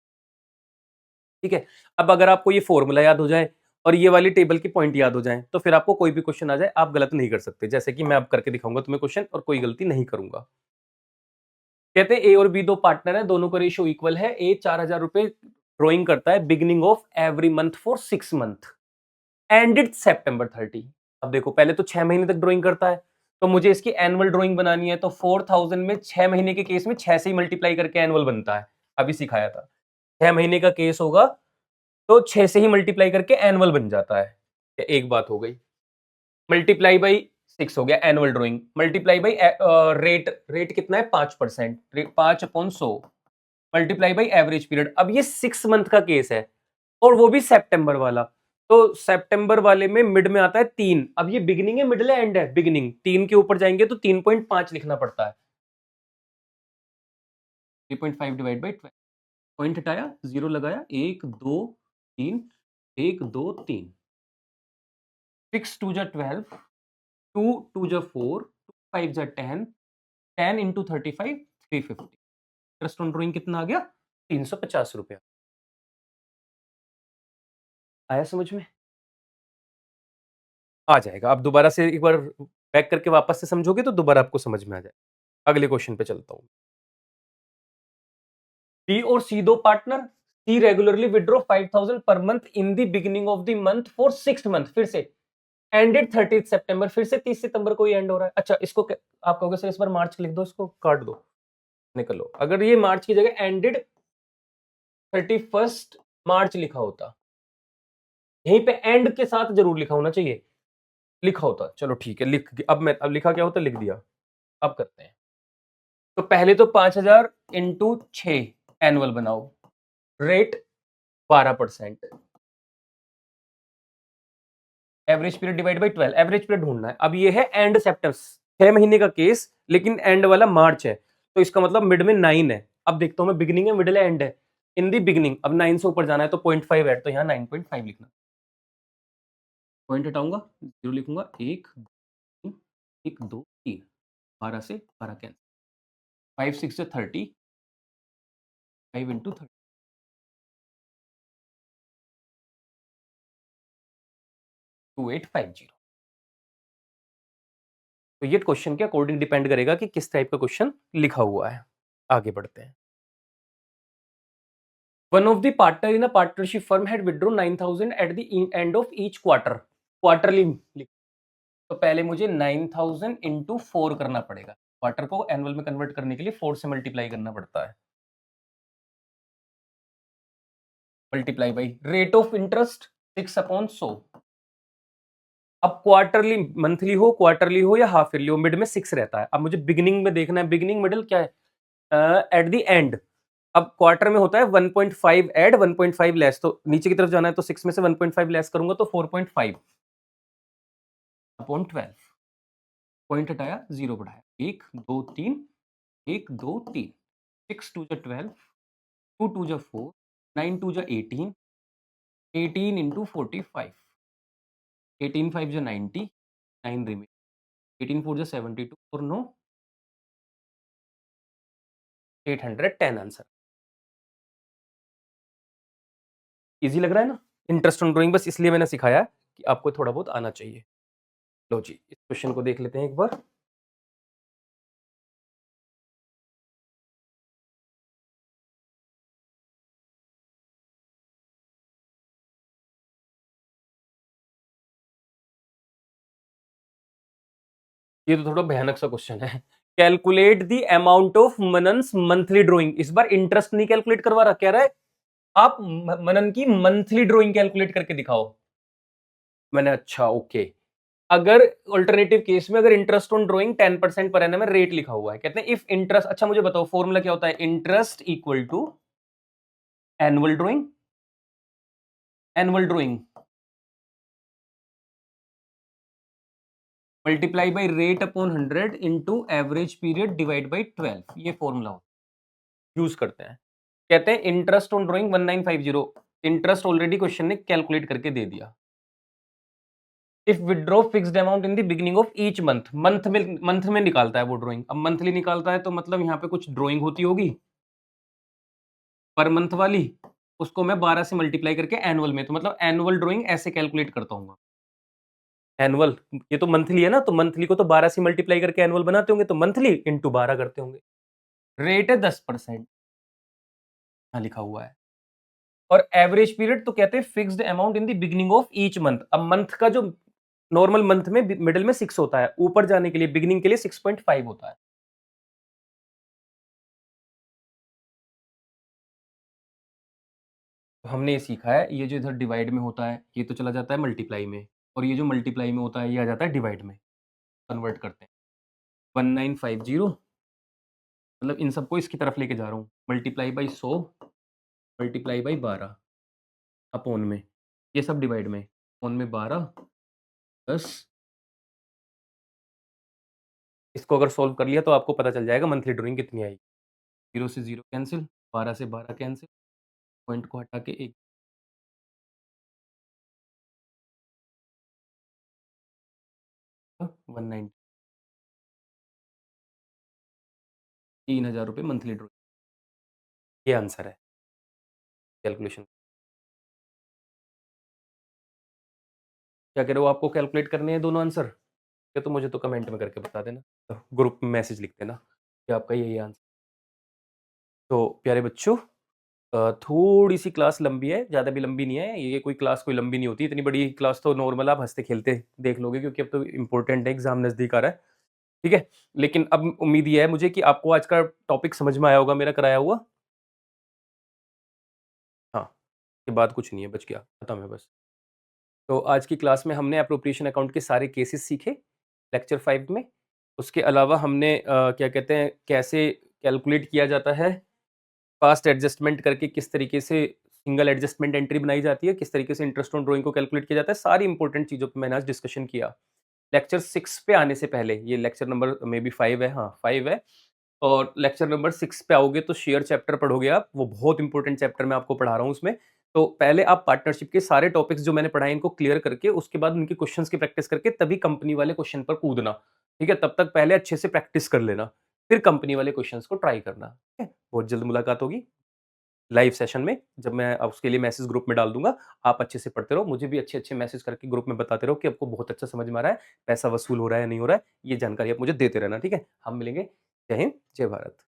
ठीक है। अब अगर आपको ये फॉर्मूला याद हो जाए और ये वाली टेबल की पॉइंट याद हो जाए, तो फिर आपको कोई भी क्वेश्चन आ जाए आप गलत नहीं कर सकते, जैसे कि मैं अब करके दिखाऊंगा तुम्हें क्वेश्चन, और कोई गलती नहीं करूंगा। कहते हैं ए और बी दो पार्टनर है, दोनों का रेशियो इक्वल है, ए 4,000 रुपए ड्रॉइंग करता है beginning of every month for 6 month, ended September 30। अब देखो पहले तो 6 महीने तक ड्राइंग करता है, तो मुझे इसकी एनुअल ड्राइंग बनानी है, तो 4000 में 6 महीने के केस में 6 से ही मल्टीप्लाई करके एनुअल बनता है, अभी सिखाया था। 6 महीने का केस होगा तो 6 से ही मल्टीप्लाई करके एनुअल बन जाता है। एक बात हो गई, मल्टीप्लाई बाई 6 हो गया annual drawing, multiply by rate, rate कितना है 5%, 5/100, मल्टीप्लाई बाई एवरेज पीरियड। अब ये 6 मंथ का केस है और वो भी सितंबर वाला, तो सितंबर वाले में मिड में आता है 3, अब ये बिगिनिंग है मिडिल है एंड है, बिगिनिंग, 3 के ऊपर जाएंगे तो 3.5 लिखना पड़ता है, 3.5 डिवाइड बाई 12, पॉइंट हटाया, जीरो लगाया, 1 2 3, 1 2 3, 6 2 जा 12, 2 2 जा 4, 2 5 जा 10, 10 इंटू 35 350, इंटरेस्ट ऑन ड्रॉइंग कितना आ गया, 350 रुपया। आया समझ में, आ जाएगा। आप दोबारा से एक बार बैक करके वापस से समझोगे तो दोबारा आपको समझ में आ जाएगा। अगले क्वेश्चन पे चलता हूं। बी और सी दो partner, C regularly withdraw 5000 per month in the beginning of the month for 6 month, फिर से एंडेड 30 सितंबर, फिर से 30 सितंबर को ही एंड हो रहा है। अच्छा इसको आप कहोगे सर इस बार मार्च लिख दो, इसको काट दो, निकलो। अगर ये मार्च की जगह एंडेड 31 मार्च लिखा होता, यहीं पे एंड के साथ जरूर लिखा होना चाहिए, लिखा होता, चलो ठीक है, अब लिखा क्या होता, लिख दिया। अब करते हैं, तो पहले तो 5000 इंटू 6 एनुअल बनाओ, rate 12%, average period divide by 12, average period ढूंढना है। अब ये है एंड सितंबर, 6 महीने का केस, लेकिन एंड वाला मार्च है, तो इसका मतलब मिड में 9 है। अब देखता हूं मैं बिगिनिंग है, मिडिल है, एंड है। इन दी बिगिनिंग अब 9 से ऊपर जाना है तो 0.5 ऐड, तो यहाँ 9.5 लिखना। पॉइंट हटाऊंगा, 0 लिखूंगा, 1 2 1 2 3, 12 से 12 कैंसिल, 5 6 से 30, 5 इंटू 30, 2850। तो ये क्वेश्चन के अकॉर्डिंग डिपेंड करेगा कि किस टाइप का क्वेश्चन लिखा हुआ है। आगे बढ़ते हैं। One of the partner in a partnership firm had withdrawn 9,000 at the end of each quarter. Quarterly, तो पहले मुझे 9,000 इंटू 4 करना पड़ेगा। क्वार्टर को एनुअल में कन्वर्ट करने के लिए 4 से मल्टीप्लाई करना पड़ता है। Multiply by rate of interest 6/100। अब क्वार्टरली, मंथली हो, क्वार्टरली हो या हाफ ईयरली हो, मिड में 6 रहता है। अब मुझे बिगिनिंग में देखना है, बिगिनिंग मिडिल क्या है, एट द एंड। अब क्वार्टर में होता है 1.5 ऐड 1.5 लेस, तो नीचे की तरफ जाना है तो 6 में से 1.5 लेस करूंगा तो 4.5 अपॉन 12। पॉइंट हटाया, 0 बढ़ाया, 1 2 3, 1 2 3, 6 2 12, 2 2 4, 9 2 18, 18 इंटू 45, 18 5 90, 9 रिमेन, 18 4 72 और 9 810 आंसर। इजी लग रहा है ना? इंटरेस्ट ऑन ड्राइंग बस इसलिए मैंने सिखाया कि आपको थोड़ा बहुत आना चाहिए। लो जी, इस क्वेश्चन को देख लेते हैं एक बार। ये तो थोड़ा भयानक सा क्वेश्चन है। Calculate the amount of Manan's monthly drawing. इस बार इंटरेस्ट नहीं कैलकुलेट करवा रहा, कह रहा है आप मनन की मंथली ड्राइंग कैलकुलेट करके दिखाओ। मैंने अच्छा ओके। अगर अल्टरनेटिव केस में अगर interest on drawing 10% per annum में रेट लिखा हुआ है, कहते हैं इफ इंटरेस्ट, अच्छा मुझे बताओ फॉर्मूला क्या होता है, interest equal to annual drawing, annual drawing multiply by rate upon 100 into average period divide by 12, ये फॉर्मूला यूज करते हैं। कहते हैं interest on drawing 1950, interest already question ने कैलकुलेट करके दे दिया। If withdraw fixed amount in the beginning of each month, month में निकालता है वो ड्राइंग। अब मंथली निकालता है तो मतलब यहाँ पे कुछ ड्राइंग होती होगी पर मंथ वाली, उसको मैं 12 से मल्टीप्लाई करके एनुअल में, तो मतलब एनुअल ड्राइंग ऐसे कैलकुलेट करता हूँ। एनुअल, ये तो मंथली है ना, तो मंथली को तो 12 से मल्टीप्लाई करके एनुअल बनाते होंगे, तो मंथली इंटू 12 करते होंगे। रेट है 10%, हाँ लिखा हुआ है। और एवरेज पीरियड तो कहते हैं fixed amount in the beginning of each month. अब मंथ का जो नॉर्मल मंथ में मिडिल में 6 होता है, ऊपर जाने के लिए बिगिनिंग के लिए 6.5 होता है। तो हमने ये सीखा है, ये जो इधर डिवाइड में होता है ये तो चला जाता है मल्टीप्लाई में, और ये जो मल्टीप्लाई में होता है ये आ जाता है डिवाइड में, कन्वर्ट करते हैं। 1950 मतलब इन सबको इसकी तरफ लेके जा रहा हूँ, multiply by 100 multiply by 12 upon में, ये सब डिवाइड में, अपॉन में 12 10। इसको अगर सोल्व कर लिया तो आपको पता चल जाएगा मंथली ड्राइंग कितनी आएगी। 0 से 0 कैंसिल, 12 से 12 कैंसिल, पॉइंट को हटा के 1, 190, 3000 रुपये मंथली ड्राइंग, ये आंसर है कैलकुलेशन। क्या कह रहे हो, आपको कैलकुलेट करने हैं दोनों आंसर? या तो मुझे तो कमेंट में करके बता देना, तो ग्रुप में मैसेज लिख देना कि आपका यही आंसर। तो प्यारे बच्चों, थोड़ी सी क्लास लंबी है, ज़्यादा भी लंबी नहीं है, ये कोई क्लास कोई लंबी नहीं होती, इतनी बड़ी क्लास तो नॉर्मल आप हंसते खेलते देख लोगे, क्योंकि अब तो इम्पोर्टेंट है, एग्जाम नज़दीक आ रहा है, ठीक है। लेकिन अब उम्मीद ये है मुझे कि आपको आज का टॉपिक समझ में आया होगा, मेरा कराया हुआ। हाँ, ये बात कुछ नहीं है, बच गया, खत्म है बस। तो आज की क्लास में हमने अप्रोप्रिएशन अकाउंट के सारे केसेस सीखे लेक्चर 5 में। उसके अलावा हमने क्या कहते हैं, कैसे कैलकुलेट किया जाता है, फास्ट एडजस्टमेंट करके किस तरीके से सिंगल एडजस्टमेंट एंट्री बनाई जाती है, किस तरीके से इंटरेस्ट ऑन ड्राइंग को कैलकुलेट किया जाता है, सारी इंपॉर्टेंट चीज़ों पे मैंने आज डिस्कशन किया। लेक्चर 6 पे आने से पहले, ये लेक्चर नंबर मे बी 5 है, हाँ 5 है, और लेक्चर नंबर 6 पे आओगे तो शेयर चैप्टर पढ़ोगे आप, वो बहुत इंपॉर्टेंट चैप्टर मैं आपको पढ़ा रहा हूँ उसमें। तो पहले आप पार्टनरशिप के सारे टॉपिक्स जो मैंने पढ़ाए इनको क्लियर करके, उसके बाद उनके क्वेश्चंस की प्रैक्टिस करके तभी कंपनी वाले क्वेश्चन पर कूदना, ठीक है? तब तक पहले अच्छे से प्रैक्टिस कर लेना, फिर कंपनी वाले क्वेश्चंस को ट्राई करना, ठीक है? बहुत जल्द मुलाकात होगी लाइव सेशन में, जब मैं उसके लिए मैसेज ग्रुप में डाल दूँगा। आप अच्छे से पढ़ते रहो, मुझे भी अच्छे-अच्छे मैसेज करके ग्रुप में बताते रहो कि आपको बहुत अच्छा समझ में आ रहा है, पैसा वसूल हो रहा है या नहीं हो रहा है, ये जानकारी आप मुझे देते रहना, ठीक है? हम मिलेंगे। जय हिंद, जय भारत।